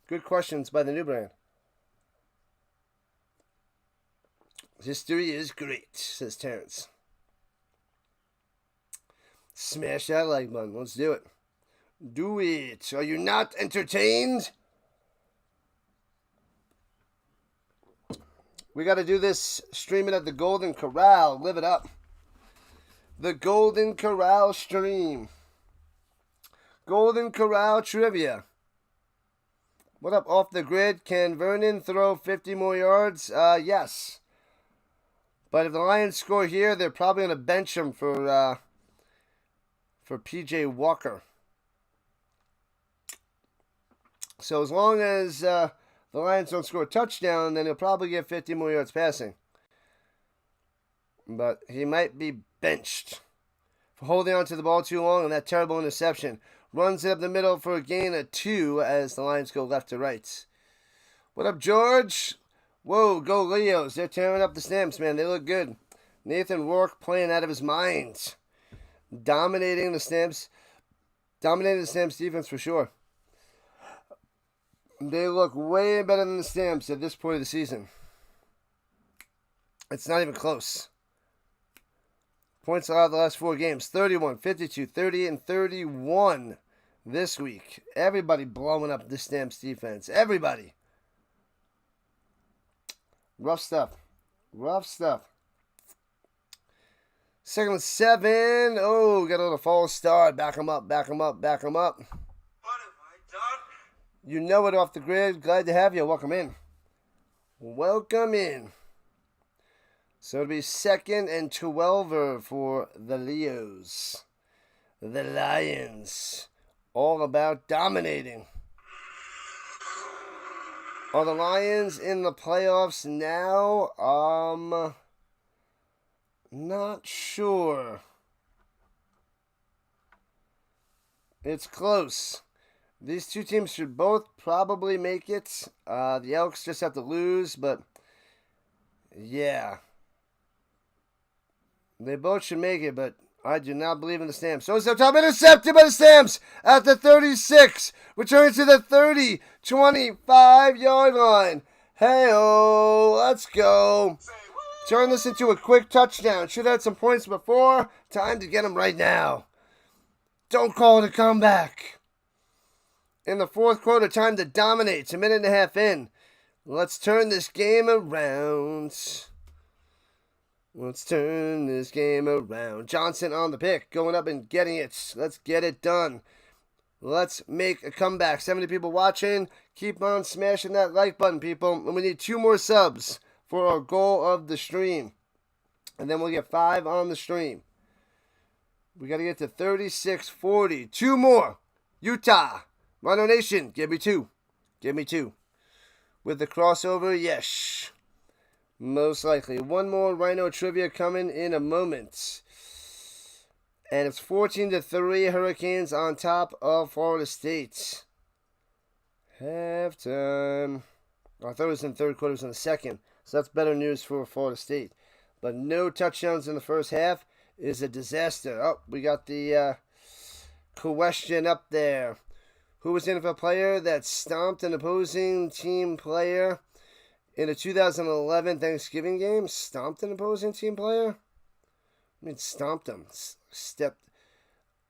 Good questions by the new brand. History is great, says Terrence. Smash that like button. Let's do it. Do it. Are you not entertained? We got to do this streaming at the Golden Corral. Live it up. The Golden Corral stream. Golden Corral trivia. What up, off the grid? Can Vernon throw 50 more yards? Yes. But if the Lions score here, they're probably going to bench him for P.J. Walker. So as long as the Lions don't score a touchdown, then he'll probably get 50 more yards passing. But he might be benched for holding on to the ball too long and that terrible interception. Runs it up the middle for a gain of 2 as the Lions go left to right. What up, George? Whoa, go Leos. They're tearing up the Stamps, man. They look good. Nathan Rourke playing out of his mind. Dominating the Stamps defense for sure. They look way better than the Stamps at this point of the season. It's not even close. Points allowed the last 4 games. 31, 52, 30, and 31 this week. Everybody blowing up the Stamps defense. Everybody. Rough stuff. 2nd and 7. Oh, got a little false start. Back him up. What have I done? You know it, off the grid. Glad to have you. Welcome in. So it'll be 2nd and 12 for the Leos. The Lions. All about dominating. Are the Lions in the playoffs now? Not sure. It's close. These two teams should both probably make it. The Elks just have to lose, but yeah. They both should make it, but I do not believe in the Stamps. So it's the top intercepted by the Stamps at the 36. Returning to the 30, 25-yard line. Hey-oh, let's go. Turn this into a quick touchdown. Should have had some points before. Time to get them right now. Don't call it a comeback. In the 4th quarter, time to dominate. It's a minute and a half in. Let's turn this game around. Johnson on the pick. Going up and getting it. Let's get it done. Let's make a comeback. 70 people watching. Keep on smashing that like button, people. And we need 2 more subs for our goal of the stream. And then we'll get 5 on the stream. We got to get to 3640. 2 more. Utah. Rhino Nation. Give me 2. With the crossover, yes. Most likely. 1 more Rhino trivia coming in a moment. And it's 14-3 Hurricanes on top of Florida State. Halftime. I thought it was in the 3rd quarter. It was in the 2nd. So that's better news for Florida State. But no touchdowns in the first half is a disaster. Oh, we got the question up there. Who was the NFL player that stomped an opposing team player in a 2011 Thanksgiving game? Stomped an opposing team player? I mean, stomped him. Stepped.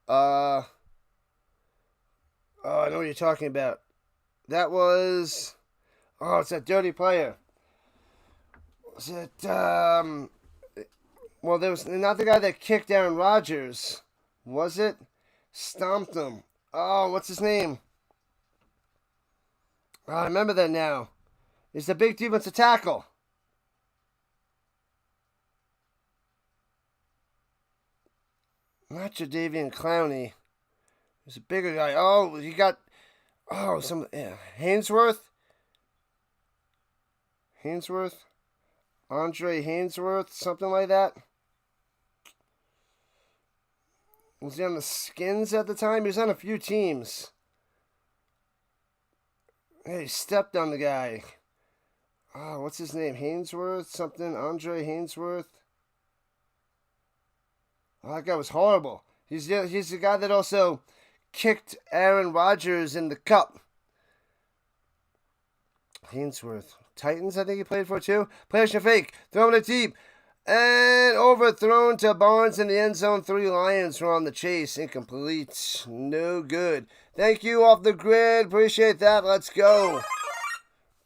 I know what you're talking about. That was... Oh, it's that dirty player. Was it... Well, there was not the guy that kicked Aaron Rodgers. Was it? Stomped him. Oh, what's his name? Oh, I remember that now. He's the big defensive tackle. Not Jadeveon Clowney. He's a bigger guy. Oh, he got... Oh, Hainsworth? Andre Hainsworth? Something like that? Was he on the Skins at the time? He was on a few teams. Hey, he stepped on the guy. Oh, what's his name? Hainsworth? Something? Andre Hainsworth? Oh, that guy was horrible. He's the guy that also kicked Aaron Rodgers in the cup. Hainsworth. Titans, I think he played for too. Play action fake. Throwing it deep. And overthrown to Barnes in the end zone. 3 Lions were on the chase. Incomplete. No good. Thank you, Off the Grid. Appreciate that. Let's go.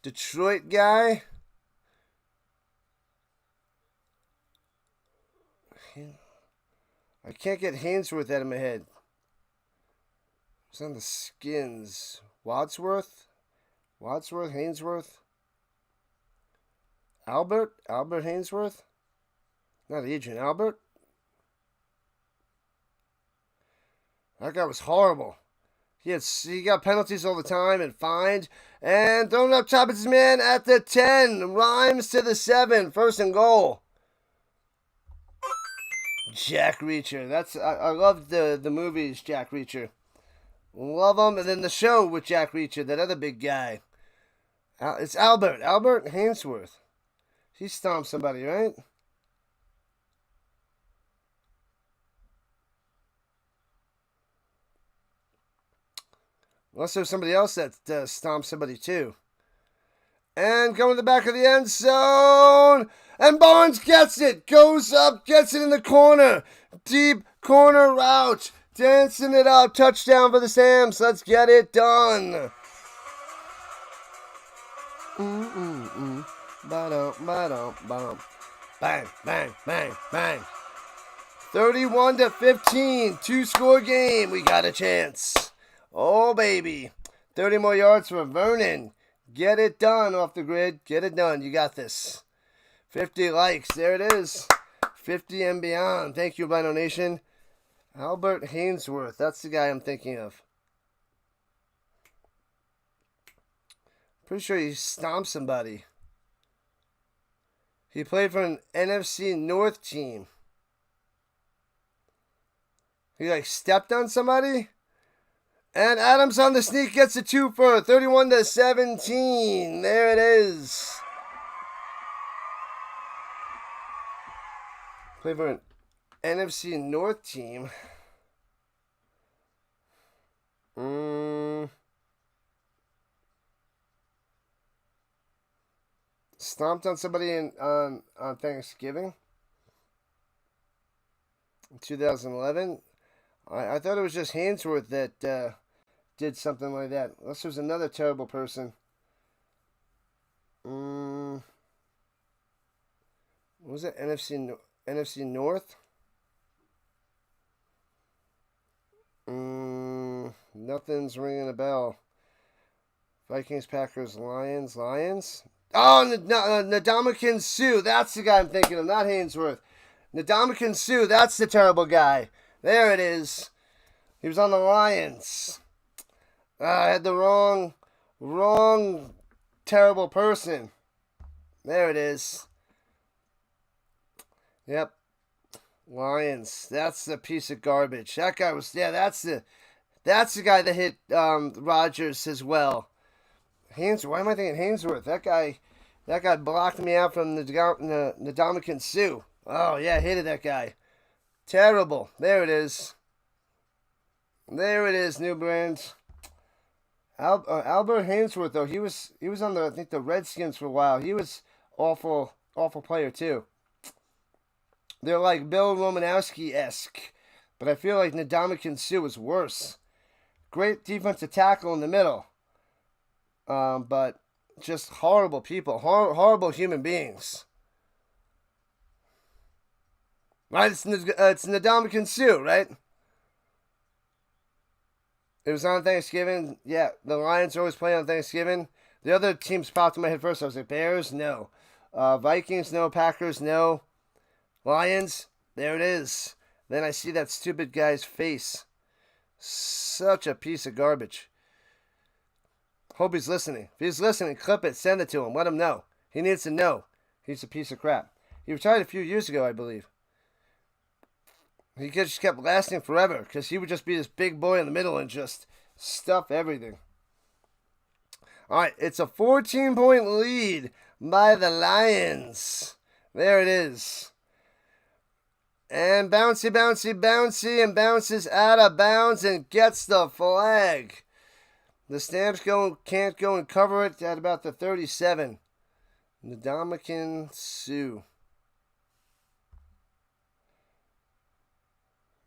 Detroit guy. I can't get Hainsworth out of my head. It's on the Skins. Wadsworth, Hainsworth. Albert Hainsworth. Not Adrian, Albert. That guy was horrible. He got penalties all the time and fined. And thrown up top of his man at the 10. Rhymes to the 7. 1st and goal. Jack Reacher. I loved the movies, Jack Reacher. Love them. And then the show with Jack Reacher, that other big guy. It's Albert Hainsworth. He stomped somebody, right? Unless there's somebody else that stomped somebody too. And going to the back of the end zone. And Barnes gets it. Goes up, gets it in the corner. Deep corner route. Dancing it up. Touchdown for the Sams. Let's get it done. Ba-dum. Bang, bang, bang, bang. 31-15. 2-score game. We got a chance. Oh, baby. 30 more yards for Vernon. Get it done, Off the Grid. Get it done. You got this. 50 likes. There it is. 50 and beyond. Thank you, Rhino Nation. Albert Hainsworth. That's the guy I'm thinking of. Pretty sure he stomped somebody. He played for an NFC North team. He, stepped on somebody? And Adams on the sneak gets a 2 for 31-17. There it is. Play for an NFC North team. Stomped on somebody on Thanksgiving in 2011. I thought it was just Hainsworth that did something like that. Unless there was another terrible person. What was it? NFC North? Nothing's ringing a bell. Vikings, Packers, Lions. Oh, Ndamukong Suh. That's the guy I'm thinking of, not Hainsworth. Ndamukong Suh. That's the terrible guy. There it is. He was on the Lions. I had the wrong terrible person. There it is. Yep. Lions. That's the piece of garbage. That guy was, that's the guy that hit Rodgers as well. Why am I thinking Hainsworth? That guy blocked me out from the Ndamukong Suh. Oh, yeah, hated that guy. Terrible. There it is. New brand. Albert Hainsworth, though, he was on the Redskins for a while. He was awful player too. They're like Bill Romanowski-esque, but I feel like Ndamukong Suh was worse. Great defensive tackle in the middle, but just horrible people, horrible human beings. Right, it's Ndamukong Suh, right? It was on Thanksgiving. Yeah, the Lions always play on Thanksgiving. The other teams popped in my head first. I was like, Bears? No. Vikings? No. Packers? No. Lions? There it is. Then I see that stupid guy's face. Such a piece of garbage. Hope he's listening. If he's listening, clip it, send it to him, let him know. He needs to know he's a piece of crap. He retired a few years ago, I believe. He just kept lasting forever because he would just be this big boy in the middle and just stuff everything. All right, it's a 14-point lead by the Lions. There it is. And bouncy, bouncy, bouncy, and bounces out of bounds and gets the flag. The Stamps can't go and cover it at about the 37. Ndamukong Suh.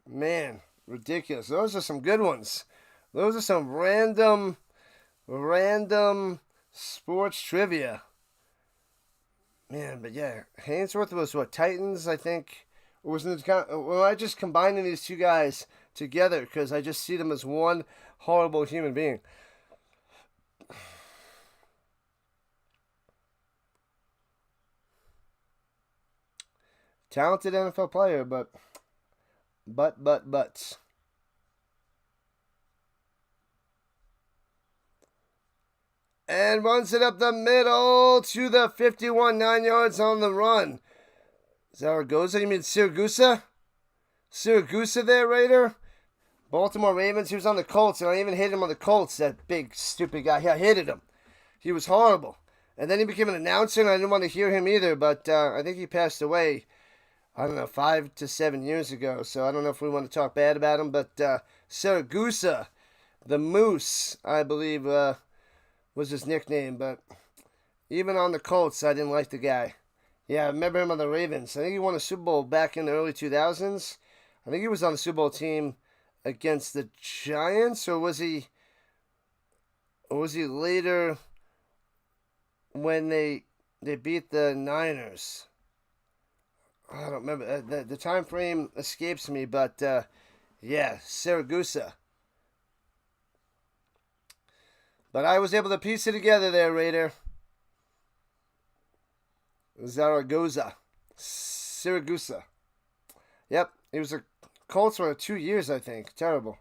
Man, ridiculous. Those are some good ones. Those are some random sports trivia. Man, but yeah, Hainsworth was what, Titans, I think? Or was I just combining these two guys together because I just see them as one horrible human being. Talented NFL player, but. And runs it up the middle to the 51, 9 yards on the run. Zaragoza, you mean Siragusa? Siragusa there, Raider? Baltimore Ravens, he was on the Colts, and I even hated him on the Colts, that big, stupid guy. I hated him. He was horrible. And then he became an announcer, and I didn't want to hear him either, but I think he passed away, I don't know, 5 to 7 years ago, so I don't know if we want to talk bad about him, but Siragusa, the Moose, I believe, was his nickname, but even on the Colts, I didn't like the guy. Yeah, I remember him on the Ravens. I think he won a Super Bowl back in the early 2000s. I think he was on the Super Bowl team against the Giants, or was he later when they beat the Niners? I don't remember. The time frame escapes me, but yeah, Siragusa. But I was able to piece it together there, Raider. Zaragoza. Siragusa. Yep, he was a Colts for 2 years, I think. Terrible.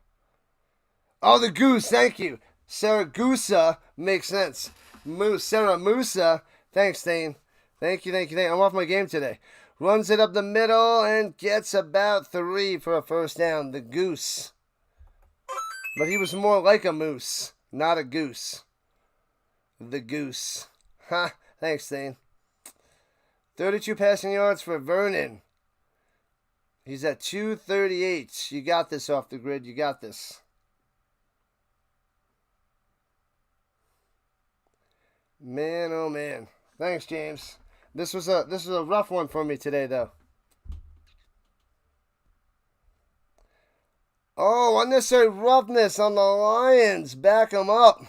Oh, the Goose, thank you. Siragusa makes sense. Saramusa. Thanks, Dane. Thank you. I'm off my game today. Runs it up the middle and gets about 3 for a first down. The Goose. But he was more like a moose, not a goose. The Goose. Ha, thanks, Dane. 32 passing yards for Vernon. He's at 238. You got this off the grid. You got this. Man, oh man. Thanks, James. This was a rough one for me today, though. Oh, unnecessary roughness on the Lions. Back them up.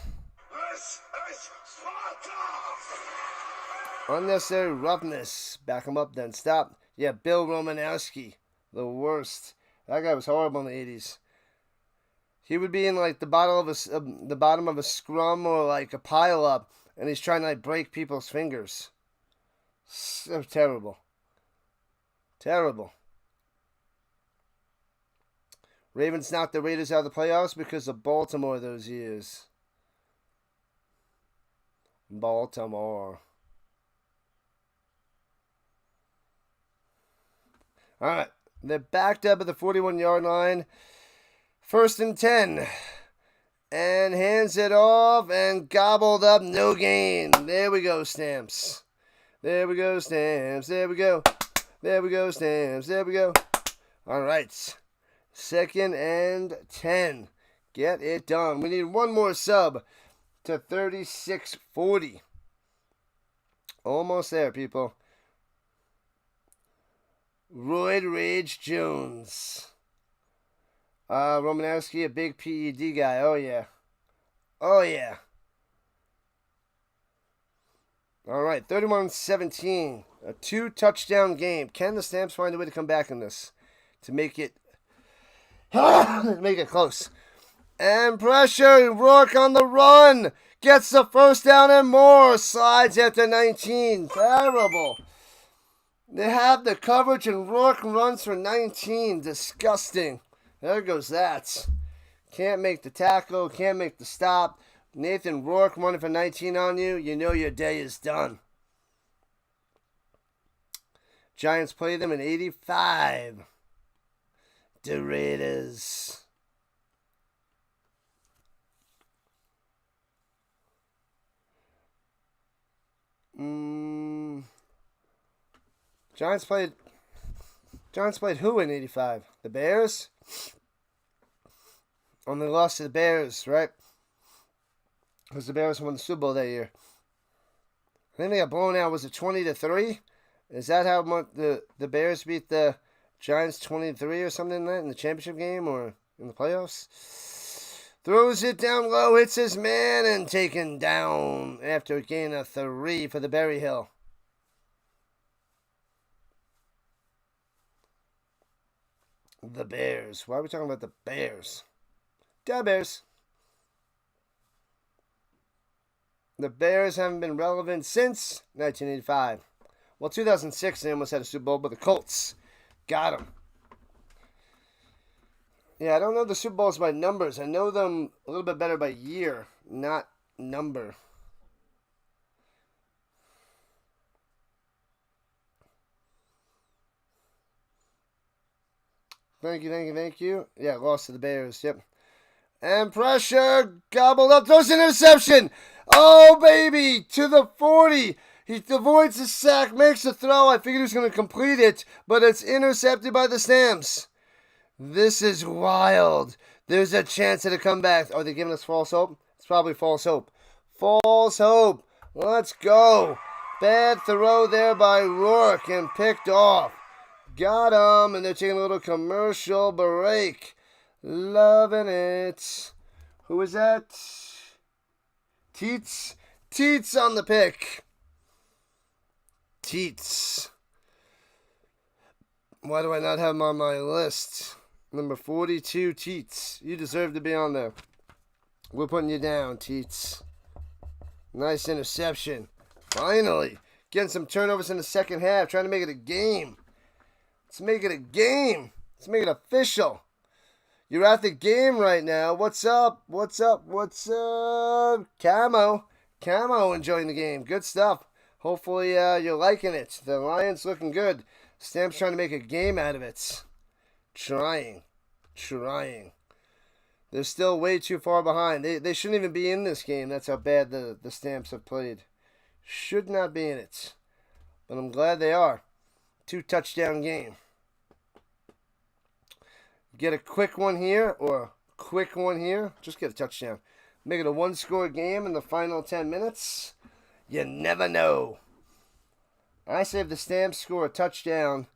Unnecessary roughness. Back him up then. Stop. Yeah, Bill Romanowski. The worst. That guy was horrible in the 80s. He would be in like the bottom of a scrum or like a pile up, and he's trying to like break people's fingers. So terrible. Terrible. Ravens knocked the Raiders out of the playoffs because of Baltimore those years. Baltimore. All right. They're backed up at the 41-yard line. 1st and 10. And hands it off and gobbled up. No gain. There we go, Stamps. There we go, Stamps. There we go. There we go, Stamps. There we go. All right. 2nd and 10. Get it done. We need one more sub to 36-40. Almost there, people. Royd Rage Jones. Romanowski, a big PED guy. Oh, yeah. Oh, yeah. All right, 31-17. A 2-touchdown game. Can the Stamps find a way to come back in this? To make it... make it close. And pressure. Rourke on the run. Gets the first down and more. Slides after 19. Terrible. They have the coverage and Rourke runs for 19. Disgusting. There goes that. Can't make the tackle. Can't make the stop. Nathan Rourke running for 19 on you. You know your day is done. Giants play them in 85. The Raiders. Giants played who in 85? The Bears? Only lost to the Bears, right? Because the Bears won the Super Bowl that year. I think they got blown out. Was it 20-3? Is that how much the Bears beat the Giants 20-3 or something like that in the championship game or in the playoffs? Throws it down low, hits his man, and taken down after a gain of 3 for the Berry Hill. The Bears. Why are we talking about the Bears? The Bears. The Bears haven't been relevant since 1985. Well, 2006, they almost had a Super Bowl, but the Colts got them. Yeah, I don't know the Super Bowls by numbers. I know them a little bit better by year, not number. Thank you. Yeah, lost to the Bears, yep. And pressure, gobbled up, throws an interception. Oh, baby, to the 40. He avoids the sack, makes the throw. I figured he was going to complete it, but it's intercepted by the Stamps. This is wild. There's a chance at a comeback. Are they giving us false hope? It's probably false hope. False hope. Let's go. Bad throw there by Rourke and picked off. Got him, and they're taking a little commercial break. Loving it. Who is that? Teets. Teets on the pick. Teets. Why do I not have him on my list? Number 42, Teets. You deserve to be on there. We're putting you down, Teets. Nice interception. Finally. Getting some turnovers in the second half. Trying to make it a game. Let's make it a game. Let's make it official. You're at the game right now. What's up? What's up? What's up? Camo enjoying the game. Good stuff. Hopefully you're liking it. The Lions looking good. Stamps trying to make a game out of it. Trying. They're still way too far behind. They shouldn't even be in this game. That's how bad the Stamps have played. Should not be in it. But I'm glad they are. 2-touchdown game. Get a quick one here or a quick one here. Just get a touchdown. Make it a one-score game in the final 10 minutes. You never know. I say if the Stamps score a touchdown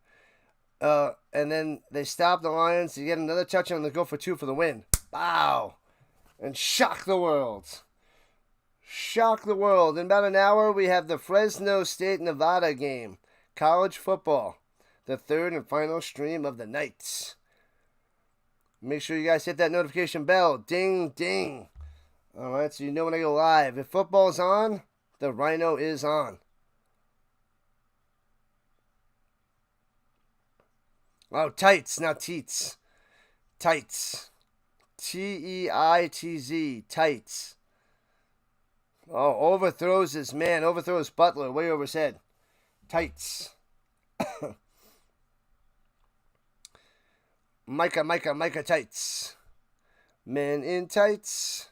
and then they stop the Lions, you get another touchdown and they go for 2 for the win. Wow. And shock the world. Shock the world. In about an hour, we have the Fresno State-Nevada game. College football. The third and final stream of the night. Make sure you guys hit that notification bell. Ding, ding. Alright, so you know when I go live. If football's on, the Rhino is on. Oh, tights, not teats. Tights. T-E-I-T-Z. Tights. Oh, overthrows this man. Overthrows Butler way over his head. Tights. Micah tights. Men in tights.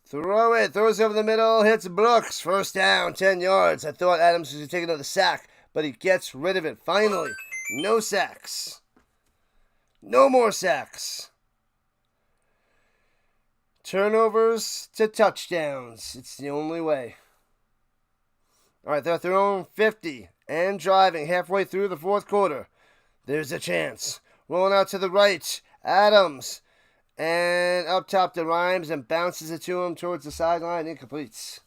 Throw it. Throws over the middle. Hits Brooks. First down. 10 yards. I thought Adams was going to take another sack, but he gets rid of it. Finally. No sacks. No more sacks. Turnovers to touchdowns. It's the only way. All right, they're at their own 50 and driving halfway through the fourth quarter. There's a chance. Rolling out to the right. Adams. And up top to Rhymes and bounces it to him towards the sideline. Incompletes.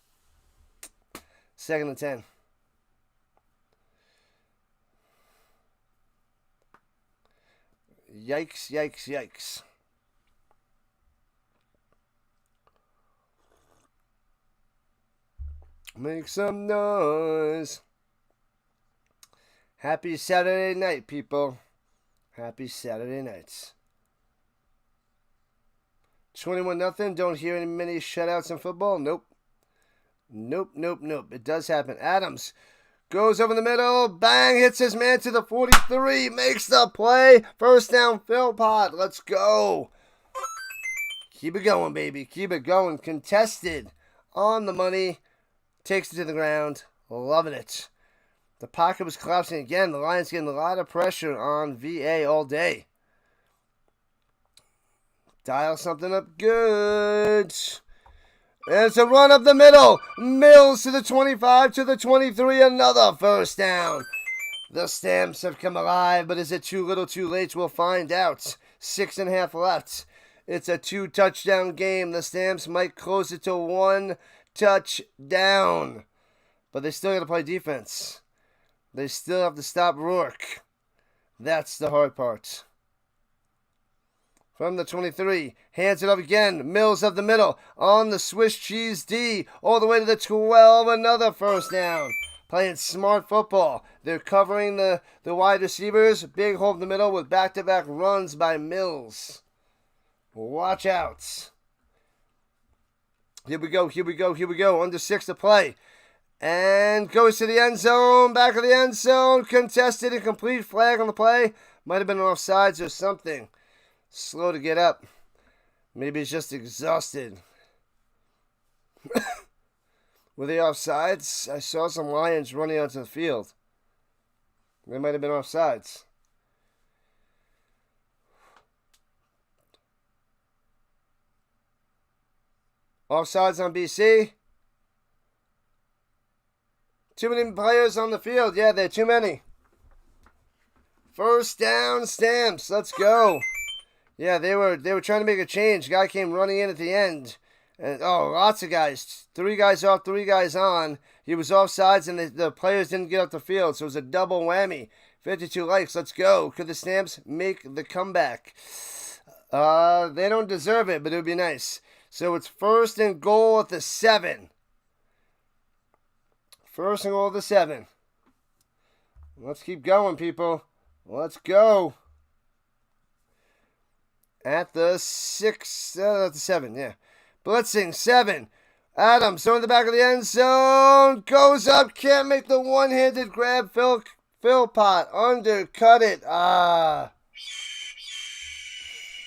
2nd and 10. Yikes. Make some noise. Happy Saturday night, people. Happy Saturday nights. 21-0. Don't hear any many shutouts in football. Nope. Nope. It does happen. Adams goes over the middle. Bang. Hits his man to the 43. Makes the play. First down, Philpott. Let's go. Keep it going, baby. Keep it going. Contested. On the money. Takes it to the ground. Loving it. The pocket was collapsing again. The Lions getting a lot of pressure on VA all day. Dial something up good. And it's a run up the middle. Mills to the 25, to the 23. Another first down. The Stamps have come alive, but is it too little too late? We'll find out. 6.5 left. It's a 2-touchdown game. The Stamps might close it to 1 touchdown. But they still got to play defense. They still have to stop Rourke. That's the hard part. From the 23, hands it up again. Mills up the middle on the Swiss cheese D. All the way to the 12, another first down. Playing smart football. They're covering the wide receivers. Big hole in the middle with back-to-back runs by Mills. Watch out. Here we go. Under 6 to play. And goes to the end zone. Back of the end zone. Contested, incomplete, flag on the play. Might have been offsides or something. Slow to get up. Maybe he's just exhausted. Were they offsides? I saw some Lions running onto the field. They might have been offsides. Offsides on BC. Too many players on the field. Yeah, there are too many. First down, Stamps. Let's go. Yeah, they were trying to make a change. Guy came running in at the end. And lots of guys. 3 guys off, 3 guys on. He was offsides and the players didn't get off the field. So it was a double whammy. 52 likes. Let's go. Could the Stamps make the comeback? They don't deserve it, but it would be nice. So it's first and goal at the 7. First and goal at the 7. Let's keep going, people. Let's go. At the 6, at the 7, yeah. Blitzing, 7. Adams, throwing the back of the end zone. Goes up, can't make the one-handed grab. Philpott, undercut it.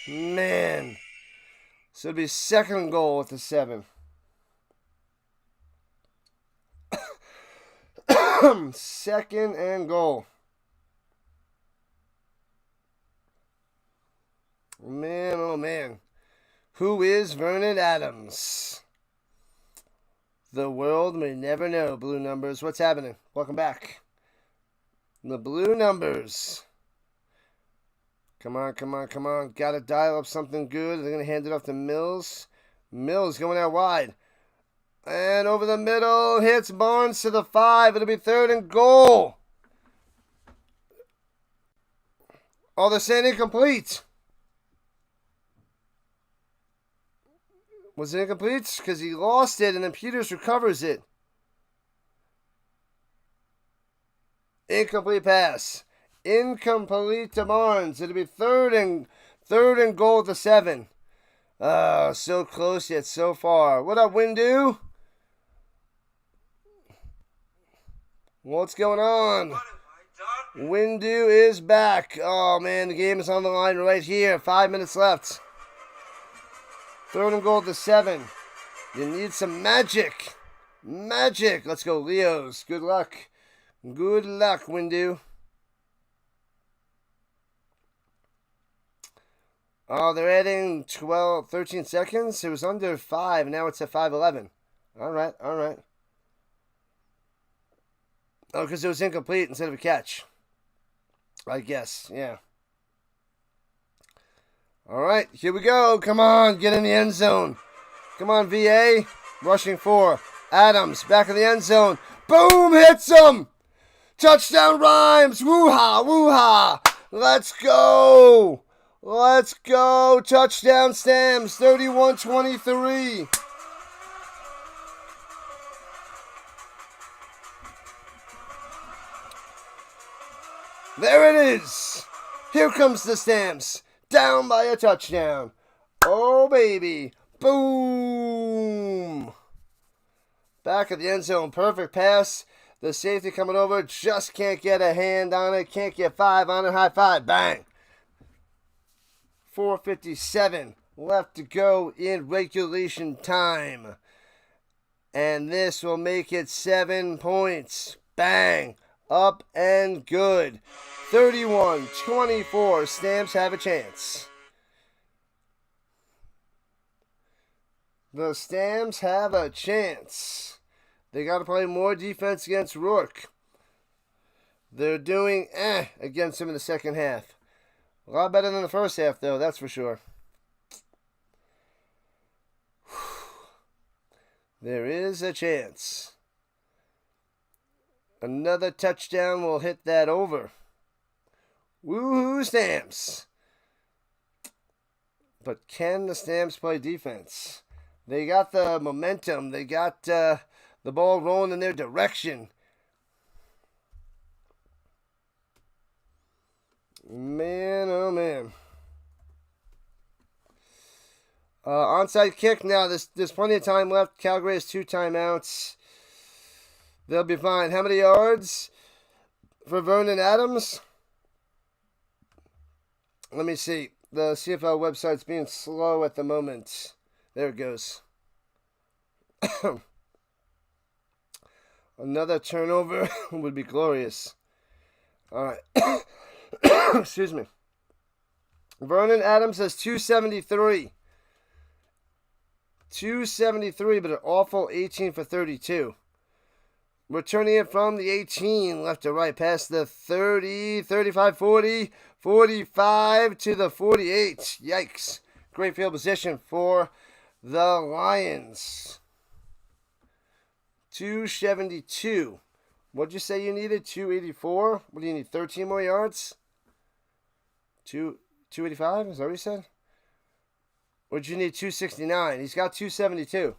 Man. So it'll be second goal at the 7. Second and goal. Man, oh man. Who is Vernon Adams? The world may never know. Blue numbers. What's happening? Welcome back. The blue numbers. Come on. Gotta dial up something good. They're going to hand it off to Mills. Mills going out wide. And over the middle. Hits Barnes to the 5. It'll be third and goal. Oh, they're saying incomplete. Was it incomplete? Because he lost it and then Peters recovers it. Incomplete pass. Incomplete to Barnes. It'll be third and goal at the 7. So close yet so far. What up, Windu? What's going on? Windu is back. Oh, man, the game is on the line right here. 5 minutes left. Third and goal at the 7. You need some magic. Magic. Let's go, Leos. Good luck. Good luck, Windu. Oh, they're adding 13 seconds. It was under 5. Now it's at 5:11. All right. Oh, because it was incomplete instead of a catch. I guess, yeah. All right, here we go. Come on, get in the end zone. Come on, VA. Rushing 4. Adams, back of the end zone. Boom, hits him. Touchdown Rhymes. Woo-ha. Let's go. Touchdown Stamps, 31-23. There it is. Here comes the Stamps. Down by a touchdown. Oh, baby. Boom. Back of the end zone. Perfect pass. The safety coming over. Just can't get a hand on it. Can't get 5 on it. High five. Bang. 4:57 left to go in regulation time. And this will make it 7 points. Bang. Up and good. 31-24. Stamps have a chance. The Stamps have a chance. They got to play more defense against Rourke. They're doing against him in the second half. A lot better than the first half, though, that's for sure. There is a chance. Another touchdown will hit that over. Woohoo, Stamps. But can the Stamps play defense? They got the momentum. They got the ball rolling in their direction. Man, oh man. Onside kick now. There's plenty of time left. Calgary has 2 timeouts. They'll be fine. How many yards for Vernon Adams? Let me see. The CFL website's being slow at the moment. There it goes. Another turnover would be glorious. All right. Excuse me. Vernon Adams has 273. 273, but an awful 18 for 32. Returning it from the 18, left to right, past the 30, 35, 40, 45 to the 48. Yikes. Great field position for the Lions. 272. What'd you say you needed? 284? What do you need, 13 more yards? 285? Is that what you said? Or did you need 269? He's got 272.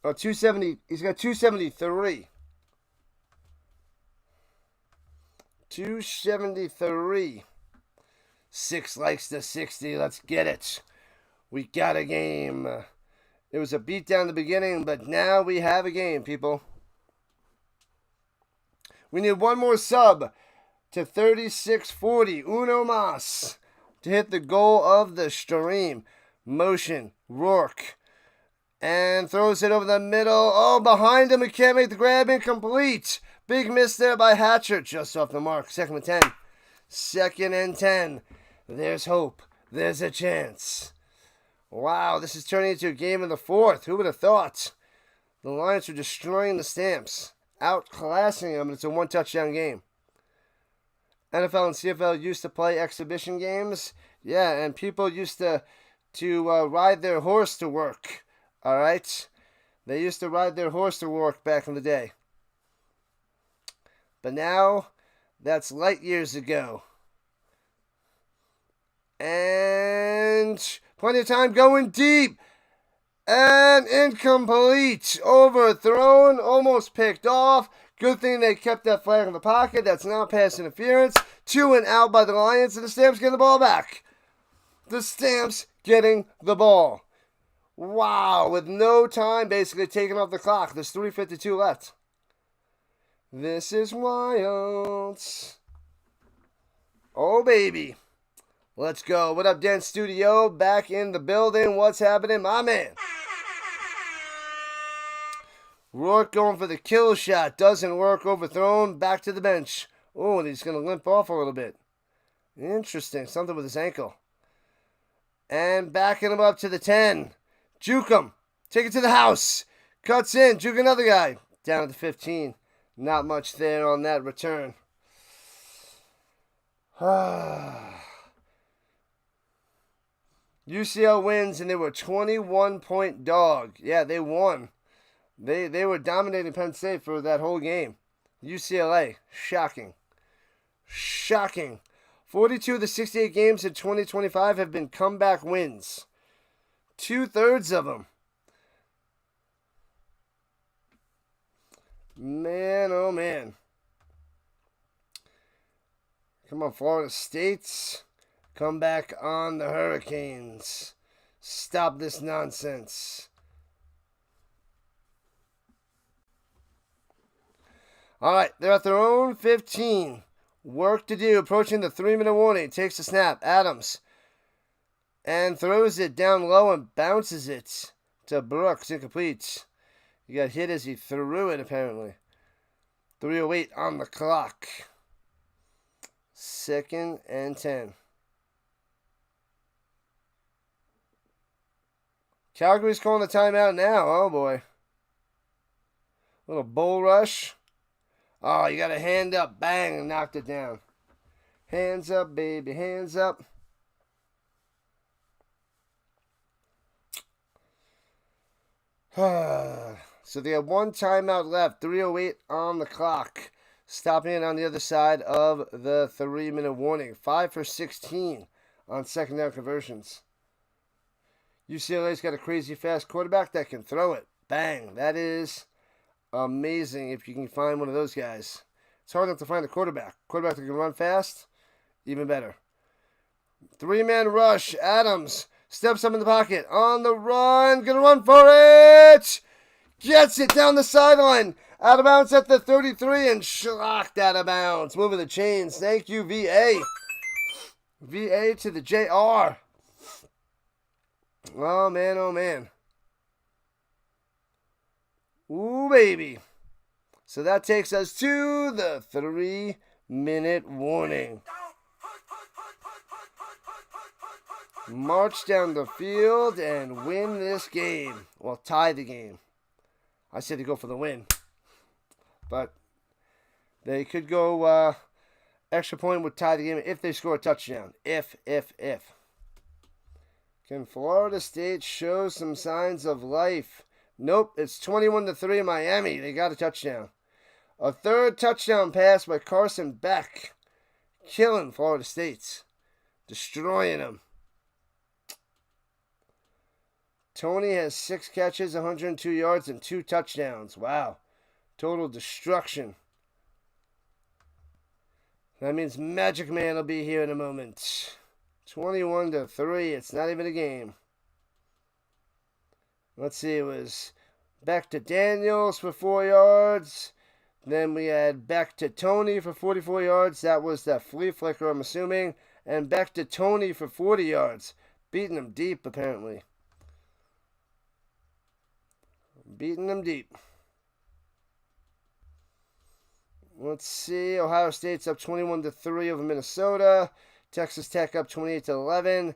Oh, 270. He's got 273. 273. 6 likes to 60. Let's get it. We got a game. It was a beatdown in the beginning, but now we have a game, people. We need one more sub to 36-40. Uno mas to hit the goal of the stream. Motion. Rourke. And throws it over the middle. Oh, behind him. He can't make the grab. Incomplete. Big miss there by Hatcher. Just off the mark. 2nd and 10. 2nd and 10. There's hope. There's a chance. Wow, this is turning into a game in the 4th. Who would have thought? The Lions are destroying the Stamps. Outclassing them. It's a 1-touchdown game. NFL and CFL used to play exhibition games. Yeah, and people used to ride their horse to work. All right? They used to ride their horse to work back in the day. But now, that's light years ago. And plenty of time going deep. And incomplete. Overthrown. Almost picked off. Good thing they kept that flag in the pocket. That's not pass interference. 2 and out by the Lions. And the Stamps getting the ball back. The Stamps getting the ball. Wow. With no time basically taken off the clock. There's 3:52 left. This is wild. Oh, baby. Let's go. What up, Den Studio? Back in the building. What's happening, my man? Rourke going for the kill shot. Doesn't work. Overthrown. Back to the bench. Oh, and he's going to limp off a little bit. Interesting. Something with his ankle. And backing him up to the 10. Juke him. Take it to the house. Cuts in. Juke another guy. Down to the 15. Not much there on that return. UCL wins, and they were a 21-point dog. Yeah, they won. They were dominating Penn State for that whole game. UCLA, shocking. Shocking. 42 of the 68 games in 2025 have been comeback wins. 2/3 of them. Man, oh man. Come on, Florida State. Come back on the Hurricanes. Stop this nonsense. All right, they're at their own 15. Work to do. Approaching the 3-minute warning. Takes the snap. Adams. And throws it down low and bounces it to Brooks. Incomplete. He got hit as he threw it, apparently. 3:08 on the clock. 2nd and 10. Calgary's calling the timeout now. Oh, boy. Little bull rush. Oh, you got a hand up. Bang, and knocked it down. Hands up, baby. Hands up. So they have one timeout left. 3:08 on the clock. Stopping it on the other side of the 3-minute warning. 5 for 16 on second down conversions. UCLA's got a crazy fast quarterback that can throw it. Bang. That is amazing if you can find one of those guys. It's hard enough to find a quarterback. Quarterback that can run fast, even better. 3-man rush. Adams steps up in the pocket. On the run. Gonna run for it. Gets it down the sideline. Out of bounds at the 33 and schlocked out of bounds. Moving the chains. Thank you, VA. VA to the JR. Oh, man, oh, man. Ooh, baby. So that takes us to the 3-minute warning. March down the field and win this game. Well, tie the game. I said to go for the win. But they could go extra point would tie the game if they score a touchdown. If. Can Florida State show some signs of life? Nope, it's 21-3 Miami. They got a touchdown. A third touchdown pass by Carson Beck. Killing Florida State. Destroying them. Tony has 6 catches, 102 yards, and 2 touchdowns. Wow. Total destruction. That means Magic Man will be here in a moment. 21-3. It's not even a game. Let's see. It was back to Daniels for 4 yards. Then we had back to Tony for 44 yards. That was that flea flicker, I'm assuming. And back to Tony for 40 yards. Beating him deep, apparently. Beating them deep. Let's see. Ohio State's up 21-3 over Minnesota. Texas Tech up 28-11.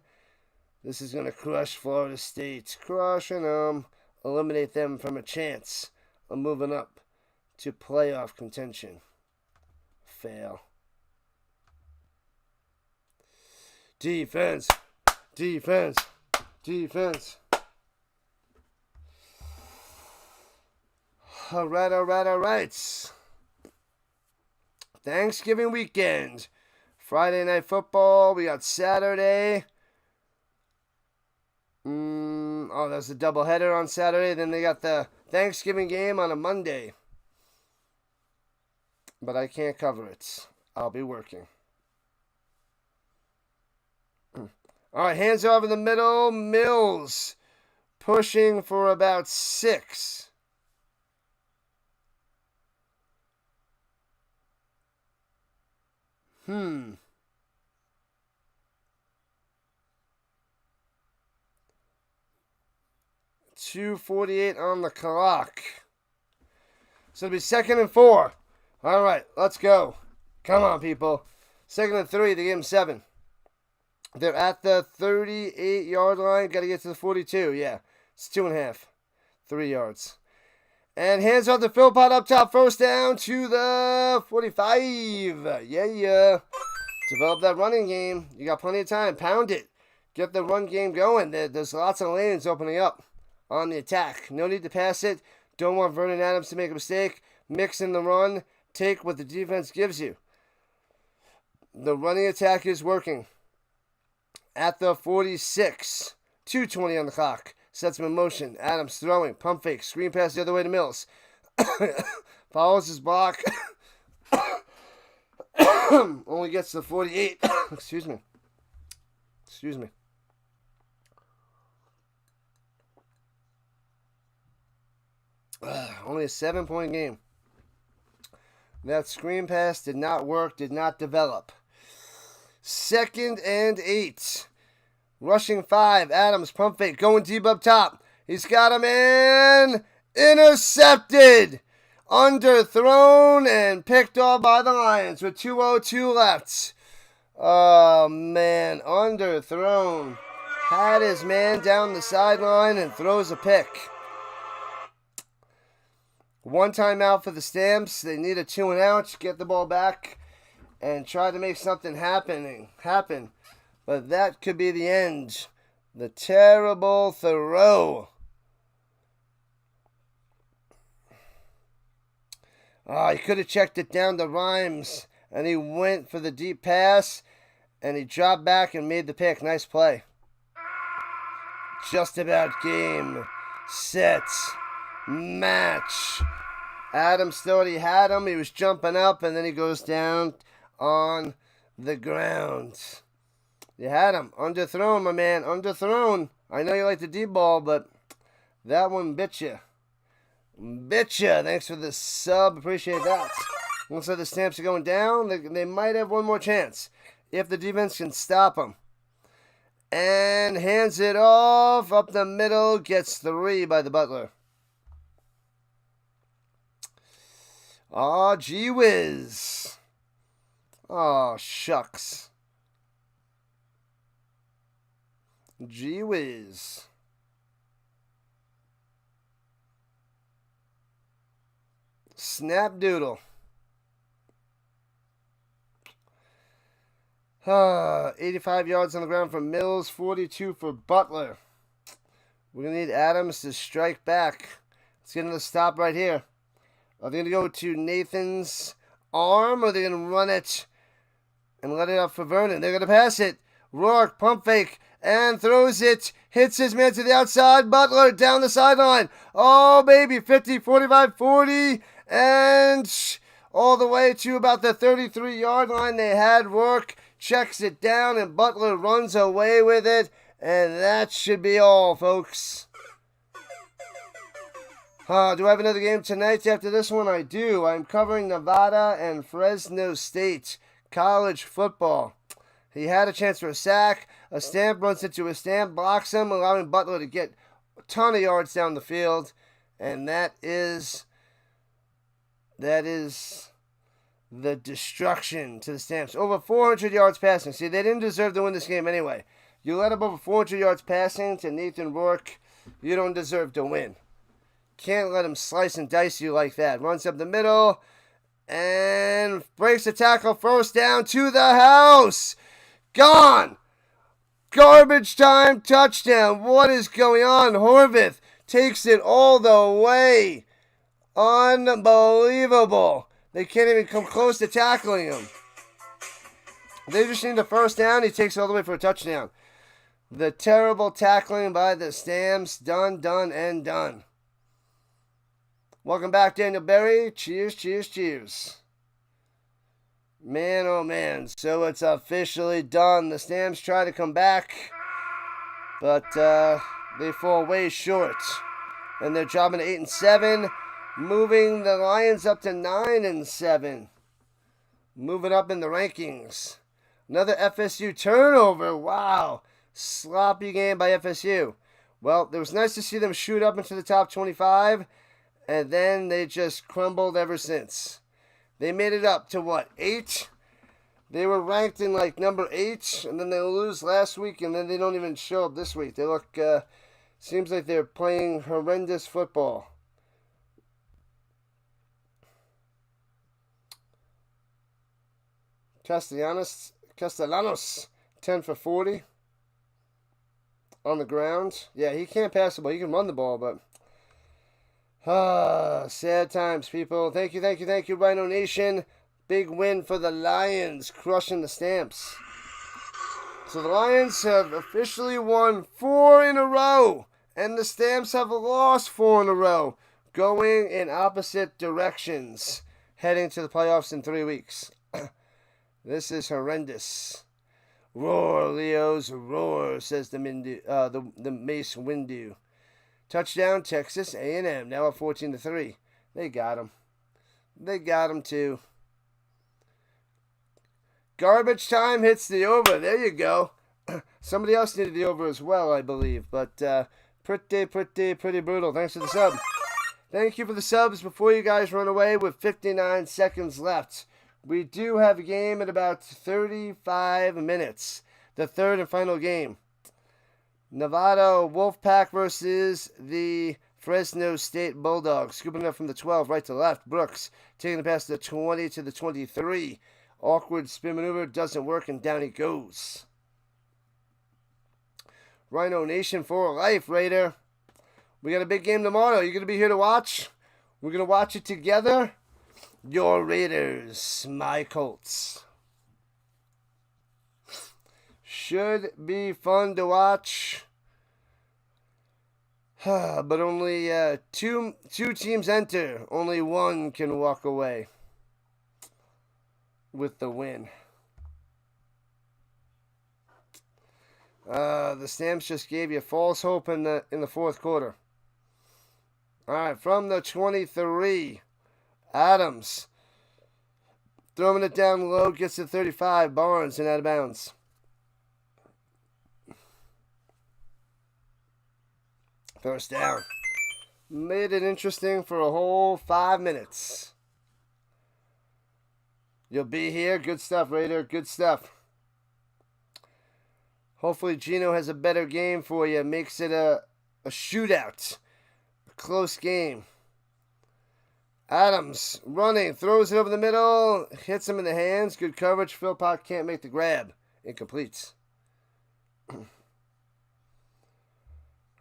This is going to crush Florida State. Crushing them. Eliminate them from a chance of moving up to playoff contention. Fail. Defense. Defense. Defense. All right. Thanksgiving weekend. Friday night football. We got Saturday. There's a doubleheader on Saturday. Then they got the Thanksgiving game on a Monday. But I can't cover it. I'll be working. All right, hands off in the middle. Mills pushing for about 6. 2:48 on the clock. So it'll be 2nd and 4. All right, let's go. Come on, people. 2nd and 3. They gave them 7. They're at the 38-yard line. Got to get to the 42. Yeah, it's 2.5. 3 yards. And hands off the Philpott up top. First down to the 45. Yeah. Develop that running game. You got plenty of time. Pound it. Get the run game going. There's lots of lanes opening up on the attack. No need to pass it. Don't want Vernon Adams to make a mistake. Mix in the run. Take what the defense gives you. The running attack is working. At the 46. 2:20 on the clock. Sets him in motion. Adams throwing. Pump fake. Screen pass the other way to Mills. Follows his block. Only gets to 48. Excuse me. Only a 7-point game. That screen pass did not work, did not develop. 2nd and 8. Rushing 5. Adams, pump fake, going deep up top. He's got him in. Intercepted. Underthrown and picked off by the Lions with 2:02 left. Oh, man. Underthrown. Had his man down the sideline and throws a pick. 1 timeout for the Stamps. They need a 2 and out. Get the ball back and try to make something happen. But that could be the end. The terrible throw. Oh, he could have checked it down to Rhymes. And he went for the deep pass. And he dropped back and made the pick. Nice play. Just about game. Set. Match. Adams thought he had him. He was jumping up. And then he goes down on the ground. You had him. Underthrown, my man. Underthrown. I know you like the deep ball, but that one bit you. Thanks for the sub. Appreciate that. Looks like the Stamps are going down. They might have one more chance if the defense can stop them. And hands it off up the middle. Gets 3 by the Butler. Aw, gee whiz. Aw, shucks. Gee whiz. Snapdoodle. 85 yards on the ground for Mills, 42 for Butler. We're going to need Adams to strike back. Let's get another stop right here. Are they going to go to Nathan's arm, or are they going to run it and let it up for Vernon? They're going to pass it. Rourke, pump fake, and throws it. Hits his man to the outside. Butler down the sideline. Oh, baby. 50, 45, 40. And all the way to about the 33-yard line. They had Rourke. Checks it down, and Butler runs away with it. And that should be all, folks. Do I have another game tonight after this one? I do. I'm covering Nevada and Fresno State college football. He had a chance for a sack. A Stamp runs into a Stamp, blocks him, allowing Butler to get a ton of yards down the field. And that is the destruction to the Stamps. Over 400 yards passing. See, they didn't deserve to win this game anyway. You let up over 400 yards passing to Nathan Rourke, you don't deserve to win. Can't let him slice and dice you like that. Runs up the middle and breaks the tackle. First down to the house. Gone. Garbage time touchdown. What is going on? Horvath takes it all the way. Unbelievable. They can't even come close to tackling him. They just need a first down. He takes it all the way for a touchdown. The terrible tackling by the Stamps. Done, and done. Welcome back, Daniel Berry. Cheers, cheers, cheers. Man, oh man. So it's officially done. The Stamps try to come back, but they fall way short. And they're dropping to 8-7. Moving the Lions up to 9-7. Moving up in the rankings. Another FSU turnover. Wow. Sloppy game by FSU. Well, it was nice to see them shoot up into the top 25. And then they just crumbled ever since. They made it up to what, 8? They were ranked in like number 8. And then they lose last week. And then they don't even show up this week. They look, seems like they're playing horrendous football. Castellanos, 10 for 40 on the ground. Yeah, he can't pass the ball. He can run the ball, but sad times, people. Thank you, Rhino Nation. Big win for the Lions, crushing the Stamps. So the Lions have officially won 4 in a row, and the Stamps have lost 4 in a row. going in opposite directions, heading to the playoffs in 3 weeks. This is horrendous. Roar, Leos, roar, says the Mace Windu. Touchdown, Texas A&M, now up 14-3. They got him. They got him, too. Garbage time hits the over. There you go. Somebody else needed the over as well, I believe. But pretty brutal. Thanks for the sub. Thank you for the subs. Before you guys run away with 59 seconds left, we do have a game in about 35 minutes. The third and final game. Nevada Wolfpack versus the Fresno State Bulldogs. Scooping it up from the 12, right to left. Brooks taking the pass to the 20 to the 23. Awkward spin maneuver. Doesn't work, and down he goes. Rhino Nation for life, Raider. We got a big game tomorrow. You going to be here to watch? We're going to watch it together. Your Raiders, my Colts. Should be fun to watch. But only two teams enter. Only one can walk away with the win. The Stamps just gave you false hope in the fourth quarter. All right, from the 23, Adams throwing it down low, gets to 35. Barnes and out of bounds. First down. Made it interesting for a whole 5 minutes. You'll be here. Good stuff, Raider. Good stuff. Hopefully Gino has a better game for you. Makes it a shootout. A close game. Adams running. Throws it over the middle. Hits him in the hands. Good coverage. Philpott can't make the grab. Incomplete.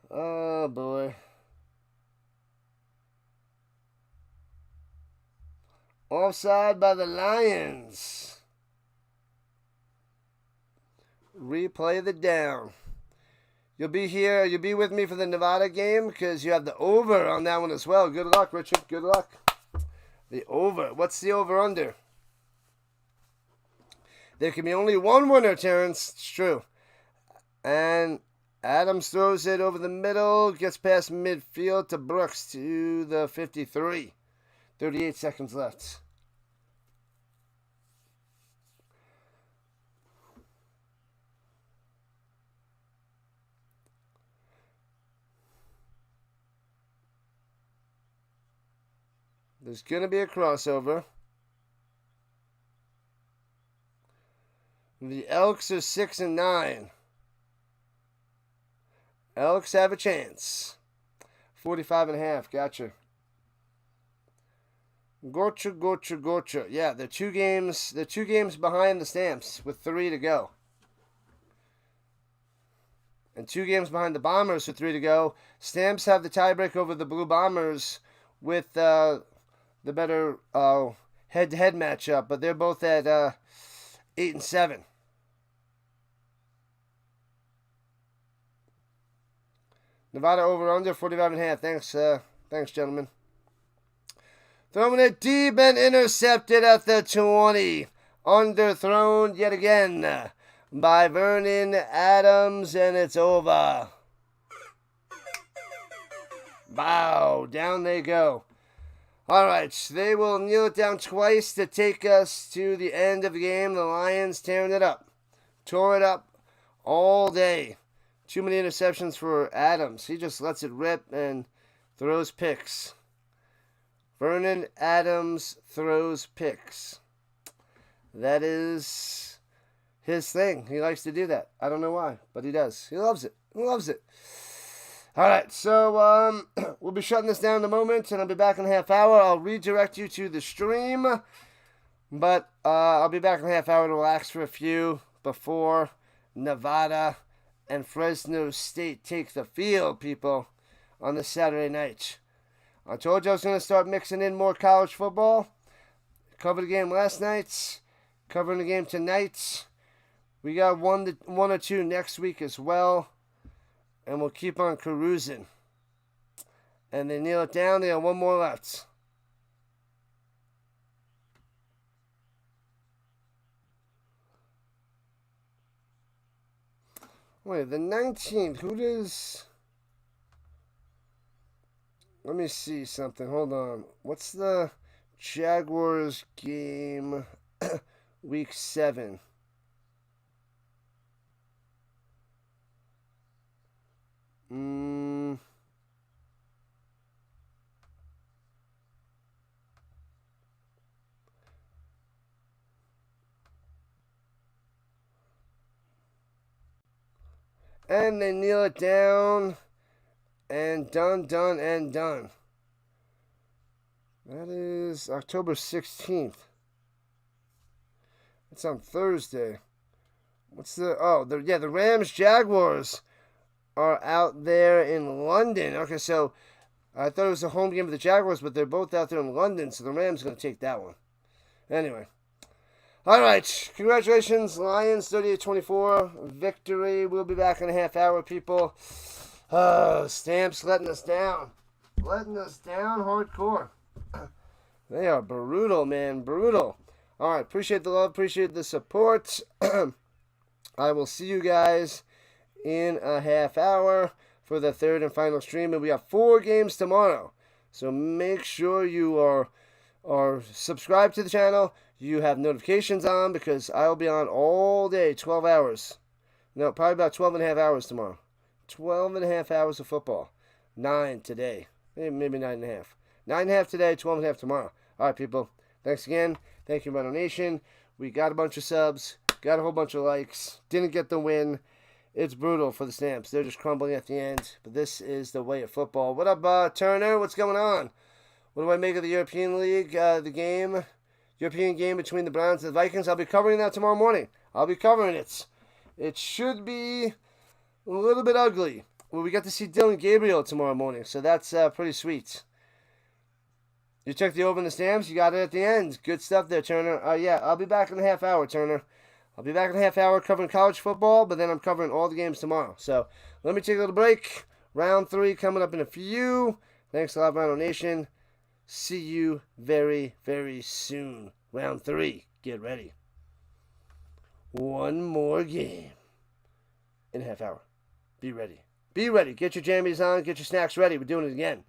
Oh, boy. Offside by the Lions. Replay the down. You'll be here. You'll be with me for the Nevada game because you have the over on that one as well. Good luck, Richard. Good luck. The over. What's the over-under? There can be only one winner, Terrence. It's true. And Adams throws it over the middle. Gets past midfield to Brooks to the 53. 38 seconds left. There's going to be a crossover. The Elks are 6-9. Elks have a chance. 45.5. Gotcha. Gotcha. Yeah, they're two games behind the Stamps with 3 to go. And 2 games behind the Bombers with 3 to go. Stamps have the tiebreak over the Blue Bombers with the better head-to-head matchup, but they're both at 8-7. Nevada over-under 45.5. Thanks, gentlemen. Throwing it deep and intercepted at the 20. Underthrown yet again by Vernon Adams, and it's over. Bow, down they go. All right, they will kneel it down twice to take us to the end of the game. The Lions tearing it up. Tore it up all day. Too many interceptions for Adams. He just lets it rip and throws picks. Vernon Adams throws picks. That is his thing. He likes to do that. I don't know why, but he does. He loves it. He loves it. All right, so we'll be shutting this down in a moment, and I'll be back in a half hour. I'll redirect you to the stream, but I'll be back in a half hour to relax for a few before Nevada and Fresno State take the field, people, on this Saturday night. I told you I was going to start mixing in more college football. Covered the game last night, covering the game tonight. We got one or two next week as well. And we'll keep on cruising. And they kneel it down. They have one more left. Wait, the 19th. Who does... Let me see something. Hold on. What's the Jaguars game week 7? And they kneel it down. And done, and done. That is October 16th. It's on Thursday. What's the... Oh, the Rams-Jaguars are out there in London. Okay, so I thought it was a home game of the Jaguars, but they're both out there in London, so the Rams are going to take that one. Anyway. All right. Congratulations, Lions, 38-24. Victory. We'll be back in a half hour, people. Stamps letting us down. Letting us down hardcore. They are brutal, man. Brutal. All right. Appreciate the love. Appreciate the support. I will see you guys in a half hour for the third and final stream. And we have 4 games tomorrow. So make sure you are subscribed to the channel. You have notifications on because I'll be on all day, 12 hours. No, probably about 12 and a half hours tomorrow. 12 and a half hours of football. 9 today. Maybe 9 and a half. 9 and a half today, 12 and a half tomorrow. All right, people. Thanks again. Thank you, Rhino Nation. We got a bunch of subs. Got a whole bunch of likes. Didn't get the win. It's brutal for the Stamps. They're just crumbling at the end. But this is the way of football. What up, Turner? What's going on? What do I make of the European League, the game? European game between the Browns and the Vikings. I'll be covering that tomorrow morning. I'll be covering it. It should be a little bit ugly. Well, we got to see Dylan Gabriel tomorrow morning, so that's pretty sweet. You took the over in the Stamps. You got it at the end. Good stuff there, Turner. Yeah, I'll be back in a half hour, Turner. I'll be back in a half hour covering college football, but then I'm covering all the games tomorrow. So let me take a little break. Round 3 coming up in a few. Thanks a lot, Rhino Nation. See you very, very soon. Round 3. Get ready. One more game in a half hour. Be ready. Be ready. Get your jammies on. Get your snacks ready. We're doing it again.